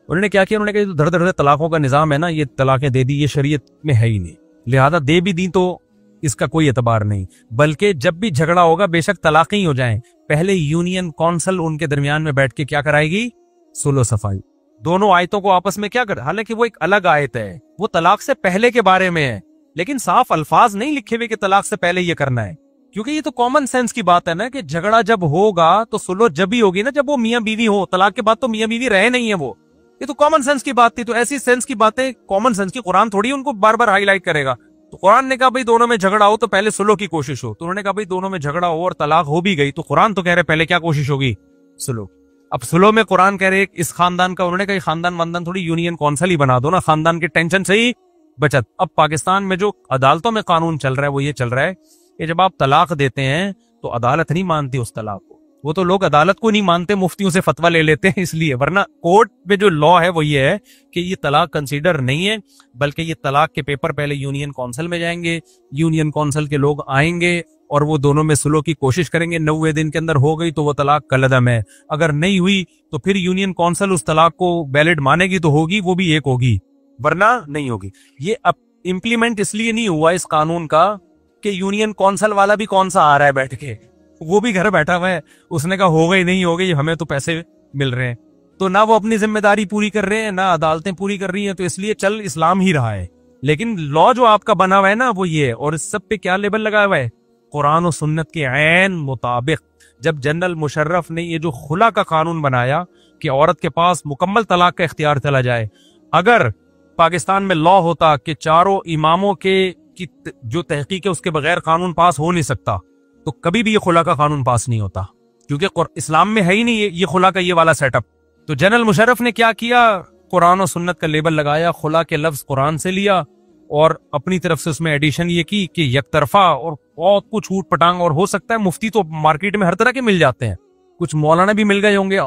B: उन्होंने क्या किया, उन्होंने कहा धड़ तलाकों का निजाम है ना, ये तलाकें दे दी, ये शरीयत में है ही नहीं, लिहाजा दे भी दी तो इसका कोई एतबार नहीं। बल्कि जब भी झगड़ा होगा बेशक तलाक ही हो जाए, पहले यूनियन काउंसिल उनके दरमियान में बैठ के क्या कराएगी, सुलह सफाई। दोनों आयतों को आपस में क्या कर, हालांकि वो एक अलग आयत है, वो तलाक से पहले के बारे में है, लेकिन साफ अल्फाज नहीं लिखे हुए कि तलाक से पहले ये करना है, क्योंकि ये तो कॉमन सेंस की बात है ना कि झगड़ा जब होगा तो सुलह जब भी होगी ना जब वो मियां बीवी हो, तलाक के बाद तो मियां बीवी रहे नहीं है वो, ये तो कॉमन सेंस की बात थी। तो ऐसी सेंस की बातें, कॉमन सेंस की, कुरान थोड़ी उनको बार बार हाईलाइट करेगा। तो कुरान ने कहा भाई दोनों में झगड़ा हो तो पहले सुलह की कोशिश हो, तो उन्होंने कहा भाई दोनों में झगड़ा हो और तलाक हो भी गई तो कुरान तो कह रहे पहले क्या कोशिश होगी, सुलह। अब सुलह में कुरान कह रहे इस खानदान का, उन्होंने कहा खानदान वानदान थोड़ी यूनियन काउंसिल ही बना दो ना, खानदान के टेंशन से ही बचत। अब पाकिस्तान में जो अदालतों में कानून चल रहा है वो ये चल रहा है कि जब आप तलाक देते हैं तो अदालत नहीं मानती उस तलाक को, वो तो लोग अदालत को नहीं मानते, मुफ्तियों से फतवा ले लेते हैं इसलिए, वरना कोर्ट में जो लॉ है वो ये है कि ये तलाक कंसीडर नहीं है, बल्कि ये तलाक के पेपर पहले यूनियन काउंसिल में जाएंगे, यूनियन काउंसिल के लोग आएंगे और वो दोनों में सुलह की कोशिश करेंगे, 90 दिन के अंदर हो गई तो वो तलाक कलअदम है, अगर नहीं हुई तो फिर यूनियन काउंसिल उस तलाक को वैलिड मानेगी तो होगी, वो भी एक होगी, वरना नहीं होगी। ये अब इम्प्लीमेंट इसलिए नहीं हुआ इस कानून का कि यूनियन काउंसिल वाला भी कौन सा आ रहा है बैठ के, वो भी घर बैठा हुआ है, उसने कहा हो गई नहीं हो गई, हमें तो पैसे मिल रहे हैं, तो ना वो अपनी जिम्मेदारी पूरी कर रहे हैं ना अदालतें पूरी कर रही हैं, तो इसलिए चल इस्लाम ही रहा है। लेकिन लॉ जो आपका बना हुआ है ना वो ये है, और इस सब पे क्या लेबल लगा हुआ है, कुरान और सुन्नत के ऐन मुताबिक। जब जनरल मुशर्रफ ने ये जो खुला का कानून बनाया कि औरत के पास मुकम्मल तलाक का इख्तियार चला जाए, अगर पाकिस्तान में लॉ होता कि चारों इमामों के की जो तहकीक है उसके बगैर कानून पास हो नहीं सकता, तो कभी भी ये खुला का कानून पास नहीं होता, क्योंकि इस्लाम में है ही नहीं ये खुला का ये वाला सेटअप। तो जनरल मुशर्रफ ने क्या किया, कुरान और सुन्नत का लेबल लगाया, खुला के लफ्ज कुरान से लिया और अपनी तरफ से उसमें एडिशन ये की कि यकतरफा और बहुत कुछ ऊट पटांग, और हो सकता है मुफ्ती तो मार्केट में हर तरह के मिल जाते हैं, कुछ मौलाना भी मिल गए होंगे।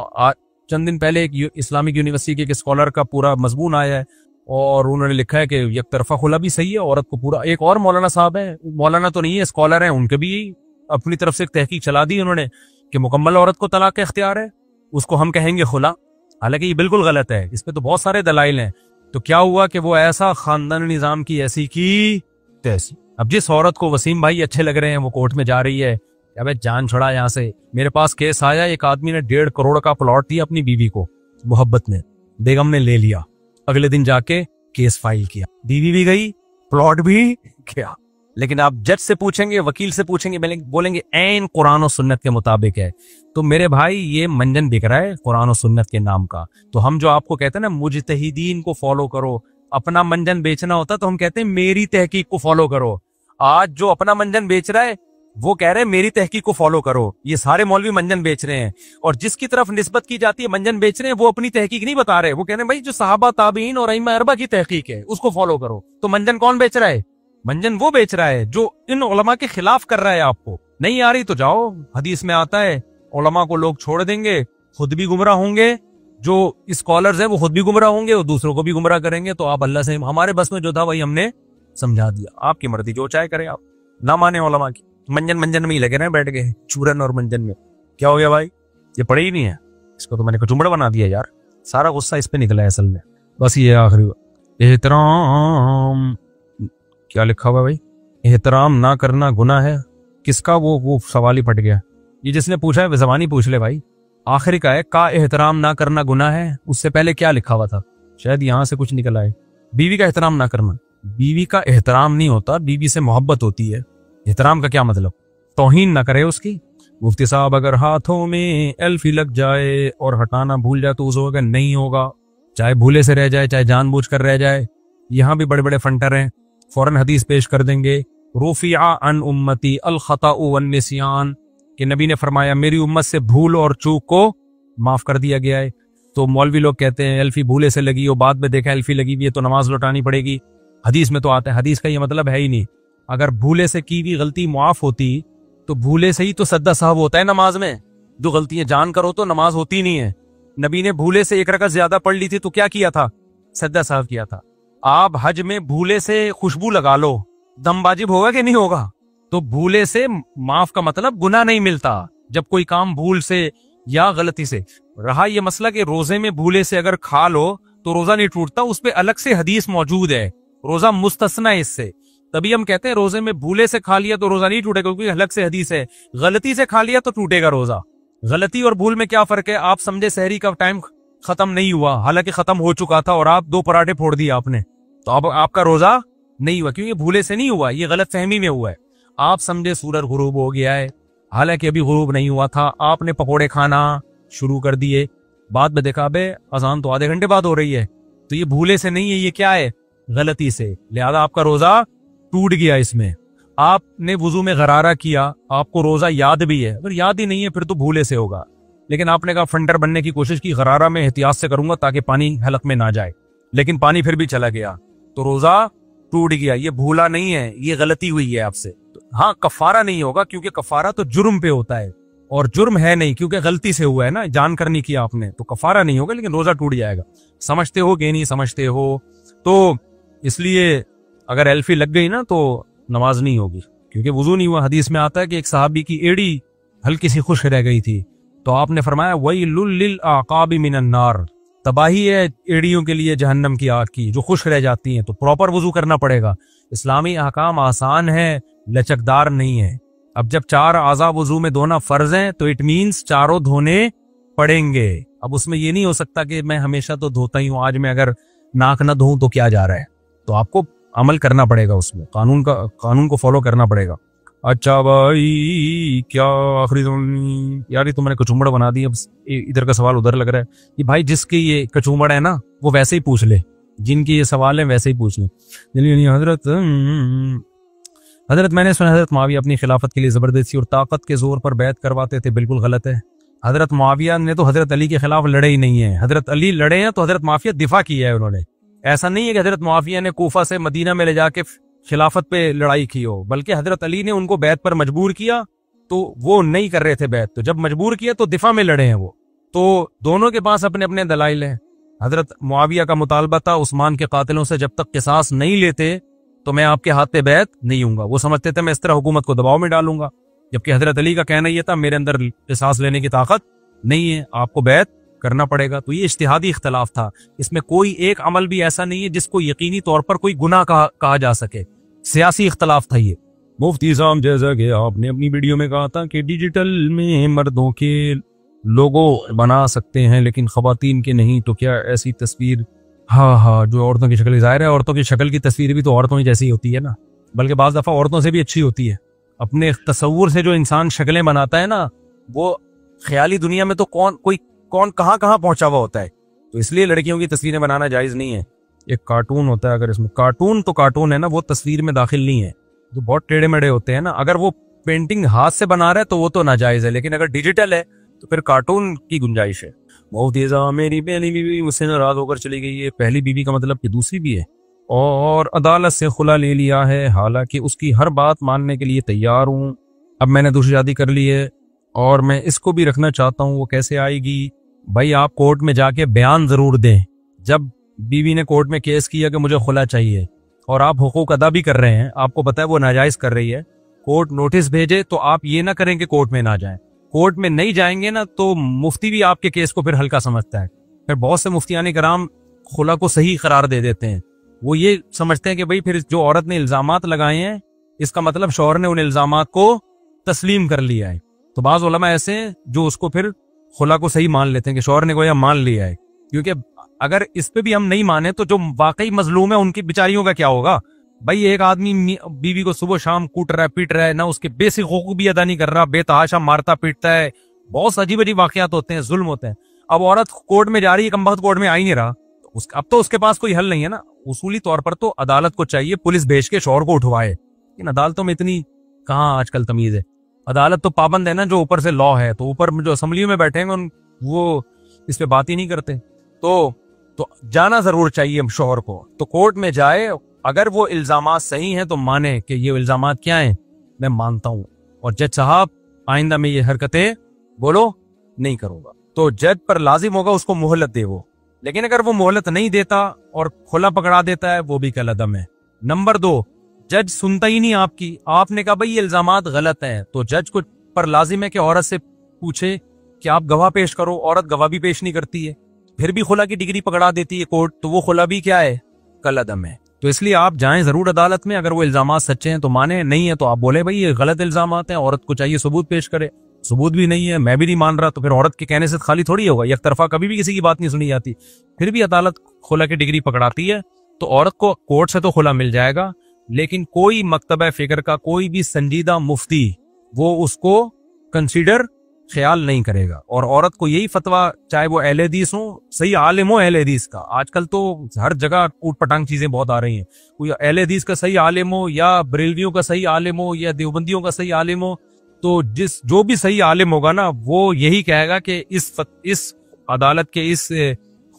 B: चंद दिन पहले एक इस्लामिक यूनिवर्सिटी के स्कॉलर का पूरा मजमून आया है और उन्होंने लिखा है कि यकतरफा खुला भी सही है, औरत को पूरा। एक और मौलाना साहब है, मौलाना तो नहीं है स्कॉलर है, उनके भी अपनी तरफ से एक तहकीक चला दी उन्होंने कि मुकम्मल औरत को तलाक का इख्तियार है, उसको हम कहेंगे खुला, हालांकि ये बिल्कुल गलत है, इस पे तो बहुत सारे दलाइल हैं। तो क्या हुआ कि वो ऐसा खानदान निजाम की ऐसी की तैसी। अब जिस औरत को वसीम भाई अच्छे लग रहे हैं वो कोर्ट में जा रही है, अबे जान छोड़ा यहाँ से। मेरे पास केस आया, एक आदमी ने 1.5 करोड़ का प्लॉट दिया अपनी बीवी को, मोहब्बत में, बेगम ने ले लिया, अगले दिन जाके केस फाइल किया, बीवी भी गई प्लॉट भी गया। लेकिन आप जज से पूछेंगे, वकील से पूछेंगे, बोलेंगे ऐन कुरान और सुन्नत के मुताबिक है। तो मेरे भाई ये मंजन बिक रहा है कुरान और सुन्नत के नाम का। तो हम जो आपको कहते हैं ना मुजतहिदीन को फॉलो करो, अपना मंजन बेचना होता तो हम कहते हैं मेरी तहकीक को फॉलो करो। आज जो अपना मंजन बेच रहा है वो कह रहे हैं मेरी तहकीक को फॉलो करो। ये सारे मौलवी मंजन बेच रहे हैं, और जिसकी तरफ निस्बत की जाती है मंजन बेच रहे हैं वो अपनी तहकीक नहीं बता रहे, वो कह रहे हैं भाई जो सहाबा ताबीन और अइम्मा अरबा की तहकीक है उसको फॉलो करो। तो मंजन कौन बेच रहा है? मंजन वो बेच रहा है जो इन उलमा के खिलाफ कर रहा है। आपको नहीं आ रही तो जाओ, हदीस में आता है उलमा को लोग छोड़ देंगे, खुद भी गुमराह होंगे, जो स्कॉलर्स हैं वो खुद भी गुमराह होंगे और दूसरों को भी गुमराह करेंगे। तो आप अल्लाह से, हमारे बस में जो था वही हमने समझा दिया, आपकी मर्जी जो चाहे करे, आप ना माने उलमा की। मंजन मंजन में ही लगे रहे बैठ गए, चूरन और मंजन में। क्या हो गया भाई, ये पढ़े ही नहीं है, इसको तो मैंने कचुम्बड़ बना दिया यार, सारा गुस्सा इस पे निकला है असल में। बस ये आखिरी एहतराम, क्या लिखा हुआ भाई, एहतराम ना करना गुनाह है, किसका वो सवाल ही फट गया। ये जिसने पूछा है जबानी पूछ ले भाई। आखिरी का है का एहतराम ना करना गुनाह है, उससे पहले क्या लिखा हुआ था, शायद यहां से कुछ निकल आए। बीवी का एहतराम ना करना, बीवी का एहतराम नहीं होता, बीवी से मोहब्बत होती है। एहतराम का क्या मतलब, तौहीन ना करे उसकी। मुफ्ती साहब अगर हाथों में एल्फी लग जाए और हटाना भूल जाए तो उस होगा नहीं होगा, चाहे भूले से रह जाए चाहे जानबूझकर रह जाए। यहाँ भी बड़े बड़े फंटर हैं, फौरन हदीस पेश कर देंगे, रुफिया अन उम्मती अल खताउ वन निसियान, कि नबी ने फरमाया मेरी उम्मत से भूल और चूक को माफ कर दिया गया है। तो मौलवी लोग कहते हैं एल्फी भूले से लगी हो, बाद में देखा एल्फी लगी हुई है तो नमाज लौटानी पड़ेगी। हदीस में तो आता है, हदीस का ये मतलब है ही नहीं। अगर भूले से की भी गलती मुआफ होती तो भूले से ही तो सद्दा साहब होता है नमाज में। जो गलतियां जान करो तो नमाज होती नहीं है। नबी ने भूले से 1 रकअत ज्यादा पढ़ ली थी तो क्या किया था, सद्दा साहब किया था। आप हज में भूले से खुशबू लगा लो, दम वाजिब होगा कि नहीं होगा? तो भूले से माफ का मतलब गुनाह नहीं मिलता जब कोई काम भूल से या गलती से। रहा यह मसला कि रोजे में भूले से अगर खा लो तो रोजा नहीं टूटता, उस पर अलग से हदीस मौजूद है, रोजा मुस्तस्ना है इससे। तभी हम कहते हैं रोजे में भूले से खा लिया तो रोजा नहीं टूटेगा, क्योंकि अलग से हदीस है। गलती से खा लिया तो टूटेगा रोजा। गलती और भूल में क्या फर्क है? आप समझे सहरी का टाइम खत्म नहीं हुआ, हालांकि खत्म हो चुका था, और आप 2 पराठे फोड़ दिए आपने, तो अब आपका रोजा नहीं हुआ, क्योंकि भूले से नहीं हुआ, ये गलत फहमी में हुआ है। आप समझे सूरज गुरूब हो गया है, हालांकि अभी गुरूब नहीं हुआ था, आपने पकोड़े खाना शुरू कर दिए, बाद में देखा बे अजान तो आधे घंटे बाद हो रही है, तो ये भूले से नहीं है, ये क्या है, गलती से। लिहाजा आपका रोजा टूट गया। इसमें आपने वुजू में गरारा किया, आपको रोजा याद भी है, अगर याद ही नहीं है फिर तो भूले से होगा। लेकिन आपने कहा फंडर बनने की कोशिश की, गरारा में एहतियात से करूंगा ताकि पानी हलक में ना जाए, लेकिन पानी फिर भी चला गया तो रोजा टूट गया। ये भूला नहीं है, ये गलती हुई है आपसे। हाँ, कफारा नहीं होगा, क्योंकि कफारा तो जुर्म पे होता है और जुर्म है नहीं, क्योंकि गलती से हुआ है ना, जानकर नहीं किया आपने, तो कफारा नहीं होगा, लेकिन रोजा टूट जाएगा। समझते हो कि नहीं समझते हो? तो इसलिए अगर एल्फी लग गई ना तो नमाज नहीं होगी, क्योंकि वुजू नहीं हुआ। हदीस में आता है कि एक सहाबी की एड़ी हल्की सी खुश्क रह गई थी, तो आपने फरमाया वैलुल लिल आकाबि मिनन नार, तबाही है एड़ियों के लिए जहन्नम की आग की, जो खुश्क रह जाती हैं। तो प्रॉपर वुजू करना पड़ेगा। इस्लामी अहकाम आसान है, लचकदार नहीं है। अब जब 4 आज़ा वुजू में धोना फर्ज है तो इट मीन्स चारों धोने पड़ेंगे। अब उसमें ये नहीं हो सकता कि मैं हमेशा तो धोता ही हूं, आज मैं अगर नाक ना धोऊं तो क्या जा रहा है। तो आपको अमल करना पड़ेगा, उसमें कानून को फॉलो करना पड़ेगा। अच्छा भाई, क्या आखिरी यार ये तो मैंने कचूमड़ बना दी। अब इधर का सवाल उधर लग रहा है कि भाई जिसकी ये कचूमड़ है ना वो वैसे ही पूछ ले, जिनकी ये सवाल है वैसे ही पूछ ले। हजरत मैंने सुना हजरत मुआविया अपनी खिलाफत के लिए जबरदस्ती और ताकत के जोर पर बैत करवाते थे, बिल्कुल गलत है। हजरत मुआविया ने तो हजरत अली के खिलाफ लड़े ही नहीं है। हजरत अली लड़े हैं तो हजरत मुआविया दिफा किया है उन्होंने। ऐसा नहीं है कि हजरत मुआविया ने कूफा से मदीना में ले जाके खिलाफत पे लड़ाई की हो, बल्कि हजरत अली ने उनको बैत पर मजबूर किया, तो वो नहीं कर रहे थे बैत, तो जब मजबूर किया तो दिफा में लड़े हैं वो। तो दोनों के पास अपने अपने दलाइल हैं। हजरत मुआविया का मुतालबा था उस्मान के कातिलों से, जब तक किसास नहीं लेते तो मैं आपके हाथ पे बैत नहीं हूंगा। वो समझते थे मैं इस तरह हुकूमत को दबाव में डालूंगा, जबकि हजरत अली का कहना यह था मेरे अंदर किसास लेने की ताकत नहीं है, आपको बैत करना पड़ेगा। तो ये इज्तिहादी इख्तलाफ था, इसमें कोई एक अमल भी ऐसा नहीं है जिसको यकीनी तौर पर कोई गुनाह कहा जा सके। सियासी इख्तलाफ था ये। मुफ्ती साहब, जैसा कि आपने अपनी वीडियो में कहा था कि डिजिटल में मर्दों के लोगो बना सकते हैं लेकिन खवातीन के नहीं, तो क्या ऐसी तस्वीर? हाँ, जो औरतों की शक्ल, जाहिर है औरतों की शक्ल की तस्वीर भी तो औरतों ही जैसी होती है ना, बल्कि बाज़ दफ़ा औरतों से भी अच्छी होती है। अपने तसव्वुर से जो इंसान शक्लें बनाता है ना, वो ख्याली दुनिया में तो कौन कहाँ पहुंचा हुआ होता है। तो इसलिए लड़कियों की तस्वीरें बनाना जायज़ नहीं है। एक कार्टून होता है, अगर इसमें कार्टून है ना, वो तस्वीर में दाखिल नहीं है, जो बहुत टेढ़े मेढ़े होते हैं ना। अगर वो पेंटिंग हाथ से बना रहा है तो वो तो नाजायज है, लेकिन अगर डिजिटल है तो फिर कार्टून की गुंजाइश है। मेरी पहली बीवी मुझसे नाराज होकर चली गई है। पहली बीवी का मतलब कि दूसरी भी है, और अदालत से खुला ले लिया है, हालांकि उसकी हर बात मानने के लिए तैयार हूँ। अब मैंने दूसरी शादी कर ली है और मैं इसको भी रखना चाहता हूँ, वो कैसे आएगी? भाई आप कोर्ट में जाके बयान जरूर दें। जब बीवी ने कोर्ट में केस किया कि मुझे खुला चाहिए और आप हुकूक अदा भी कर रहे हैं, आपको पता है वो नाजायज कर रही है, कोर्ट नोटिस भेजे, तो आप ये ना करें कि कोर्ट में ना जाएं। कोर्ट में नहीं जाएंगे ना तो मुफ्ती भी आपके केस को फिर हल्का समझता है। फिर बहुत से मुफ्तियान कराम खुला को सही करार दे देते हैं। वो ये समझते हैं कि भाई फिर जो औरत ने इल्जामात लगाए हैं, इसका मतलब शौहर ने उन इल्जामात को तस्लीम कर लिया है। तो बाज़ उलमा ऐसे हैं जो उसको फिर खुला को सही मान लेते हैं कि शौहर ने गोया मान लिया है, क्योंकि अगर इस पे भी हम नहीं माने तो जो वाकई मजलूम है उनकी बेचारियों का क्या होगा? भाई एक आदमी बीवी को सुबह शाम कूट रहा है, पीट रहा है ना, उसके बेसिक हुकूक भी अदा नहीं कर रहा, बेतहाशा मारता पीटता है, बहुत अजीब अजीब वाकयात होते हैं, जुल्म होते हैं। अब औरत कोर्ट में जा रही है, कमबख्त कोर्ट में आ ही नहीं रहा, तो अब तो उसके पास कोई हल नहीं है ना। उसूली तौर पर तो अदालत को चाहिए पुलिस भेज के शौहर को उठवाए, लेकिन अदालतों में इतनी कहाँ आजकल तमीज है। अदालत तो पाबंद है ना, जो ऊपर से लॉ है, तो ऊपर जो असम्बलियों में बैठेंगे वो इस पे बात ही नहीं करते। तो जाना जरूर चाहिए शौहर को, तो कोर्ट में जाए, अगर वो इल्जामात सही हैं तो माने कि ये इल्जामात क्या हैं, मैं मानता हूं और जज साहब आइंदा में ये हरकतें बोलो नहीं करूंगा, तो जज पर लाजिम होगा उसको मोहलत दे वो। लेकिन अगर वो मोहलत नहीं देता और खुला पकड़ा देता है, वो भी कलअदम है। नंबर 2, जज सुनता ही नहीं आपकी। आपने कहा भाई ये इल्जामात गलत हैं, तो जज को पर लाजिम है कि औरत से पूछे कि आप गवाह पेश करो। औरत गवाह भी पेश नहीं करती है, फिर भी खुला की डिग्री पकड़ा देती है कोर्ट, तो वो खुला भी क्या है? कलअदम है। तो इसलिए आप जाएं जरूर अदालत में, अगर वो इल्जामात सच्चे हैं तो माने, नहीं है तो आप बोले भाई ये गलत इल्जामात हैं, औरत को चाहिए सबूत पेश करे। सबूत भी नहीं है, मैं भी नहीं मान रहा, तो फिर औरत के कहने से खाली थोड़ी होगा। एक तरफा कभी भी किसी की बात नहीं सुनी जाती, फिर भी अदालत खुला की डिग्री पकड़ाती है, तो औरत को कोर्ट से तो खुला मिल जाएगा, लेकिन कोई मकतबा फिक्र का कोई भी संजीदा मुफ्ती वो उसको कंसीडर ख्याल नहीं करेगा। और औरत को यही फतवा, चाहे वो अहले हदीस हो, सही आलिम हो अहले हदीस का, आजकल तो हर जगह ऊट पटांग चीजें बहुत आ रही हैं, कोई अहले हदीस का सही आलिम हो या बरेलवियों का सही आलिम हो या देवबंदियों का सही आलिम हो, तो जो भी सही आलिम होगा ना, वो यही कहेगा कि इस अदालत के इस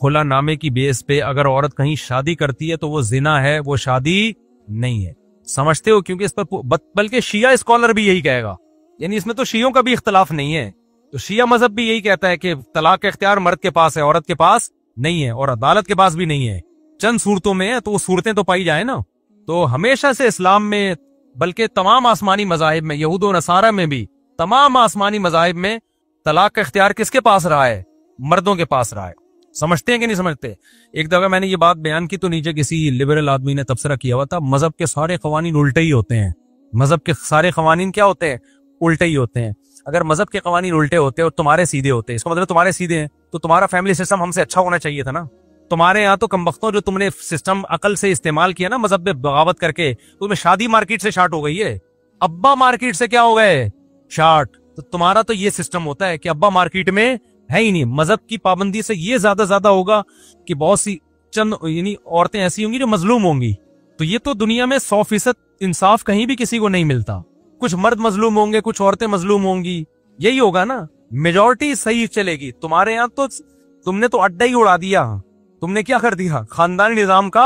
B: खुला नामे की बेस पे अगर औरत कहीं शादी करती है तो वो जिना है, वो शादी नहीं है। समझते हो? क्योंकि इस पर बल्कि शिया स्कॉलर भी यही कहेगा, यानी इसमें तो शियों का भी इख्तलाफ नहीं है, तो शिया मजहब भी यही कहता है कि तलाक का इख्तियार मर्द के पास है, औरत के पास नहीं है, और अदालत के पास भी नहीं है। चंद सूरतों में है, तो वो सूरतें तो पाई जाए ना। तो हमेशा से इस्लाम में, बल्कि तमाम आसमानी मजाहिब में, यहूद और नसारा में भी, तमाम आसमानी मजाहिब में तलाक का इख्तियार किसके पास रहा है? मर्दों के पास रहा है। समझते हैं कि नहीं समझते? एक दफा मैंने ये बात बयान की तो नीचे किसी लिबरल आदमी ने तबसरा किया हुआ था, मजहब के सारे कवानीन उल्टे ही होते हैं। मजहब के सारे कवानीन क्या होते हैं? उल्टे ही होते हैं। अगर मजहब के कवानीन उल्टे होते और तुम्हारे सीधे होते, इसका मतलब तुम्हारे सीधे हैं, तो तुम्हारा फैमिली सिस्टम हमसे अच्छा होना चाहिए था ना। तुम्हारे यहाँ तो कमबख्तों जो तुमने सिस्टम अकल से इस्तेमाल किया ना मजहब में बगावत करके, तुम्हें शादी मार्केट से शार्ट हो गई है, अब्बा मार्केट से क्या हो गए? शार्ट। तो तुम्हारा तो ये सिस्टम होता है कि अब्बा मार्केट में है ही नहीं। मजहब की पाबंदी से ये ज्यादा होगा कि बहुत सी चंद यानी औरतें ऐसी होंगी जो मजलूम होंगी। तो ये तो दुनिया में 100% इंसाफ कहीं भी किसी को नहीं मिलता। कुछ मर्द मजलूम होंगे, कुछ औरतें मजलूम होंगी, यही होगा ना। मेजॉरिटी सही चलेगी। तुम्हारे यहाँ तो तुमने तो अड्डा ही उड़ा दिया। तुमने क्या कर दिया? खानदानी निजाम का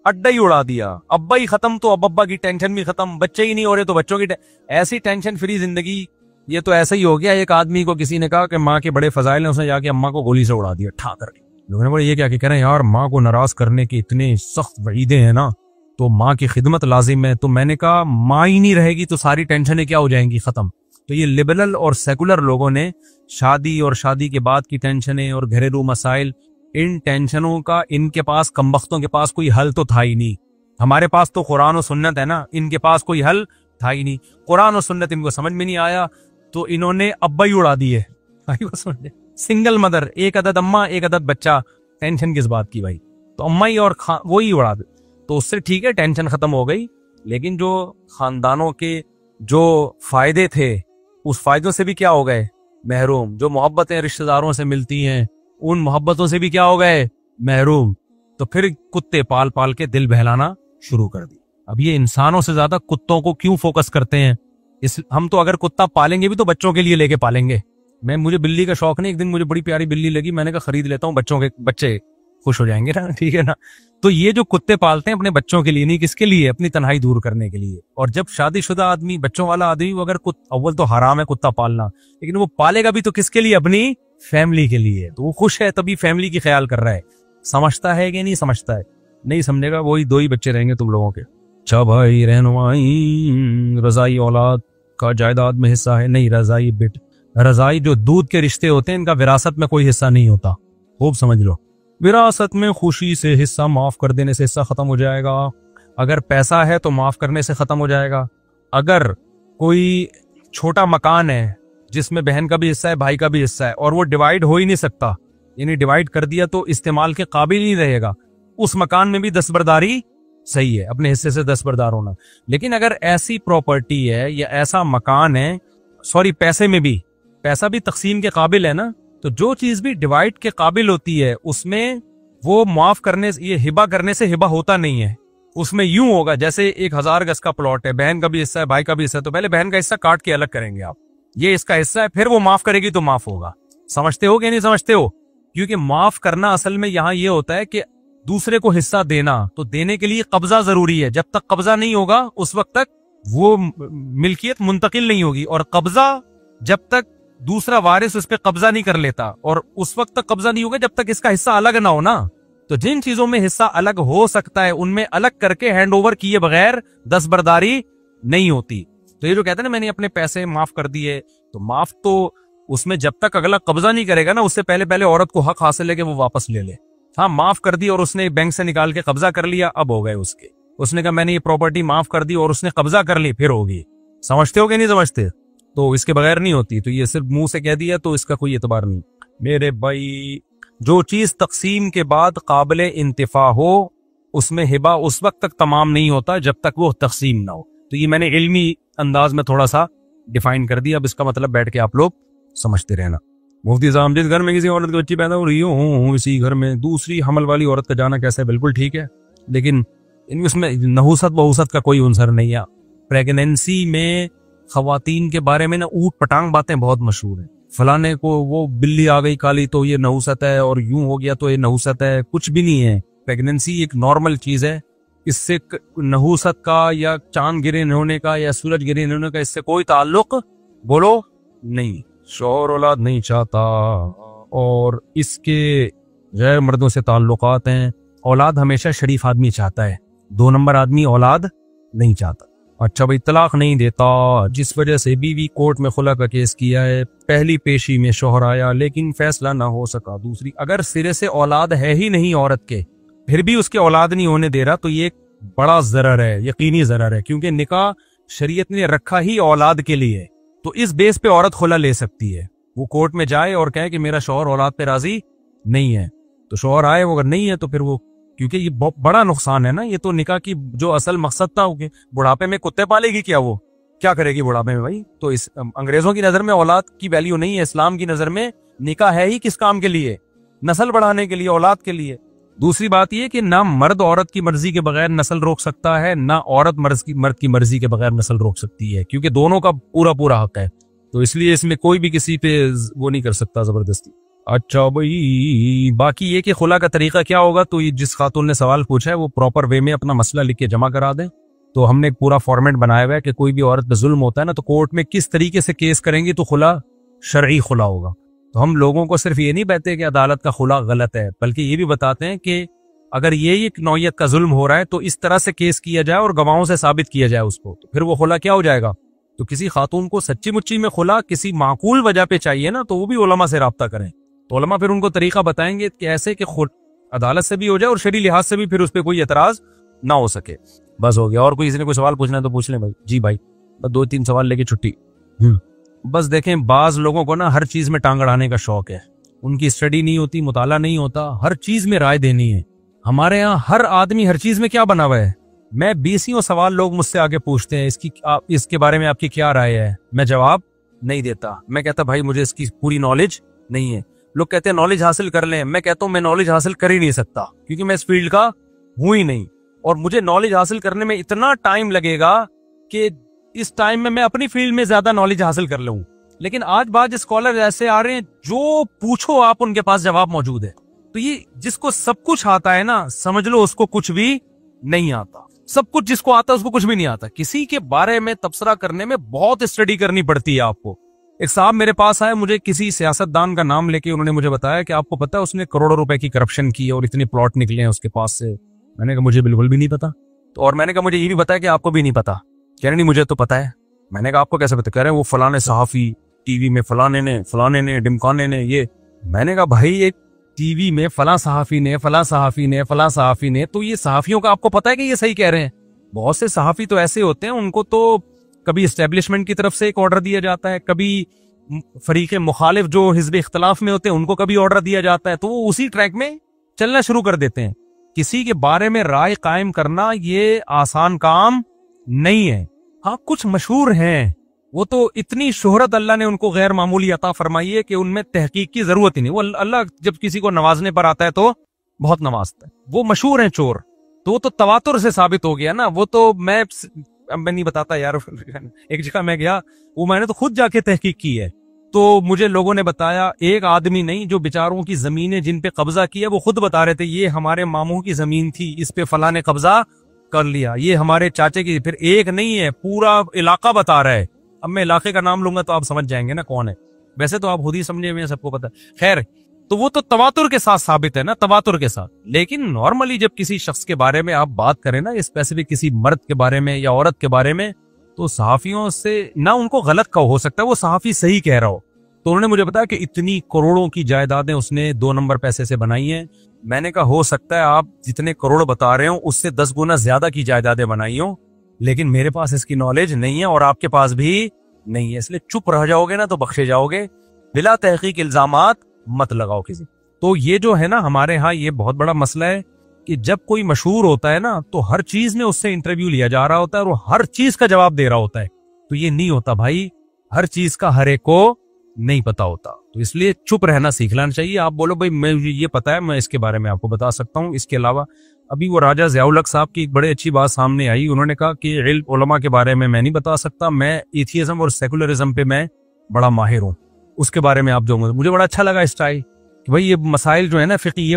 B: अड्डा ही उड़ा दिया। अब्बा ही खत्म तो अब अब्बा की टेंशन भी खत्म, बच्चे ही नहीं हो रहे तो बच्चों की ऐसी टेंशन फ्री जिंदगी। ये तो ऐसा ही हो गया। एक आदमी को किसी ने कहा कि माँ के बड़े फजाइल हैं, उसने जाके अम्मा को गोली से उड़ा दिया ठा करके। लोगों ने बोला ये क्या कह रहे हैं यार, माँ को नाराज करने की इतने सख्त वईदे हैं ना, तो माँ की खिदमत लाजिम है। तो मैंने कहा माँ ही नहीं रहेगी तो सारी टेंशनें क्या हो जाएंगी? खत्म। तो ये लिबरल और सेकुलर लोगों ने शादी और शादी के बाद की टेंशनें और घरेलू मसाइल, इन टेंशनों का इनके पास, कमबख्तों के पास कोई हल तो था ही नहीं। हमारे पास तो कुरान और सुन्नत है ना, इनके पास कोई हल था ही नहीं। कुरान और सुन्नत इनको समझ में नहीं आया तो इन्होंने अब्बा ही उड़ा दिए। सिंगल मदर, एक अदद अम्मा एक अदद बच्चा, टेंशन किस बात की भाई? तो अम्मा ही और वो ही उड़ा दे। तो उससे ठीक है, टेंशन खत्म हो गई। लेकिन जो खानदानों के जो फायदे थे, उस फायदों से भी क्या हो गए? महरूम। जो मोहब्बतें रिश्तेदारों से मिलती हैं, उन मोहब्बतों से भी क्या हो गए? महरूम। तो फिर कुत्ते पाल पाल के दिल बहलाना शुरू कर दी। अब ये इंसानों से ज्यादा कुत्तों को क्यों फोकस करते हैं? हम तो अगर कुत्ता पालेंगे भी तो बच्चों के लिए लेके पालेंगे। मुझे बिल्ली का शौक नहीं, एक दिन मुझे बड़ी प्यारी बिल्ली लगी, मैंने कहा खरीद लेता हूँ, बच्चों के बच्चे खुश हो जाएंगे ना, ठीक है ना। तो ये जो कुत्ते पालते हैं अपने बच्चों के लिए नहीं, किसके लिए? अपनी तन्हाई दूर करने के लिए। और जब शादीशुदा आदमी, बच्चों वाला आदमी, वो अगर अव्वल तो हराम है कुत्ता पालना, लेकिन वो पालेगा भी तो किसके लिए? अपनी फैमिली के लिए। तो वो खुश है तभी फैमिली की ख्याल कर रहा है। समझता है कि नहीं समझता है? नहीं समझेगा, वही दो ही बच्चे रहेंगे तुम लोगों के। अच्छा भाई, रहनुमाई रजाई औलाद का जायदाद में हिस्सा है? नहीं, रजाई बेट, रजाई जो दूध के रिश्ते होते हैं इनका विरासत में कोई हिस्सा नहीं होता। खूब समझ लो, विरासत में खुशी से हिस्सा माफ कर देने से हिस्सा खत्म हो जाएगा। अगर पैसा है तो माफ करने से खत्म हो जाएगा। अगर कोई छोटा मकान है जिसमें बहन का भी हिस्सा है, भाई का भी हिस्सा है, और वो डिवाइड हो ही नहीं सकता, यानी डिवाइड कर दिया तो इस्तेमाल के काबिल ही रहेगा, उस मकान में भी दस्तबरदारी सही है, अपने हिस्से से दस्तबरदार होना। लेकिन अगर ऐसी प्रॉपर्टी है या ऐसा मकान है, सॉरी पैसे में भी, पैसा भी तकसीम के काबिल है ना, तो जो चीज भी डिवाइड के काबिल होती है उसमें वो माफ करने, ये हिबा करने से हिबा होता नहीं है। उसमें यूं होगा जैसे 1000 गज का प्लॉट है, बहन का भी हिस्सा है, भाई का भी हिस्सा है, तो पहले बहन का हिस्सा काट के अलग करेंगे आप, ये इसका हिस्सा है, फिर वो माफ करेगी तो माफ होगा। समझते हो कि नहीं समझते हो? क्योंकि माफ करना असल में यहां ये होता है कि दूसरे को हिस्सा देना, तो देने के लिए कब्जा जरूरी है। जब तक कब्जा नहीं होगा उस वक्त तक वो मिल्कियत मुंतकिल नहीं होगी, और कब्जा जब तक दूसरा वारिस उस पर कब्जा नहीं कर लेता, और उस वक्त तक कब्जा नहीं होगा जब तक इसका हिस्सा अलग ना हो ना। तो जिन चीजों में हिस्सा अलग हो सकता है उनमें अलग करके हैंड ओवर किए बगैर दस्तबरदारी नहीं होती। तो ये जो कहते हैं ना मैंने अपने पैसे माफ कर दिए, तो माफ तो उसमें जब तक अगला कब्जा नहीं करेगा ना, उससे पहले पहले औरत को हक हासिल है कि वो वापस ले ले। हाँ, माफ कर दी और उसने बैंक से निकाल के कब्जा कर लिया, अब हो गए उसके। उसने कहा मैंने ये प्रॉपर्टी माफ कर दी और उसने कब्जा कर ली, फिर होगी। समझते हो कि नहीं समझते? तो इसके बगैर नहीं होती। तो ये सिर्फ मुंह से कह दिया तो इसका कोई एतबार नहीं। मेरे भाई, जो चीज तकसीम के बाद काबिले इंतिफा हो उसमें हिबा उस वक्त तक तमाम नहीं होता जब तक वो तकसीम ना हो। तो ये मैंने इल्मी अंदाज में थोड़ा सा डिफाइन कर दिया। अब इसका मतलब बैठ के आप लोग समझते रहना। मुफ्ती साहब, जिस घर में किसी औरत की बच्ची पैदा हो रही हो इसी घर में दूसरी हमल वाली औरत का जाना कैसे? बिल्कुल ठीक है, लेकिन इसमें नहुसत बहुसत का कोई उनसर नहीं है। प्रेगनेंसी में खवातीन के बारे में ना ऊट पटांग बातें बहुत मशहूर है। फलाने को वो बिल्ली आ गई काली तो ये नहुसत है, और यूं हो गया तो ये नहुसत है। कुछ भी नहीं है। प्रेगनेंसी एक नॉर्मल चीज है। इससे नहुसत का या चांद गिरे होने का या सूरज गिरे होने का इससे कोई ताल्लुक बोलो नहीं। शौहर औलाद नहीं चाहता और इसके गैर मर्दों से ताल्लुकात हैं। औलाद हमेशा शरीफ आदमी चाहता है, 2 नंबर आदमी औलाद नहीं चाहता। अच्छा भाई, तलाक नहीं देता, जिस वजह से बीवी कोर्ट में खुला का केस किया है, पहली पेशी में शौहर आया लेकिन फैसला ना हो सका। दूसरी, अगर सिरे से औलाद है ही नहीं औरत के, फिर भी उसके औलाद नहीं होने दे रहा, तो ये बड़ा जरर है, यकीनी जरर है, क्योंकि निकाह शरीयत ने रखा ही औलाद के लिए। तो इस बेस पे औरत खुला ले सकती है, वो कोर्ट में जाए और कहे कि मेरा शौहर औलाद पे राजी नहीं है, तो शौहर आए, वो अगर नहीं है तो फिर वो, क्योंकि ये बहुत बड़ा नुकसान है ना, ये तो निकाह की जो असल मकसद था, बुढ़ापे में कुत्ते पालेगी क्या, वो क्या करेगी बुढ़ापे में भाई। तो इस अंग्रेजों की नजर में औलाद की वैल्यू नहीं है, इस्लाम की नजर में निकाह है ही किस काम के लिए, नस्ल बढ़ाने के लिए, औलाद के लिए। दूसरी बात यह कि ना मर्द औरत की मर्जी के बगैर नस्ल रोक सकता है, ना औरत मर्द की मर्जी के बगैर नस्ल रोक सकती है, क्योंकि दोनों का पूरा पूरा हक है। तो इसलिए इसमें कोई भी किसी पे वो नहीं कर सकता जबरदस्ती। अच्छा भाई, बाकी ये कि खुला का तरीका क्या होगा, तो ये जिस खातून ने सवाल पूछा है वो प्रॉपर वे में अपना मसला लिख के जमा करा दें। तो हमने एक पूरा फॉर्मेट बनाया हुआ है कि कोई भी औरत पे जुल्म होता है ना, तो कोर्ट में किस तरीके से केस करेंगे तो खुला शरई खुला होगा। तो हम लोगों को सिर्फ ये नहीं कहते कि अदालत का खुला गलत है, बल्कि ये भी बताते हैं कि अगर ये एक नौयत का जुल्म हो रहा है तो इस तरह से केस किया जाए और गवाहों से साबित किया जाए उसको, तो फिर वो खुला क्या हो जाएगा। तो किसी खातून को सच्ची मुच्ची में खुला किसी माकूल वजह पे चाहिए ना, तो वो भी उलमा से राब्ता करें, तो उलमा फिर उनको तरीका बताएंगे कि ऐसे कि खुद अदालत से भी हो जाए और शरीय लिहाज से भी फिर उस पर कोई एतराज ना हो सके। बस हो गया। और कोई किसी ने कोई सवाल पूछना है तो पूछ लें भाई। जी भाई, बस 2-3 सवाल लेके छुट्टी। बस देखें, बाज लोगों को ना हर चीज में टांग अड़ाने का शौक है, उनकी स्टडी नहीं होती, मुताला नहीं होता, हर चीज में राय देनी है। हमारे यहाँ हर आदमी हर चीज में क्या बना हुआ है। मैं 20 सवाल लोग मुझसे आगे पूछते हैं, इसके बारे में आपकी क्या राय है, मैं जवाब नहीं देता। मैं कहता भाई मुझे इसकी पूरी नॉलेज नहीं है। लोग कहते हैं नॉलेज हासिल कर लें, मैं कहता हूं मैं नॉलेज हासिल कर ही नहीं सकता, क्योंकि मैं इस फील्ड का हूं ही नहीं, और मुझे नॉलेज हासिल करने में इतना टाइम लगेगा कि इस टाइम में मैं अपनी फील्ड में ज्यादा नॉलेज हासिल कर लूं। लेकिन आज बाज स्कॉलर ऐसे आ रहे हैं, जो पूछो आप उनके पास जवाब मौजूद है। तो ये जिसको सब कुछ आता है ना, समझ लो उसको कुछ भी नहीं आता। सब कुछ जिसको आता है उसको कुछ भी नहीं आता। किसी के बारे में तबसरा करने में बहुत स्टडी करनी पड़ती है आपको। एक साहब मेरे पास आए, मुझे किसी सियासतदान का नाम लेके उन्होंने मुझे बताया कि आपको पता है उसने करोड़ों रुपए की करप्शन की और इतने प्लॉट निकले हैं उसके पास से। मैंने कहा मुझे बिल्कुल भी नहीं पता। तो और मैंने कहा मुझे ये भी पता है कि आपको भी नहीं पता। कह रहे नहीं मुझे तो पता है। मैंने कहा आपको कैसे पता। कह रहे हैं वो फलाने सहाफी टीवी में फलाने ने डिमकाने ने ये। मैंने कहा भाई एक टीवी में फला सहाफी ने फला सहाफी ने, तो ये सहाफियों का आपको पता है कि ये सही कह रहे हैं। बहुत से सहाफी तो ऐसे होते हैं, उनको तो कभी एस्टेब्लिशमेंट की तरफ से एक ऑर्डर दिया जाता है, कभी फरीके मुखालिफ जो हिज़्ब इख्तिलाफ में होते हैं उनको कभी ऑर्डर दिया जाता है, तो वो उसी ट्रैक में चलना शुरू कर देते हैं। किसी के बारे में राय कायम करना ये आसान काम नहीं है। हाँ, कुछ मशहूर हैं, वो तो इतनी शोहरत अल्लाह ने उनको गैर मामूली अता फरमाई है कि उनमें तहकीक की जरूरत ही नहीं। वो अल्लाह जब किसी को नवाजने पर आता है तो बहुत नवाजता है। वो मशहूर हैं चोर, तो वो तो तवातुर से साबित हो गया ना। वो तो मैं नहीं बताता यार। एक जगह मैं गया, वो मैंने तो खुद जाके तहकीक की है, तो मुझे लोगों ने बताया, एक आदमी नहीं, जो बेचारों की जमीनें जिन पे कब्जा किया वो खुद बता रहे थे ये हमारे मामू की जमीन थी, इस पे फला ने कब्जा कर लिया, ये हमारे चाचे की। फिर एक नहीं है, पूरा इलाका बता रहा है। अब मैं इलाके का नाम लूंगा तो आप समझ जाएंगे ना कौन है। वैसे तो आप खुद ही समझे हुए, सबको पता है। खैर, तो वो तो तवातुर के साथ साबित है ना, तवातुर के साथ। लेकिन नॉर्मली जब किसी शख्स के बारे में आप बात करें ना, स्पेसिफिक किसी मर्द के बारे में या औरत के बारे में, तो सहाफियों से ना उनको गलत का हो सकता है, वो सहाफी सही कह रहा हो। तो उन्होंने मुझे बताया कि इतनी करोड़ों की जायदादें उसने 2 नंबर पैसे से बनाई हैं। मैंने कहा हो सकता है आप जितने करोड़ बता रहे हो उससे 10 गुना ज्यादा की जायदादें बनाई हो, लेकिन मेरे पास इसकी नॉलेज नहीं है और आपके पास भी नहीं है, इसलिए चुप रह जाओगे ना तो बख्शे जाओगे। बिला तहकीक इल्जामात मत लगाओ किसी। तो ये जो है ना हमारे यहाँ ये बहुत बड़ा मसला है कि जब कोई मशहूर होता है ना, तो हर चीज में उससे इंटरव्यू लिया जा रहा होता है और वो हर चीज का जवाब दे रहा होता है। तो ये नहीं होता भाई, हर चीज का हर एक को नहीं पता होता। तो इसलिए चुप रहना सीख लेना चाहिए। आप बोलो भाई मैं ये पता है, मैं इसके बारे में आपको बता सकता हूँ। इसके अलावा अभी वो राजा ज़ियाउल हक साहब की एक बड़ी अच्छी बात सामने आई। उन्होंने कहा कि इल्म उलमा के बारे में मैं नहीं बता सकता, मैं एथियज्म और सेकुलरिज्म पे मैं बड़ा माहिर हूँ, उसके बारे में आप जो। मुझे बड़ा अच्छा लगा स्टाइल कि भाई ये मसाइल जो है ना फिक़ी, ये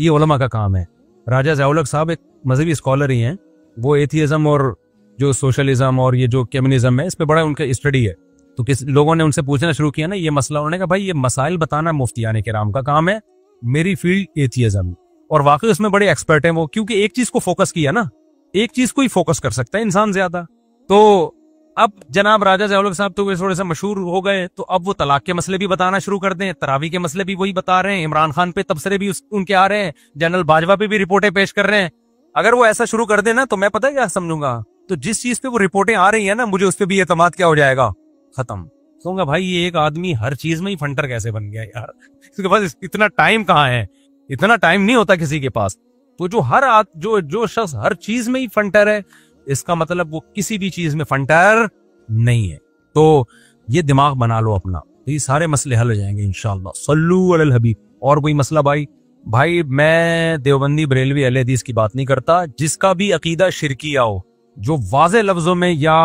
B: उलमा का काम है। राजा ज़ियाउल हक साहब एक मजहबी स्कॉलर ही हैं, वो एथियज्म और जो सोशलिज्म और ये जो कम्युनिज्म है इस पे बड़ा उनका स्टडी है। तो किस लोगों ने उनसे पूछना शुरू किया ना ये मसला, उन्होंने कहा भाई ये मसाइल बताना मुफ्तियाने किराम का काम है, मेरी फील्ड एथियज्म। और वाकई उसमें बड़े एक्सपर्ट हैं वो, क्योंकि एक चीज को फोकस किया ना, एक चीज को ही फोकस कर सकता है इंसान ज्यादा। तो अब जनाब राजा ज़िया-उल-हक साहब तो वे थोड़े से मशहूर हो गए, तो अब वो तलाक के मसले भी बताना शुरू कर दें, तरावी के मसले भी वही बता रहे हैं, इमरान खान पे तबसरे भी उनके आ रहे हैं, जनरल बाजवा पे भी रिपोर्टें पेश कर रहे हैं। अगर वो ऐसा शुरू कर देना तो मैं पता है क्या समझूंगा, तो जिस चीज पे वो रिपोर्टें आ रही है ना, मुझे उस पर भी एतमाद क्या हो जाएगा, खत्म। कहूंगा भाई ये एक आदमी हर चीज में ही फंटर कैसे बन गया यार, इसके पास इतना टाइम कहाँ है, इतना टाइम नहीं होता किसी के पास। तो जो शख्स हर चीज में ही फंटर है, इसका मतलब वो किसी भी चीज में फंटर नहीं है। तो ये दिमाग बना लो अपना, तो ये सारे मसले हल हो जाएंगे इंशाअल्लाह। सल्लू अलल हबीब। और कोई मसला भाई मैं देवबंदी बरेलवी अहले हदीस की बात नहीं करता, जिसका भी अकीदा शिरकिया हो, जो वाज़े लफ्जों में या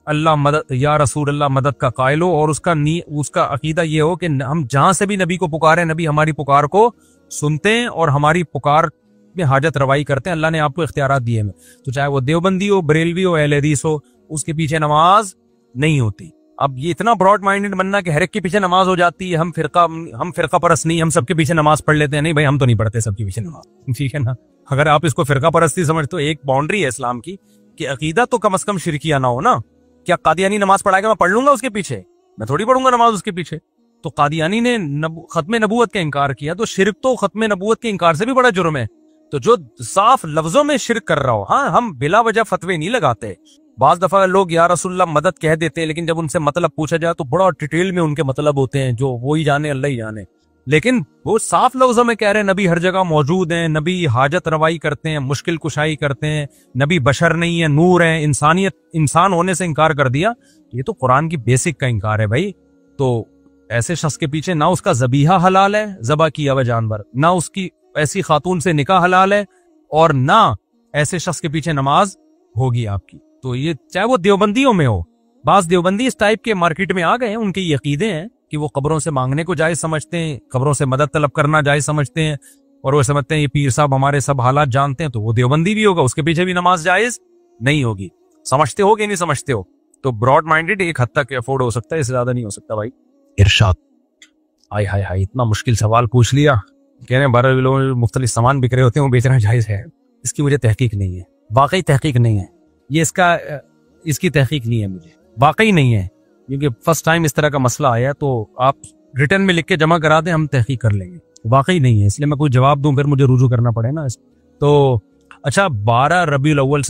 B: अल्लाह मदद या रसूल अल्लाह मदद का कायल हो, और उसका अकीदा ये हो कि हम जहां से भी नबी को पुकारें, नबी हमारी पुकार को सुनते हैं और हमारी पुकार में हाजत रवाई करते हैं, अल्लाह ने आपको इख्तियारात दिए हैं। तो चाहे वो देवबंदी हो, बरेलवी हो, अहले हदीस हो, उसके पीछे नमाज नहीं होती। अब ये इतना ब्रॉड माइंडेड बनना कि हर एक के पीछे नमाज हो जाती है, हम फिरका परस्त नहीं, हम सबके पीछे नमाज पढ़ लेते हैं, नहीं भाई हम तो नहीं पढ़ते सबके पीछे नमाज, ठीक है ना। अगर आप इसको फिरका परस्ती समझते हो, एक बाउंड्री है इस्लाम की कि अकीदा तो कम से कम शिरकिया ना हो ना। क्या कादियानी नमाज पढ़ाएगा मैं पढ़ लूंगा उसके पीछे? मैं थोड़ी पढ़ूंगा नमाज उसके पीछे। तो कादियानी ने खत्म नबूवत का इनकार किया, तो शिरक तो खत्म नबूवत के इनकार से भी बड़ा जुर्म है। तो जो साफ लफ्जों में शिरक कर रहा हो, हाँ हम बिला वजह फतवे नहीं लगाते। बाज दफा लोग या रसूलुल्लाह मदद कह देते हैं, लेकिन जब उनसे मतलब पूछा जाए तो बड़ा डिटेल में उनके मतलब होते हैं, जो वो ही जाने अल्लाह ही जाने। लेकिन वो साफ लफ्जों में कह रहे हैं नबी हर जगह मौजूद हैं, नबी हाजत रवाई करते हैं, मुश्किल कुशाई करते हैं, नबी बशर नहीं है, नूर है, इंसान होने से इनकार कर दिया। ये तो कुरान की बेसिक का इनकार है भाई। तो ऐसे शख्स के पीछे ना उसका जबीहा हलाल है, जबा किया हुआ जानवर, ना उसकी ऐसी खातून से निकाह हलाल है, और ना ऐसे शख्स के पीछे नमाज होगी आपकी। तो ये चाहे वो देवबंदियों में हो, बाज देवबंदी इस टाइप के मार्केट में आ गए हैं, उनके यकीदे हैं कि वो कब्रों से मांगने को जायज समझते हैं, कब्रों से मदद तलब करना जायज समझते हैं, और वो समझते हैं ये पीर साहब हमारे सब हालात जानते हैं, तो वो देवबंदी भी होगा, उसके पीछे भी नमाज जायज नहीं होगी। समझते हो कि नहीं समझते हो? तो ब्रॉड माइंडेड एक हद तक अफोर्ड हो सकता है, इससे ज्यादा नहीं हो सकता भाई। इरशाद। हाय हाय हाय, इतना मुश्किल सवाल पूछ लिया। कह रहे हैं 12 लोग मुख्तलिफ सामान बिक रहे होते हैं, वो बेचना जायज है। इसकी मुझे तहकीक नहीं है, वाकई तहकीक नहीं है, ये इसकी तहकीक नहीं है, मुझे वाकई नहीं है, क्योंकि फर्स्ट टाइम इस तरह का मसला आया। तो आप रिटर्न में लिख के जमा करा दें, हम तहकीक कर लेंगे। वाकई नहीं है, इसलिए मैं कोई जवाब दूं फिर मुझे रुजू करना पड़े ना। तो अच्छा 12 रबीउल अव्वल,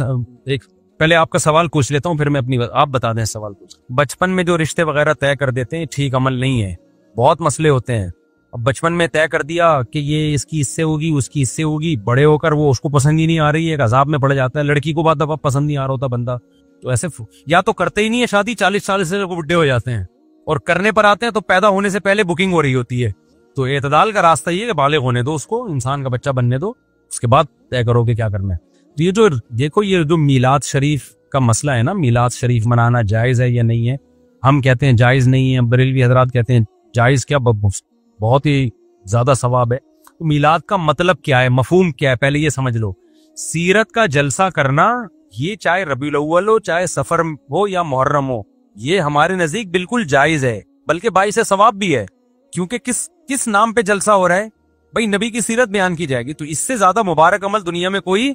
B: एक पहले आपका सवाल पूछ लेता हूँ, फिर मैं अपनी आप बता दें सवाल पूछ। बचपन में जो रिश्ते वगैरह तय कर देते हैं, ठीक अमल नहीं है, बहुत मसले होते हैं। अब बचपन में तय कर दिया कि ये इसकी इससे होगी, उसकी इससे होगी, बड़े होकर वो उसको पसंद ही नहीं आ रही है, अजाब में पड़ जाता है। लड़की को बात दफा पसंद नहीं आ रहा होता बंदा, तो ऐसे या तो करते ही नहीं है शादी, 40 साल से वो बुढ़े हो जाते हैं, और करने पर आते हैं तो पैदा होने से पहले बुकिंग हो रही होती है। तो एतदाल का रास्ता ये है, बालिग होने दो उसको, इंसान का बच्चा बनने दो, उसके बाद तय करो कि क्या करना है। तो ये जो देखो, ये जो मीलाद शरीफ का मसला है ना, मीलाद शरीफ मनाना जायज है या नहीं है, हम कहते हैं जायज नहीं है, बरेलवी हजरात कहते हैं जायज, क्या बहुत ही ज्यादा सवाब है। तो मीलाद का मतलब क्या है, मफहूम क्या है, पहले ये समझ लो। सीरत का जलसा करना, ये चाहे रबीउल अव्वल हो, चाहे सफर हो या मुहर्रम हो, ये हमारे नजदीक बिल्कुल जायज है, बल्कि बाइस सवाब भी है। क्योंकि किस नाम पे जलसा हो रहा है भाई, नबी की सीरत बयान की जाएगी, तो इससे ज्यादा मुबारक अमल दुनिया में कोई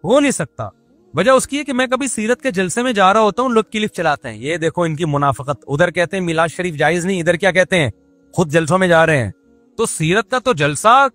B: हो नहीं सकता। वजह उसकी है कि मैं कभी सीरत के जलसे में जा रहा होता हूँ, लोग क्लिप चलाते हैं, ये देखो इनकी मुनाफकत, उधर कहते हैं मिलाद शरीफ जायज नहीं, इधर क्या कहते हैं खुद जलसों में जा रहे हैं। तो सीरत का तो जलसा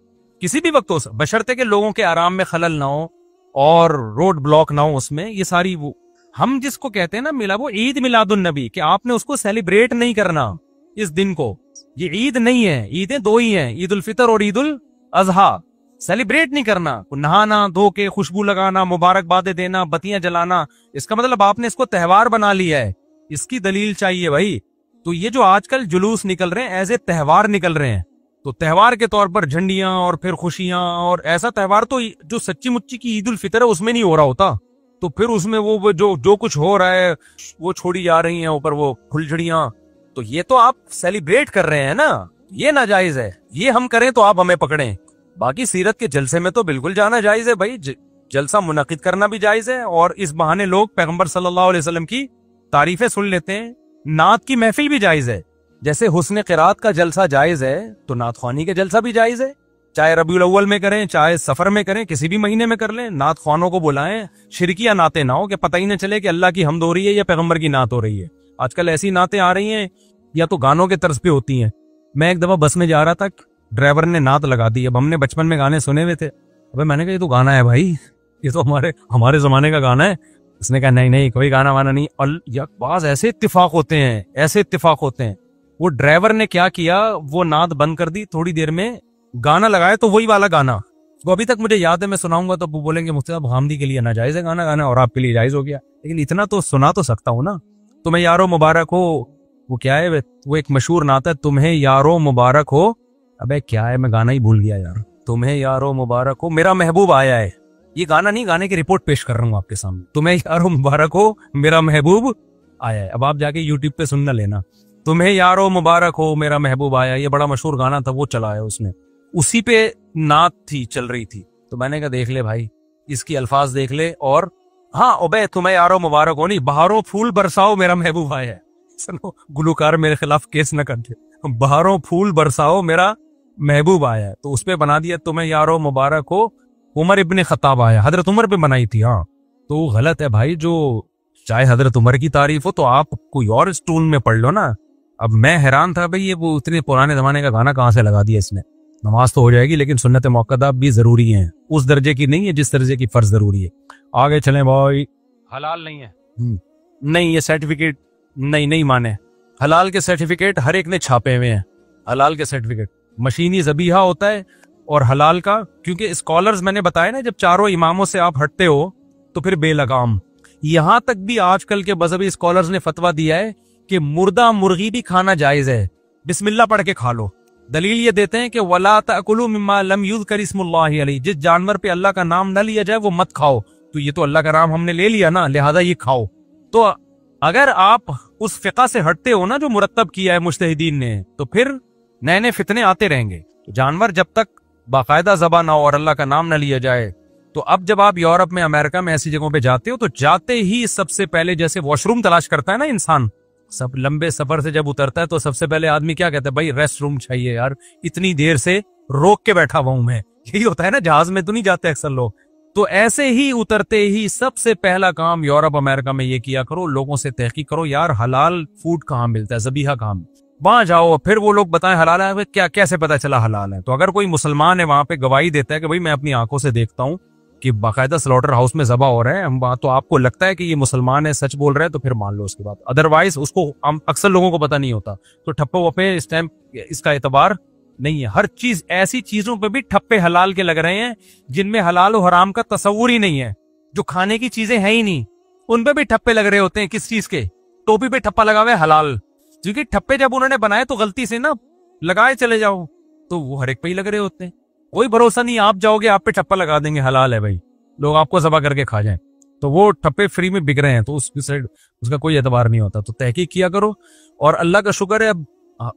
B: किसी भी वक्त हो, बशर्ते के लोगों के आराम में खलल ना हो और रोड ब्लॉक ना हो उसमें, ये सारी वो हम जिसको कहते हैं ना मिला, वो ईद मिलादुन नबी, कि आपने उसको सेलिब्रेट नहीं करना इस दिन को। ये ईद नहीं है, ईदें दो ही हैं, ईद उल फितर और ईद उल अजहा। सेलिब्रेट नहीं करना, नहाना, धो के खुशबू लगाना, मुबारकबादें देना, बत्तियां जलाना, इसका मतलब आपने इसको त्योहार बना लिया है। इसकी दलील चाहिए भाई। तो ये जो आजकल जुलूस निकल रहे हैं, एज ए त्योहार निकल रहे हैं, तो त्योहार के तौर पर झंडियां और फिर खुशियां, और ऐसा त्योहार तो जो सच्ची मुच्ची की ईद उल फितर है उसमें नहीं हो रहा होता। तो फिर उसमें वो जो कुछ हो रहा है वो छोड़ी जा रही हैं ऊपर वो फुलझड़ियां, तो ये तो आप सेलिब्रेट कर रहे हैं ना, ये नाजायज है। ये हम करें तो आप हमें पकड़ें, बाकी सीरत के जलसे में तो बिल्कुल जाना जायज है भाई, जलसा मुनक्किद करना भी जायज है, और इस बहाने लोग पैगंबर सल्लल्लाहु अलैहि वसल्लम की तारीफें सुन लेते हैं, नात की महफिल भी जायज है, जैसे हुस्न क़िरात का जलसा जायज है तो नात ख्वानी का जलसा भी जायज है। चाहे रबीउल अव्वल में करें, चाहे सफर में करें, किसी भी महीने में कर लें, नात ख्वानों को बुलाएं। शिरकिया नातें ना हो कि पता ही न चले कि अल्लाह की हमद हो रही है या पैगंबर की नात हो रही है। आजकल ऐसी नातें आ रही हैं या तो गानों के तर्ज पे होती हैं। मैं एक दफा बस में जा रहा था, ड्राइवर ने नात लगा दी। अब हमने बचपन में गाने सुने हुए थे, अबे मैंने कहा ये तो गाना है भाई, ये तो हमारे जमाने का गाना है। उसने कहा नहीं नहीं, कोई गाना वाना नहीं। और बाज ऐसे इत्तेफाक होते हैं, ऐसे इत्तेफाक होते हैं। वो ड्राइवर ने क्या किया, वो नात बंद कर दी, थोड़ी देर में गाना लगाया तो वही वाला गाना, वो अभी तक मुझे याद है। मैं सुनाऊंगा तो वो बोलेंगे मुफ्ती साहब हामदी के लिए नाजायज है गाना गाना और आपके लिए जायज हो गया, लेकिन इतना तो सुना तो सकता हूँ ना। तुम्हें यारो मुबारक हो, वो क्या है, वो एक मशहूर नात है, तुम्हें यारो मुबारक हो। अबे क्या है, मैं गाना ही भूल गया यार। तुम्हें यारो मुबारक हो, मेरा महबूब आया है। ये गाना नहीं, गाने की रिपोर्ट पेश कर रहा हूँ आपके सामने। तुम्हें यारो मुबारक हो, मेरा महबूब आया है। अब आप जाके यूट्यूब पे सुनना लेना, तुम्हें यारो मुबारक हो, मेरा महबूब आया। ये बड़ा मशहूर गाना था, वो चलाया उसने, उसी पे नात थी, चल रही थी। तो मैंने कहा देख ले भाई, इसकी अल्फाज देख ले। और हाँ ओबे, तुम्हें यारो मुबारक हो नहीं, बहारों फूल बरसाओ, मेरा महबूब आया है। सुनो, गुलूकार मेरे खिलाफ केस न कर दे। बहारों फूल बरसाओ, मेरा महबूब आया है, तो उस पे बना दिया तुम्हें यारो मुबारक हो, उमर इब्ने खत्ताब आया। हजरत उमर पे बनाई थी। हाँ तो गलत है भाई, जो चाहे हजरत उमर की तारीफ हो तो आप कोई और स्टून में पढ़ लो ना। अब मैं हैरान था भाई, ये वो इतने पुराने जमाने का गाना कहाँ से लगा दिया इसने। नमाज तो हो जाएगी लेकिन सुन्नत मौक़दा भी जरूरी है, उस दर्जे की नहीं है जिस दर्जे की फर्ज जरूरी है। आगे चलें भाई। हलाल नहीं है, नहीं ये सर्टिफिकेट नहीं माने। हलाल के सर्टिफिकेट हर एक ने छापे हुए हैं। हलाल के सर्टिफिकेट मशीनी ज़बीहा होता है और हलाल का, क्योंकि स्कॉलर्स मैंने बताया ना, जब चारों इमामों से आप हटते हो तो फिर बेलगाम। यहां तक भी आजकल के मजहबी स्कॉलर्स ने फतवा दिया है कि मुर्दा मुर्गी भी खाना जायज है, बिस्मिल्लाह पढ़ के खा लो। दलील ये देते हैं कि वला तअकुलू मिम्मा लम युज़कर इस्मुल्लाहि अलैहि, जिस जानवर पे अल्लाह का नाम न लिया जाए वो मत खाओ। तो ये तो अल्लाह का नाम हमने ले लिया ना, लिहाजा ये खाओ। तो अगर आप उस फिक़ा से हटते हो ना जो मुरत्तब किया है मुज्तहिदीन ने, तो फिर नए नए फितने आते रहेंगे। तो जानवर जब तक बाकायदा ज़बा ना हो और अल्लाह का नाम न लिया जाए, तो अब जब आप यूरोप में, अमेरिका में ऐसी जगहों पे जाते हो तो जाते ही सबसे पहले जैसे वॉशरूम तलाश करता है ना इंसान, सब लंबे सफर से जब उतरता है तो सबसे पहले आदमी क्या कहता है, भाई रेस्ट रूम चाहिए यार, इतनी देर से रोक के बैठा हुआ हूं मैं। यही होता है ना, जहाज में तो नहीं जाते अक्सर लोग। तो ऐसे ही उतरते ही सबसे पहला काम यूरोप अमेरिका में ये किया करो, लोगों से तहकीक करो यार हलाल फूड कहाँ मिलता है, ज़बीहा कहाँ, वहां जाओ, फिर वो लोग बताएं हलाल है, क्या कैसे पता चला हलाल है। तो अगर कोई मुसलमान है वहां पे गवाही देता है कि भाई मैं अपनी आंखों से देखता हूँ कि बाकायदा स्लॉटर हाउस में ज़बा हो रहे हैं, हम तो आपको लगता है कि ये मुसलमान है, सच बोल रहे हैं, तो फिर मान लो उसके बाद। अदरवाइज उसको अक्सर लोगों को पता नहीं होता, तो ठप्पे वप्पे इस टाइम इसका एतबार नहीं है। हर चीज, ऐसी चीजों पे भी ठप्पे हलाल के लग रहे हैं जिनमें हलाल और हराम का तस्वुर ही नहीं है, जो खाने की चीजें हैं ही नहीं, उन पे भी ठप्पे लग रहे होते हैं। किस चीज के? टोपी पे ठप्पा लगा हुआ है हलाल, क्योंकि ठप्पे जब उन्होंने बनाए तो गलती से ना लगाए चले जाओ तो वो हर एक पे ही लग रहे होते हैं। कोई भरोसा नहीं, आप जाओगे आप पे ठप्पा लगा देंगे हलाल है भाई, लोग आपको ज़बा करके खा जाएं, तो वो ठप्पे फ्री में बिक रहे हैं, तो उसकी साइड उसका कोई एतबार नहीं होता। तो तहकीक किया करो, और अल्लाह का शुक्र है अब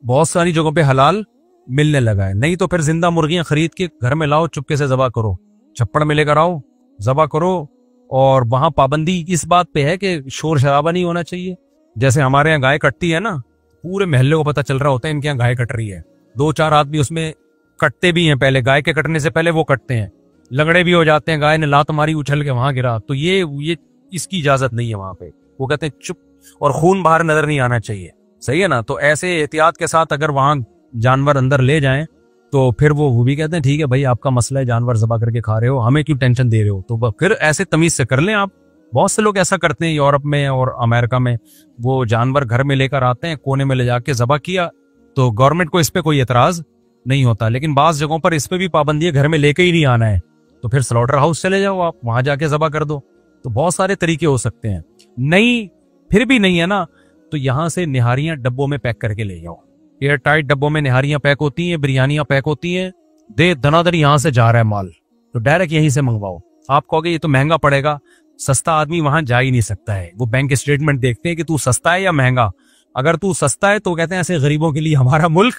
B: बहुत सारी जगहों पे हलाल मिलने लगा है। नहीं तो फिर जिंदा मुर्गियां खरीद के घर में लाओ, चुपके से ज़बा करो, छप्पड़ में लेकर आओ, ज़बा करो। और वहां पाबंदी इस बात पे है कि शोर शराबा नहीं होना चाहिए। जैसे हमारे यहाँ गाय कटती है ना, पूरे मोहल्ले को पता चल रहा होता है इनके यहाँ गाय कट रही है, 2-4 आदमी उसमें कटते भी हैं, पहले गाय के कटने से पहले वो कटते हैं, लगड़े भी हो जाते हैं, गाय ने लात मारी उछल के वहां गिरा, तो ये इसकी इजाजत नहीं है वहां पे। वो कहते हैं चुप, और खून बाहर नजर नहीं आना चाहिए, सही है ना। तो ऐसे एहतियात के साथ अगर वहां जानवर अंदर ले जाएं तो फिर वो भी कहते हैं ठीक है भाई, आपका मसला है, जानवर ज़बा करके खा रहे हो, हमें क्यों टेंशन दे रहे हो। तो फिर ऐसे तमीज से कर लें आप। बहुत से लोग ऐसा करते हैं यूरोप में और अमेरिका में, वो जानवर घर में लेकर आते हैं, कोने में ले जाके ज़बा किया, तो गवर्नमेंट को इस पे कोई एतराज नहीं होता। लेकिन बाज़ जगहों पर इस पे भी पाबंदी है, घर में लेके ही नहीं आना है, तो फिर स्लॉटर हाउस चले जाओ आप, वहां जाके ज़बा कर दो। तो बहुत सारे तरीके हो सकते हैं। नहीं, फिर भी नहीं है ना, तो यहां से निहारियां डब्बों में पैक करके ले जाओ, एयर टाइट डब्बों में निहारियां पैक होती हैं, बिरयानियां पैक होती हैं, दे धनाधन यहां से जा रहा है माल, तो डायरेक्ट यहीं से मंगवाओ। आप कहोगे ये तो महंगा पड़ेगा, सस्ता आदमी वहां जा ही नहीं सकता है। वो बैंक स्टेटमेंट देखते हैं कि तू सस्ता है या महंगा। अगर तू सस्ता है तो कहते हैं ऐसे गरीबों के लिए हमारा मुल्क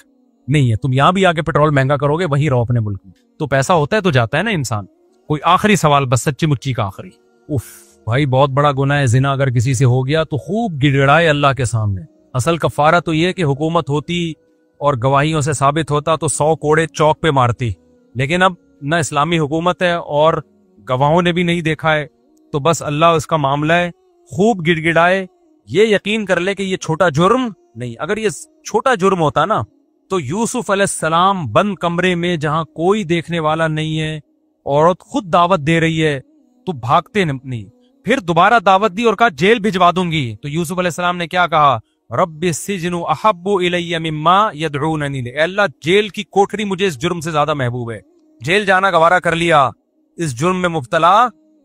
B: नहीं है, तुम यहां भी आके पेट्रोल महंगा करोगे, वहीं रहो अपने मुल्क में। तो पैसा होता है तो जाता है ना इंसान। कोई आखिरी सवाल बस, सच्ची मुच्ची का आखिरी। उफ भाई, बहुत बड़ा गुनाह है जिना, अगर किसी से हो गया तो खूब गिड़गिड़ाए अल्लाह के सामने, असल कफारा तो ये कि हुकूमत होती और गवाहियों से साबित होता तो 100 कोड़े चौक पे मारती, लेकिन अब न इस्लामी हुकूमत है और गवाहों ने भी नहीं देखा है, तो बस अल्लाह उसका मामला है, खूब गिड़गिड़ाए, ये यकीन कर ले कि ये छोटा जुर्म नहीं। अगर ये छोटा जुर्म होता ना तो यूसुफ अलैहिस्सलाम बंद कमरे में जहां कोई देखने वाला नहीं है, औरत खुद दावत दे रही है, तो भागते नहीं। फिर दोबारा दावत दी और कहा जेल भिजवा दूंगी, तो यूसुफ अलैहिस्सलाम ने क्या कहा, रब्बि सिजनु अहब्बु इलैया मिम्मा यदऊननी इलैहि, अल्लाह जेल की कोठरी मुझे इस जुर्म से ज्यादा महबूब है। जेल जाना गवारा कर लिया, इस जुर्म में मुब्तला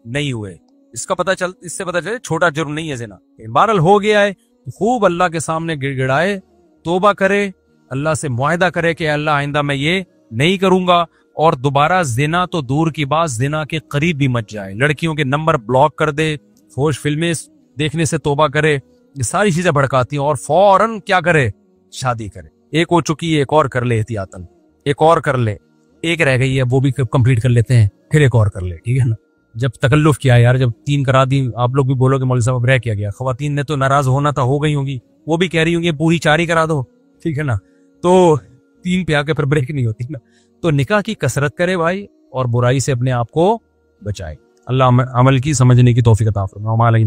B: नहीं हुए। इससे पता चले छोटा जुर्म नहीं है ज़िना। बहरहाल हो गया है, खूब अल्लाह के सामने गिड़गिड़ाए, तौबा करे, अल्लाह से मुआहदा करे कि अल्लाह आइंदा मैं ये नहीं करूंगा, और दोबारा जिना तो दूर की बात जिना के करीब भी मत जाए। लड़कियों के नंबर ब्लॉक कर दे, फोश फिल्में देखने से तौबा करे, ये सारी चीजें भड़काती हैं, और फौरन क्या करे, शादी करे। एक हो चुकी है, एक और कर ले एहतियातन, एक और कर ले, एक रह गई है वो भी कंप्लीट कर लेते हैं, फिर एक और कर ले, ठीक है ना। जब तकल्लुफ किया यार, जब 3 करा दी, आप लोग भी बोलोगे मौलवी साहब अब रह किया गया, खवातीन ने तो नाराज होना था, हो गई होंगी, वो भी कह रही होंगी पूरी 4 ही करा दो, ठीक है ना। तो 3 पे आके फिर ब्रेक नहीं होती ना। तो निकाह की कसरत करे भाई, और बुराई से अपने आप को बचाए। अल्लाह अमल की समझने की तौफीक अता फरमाए।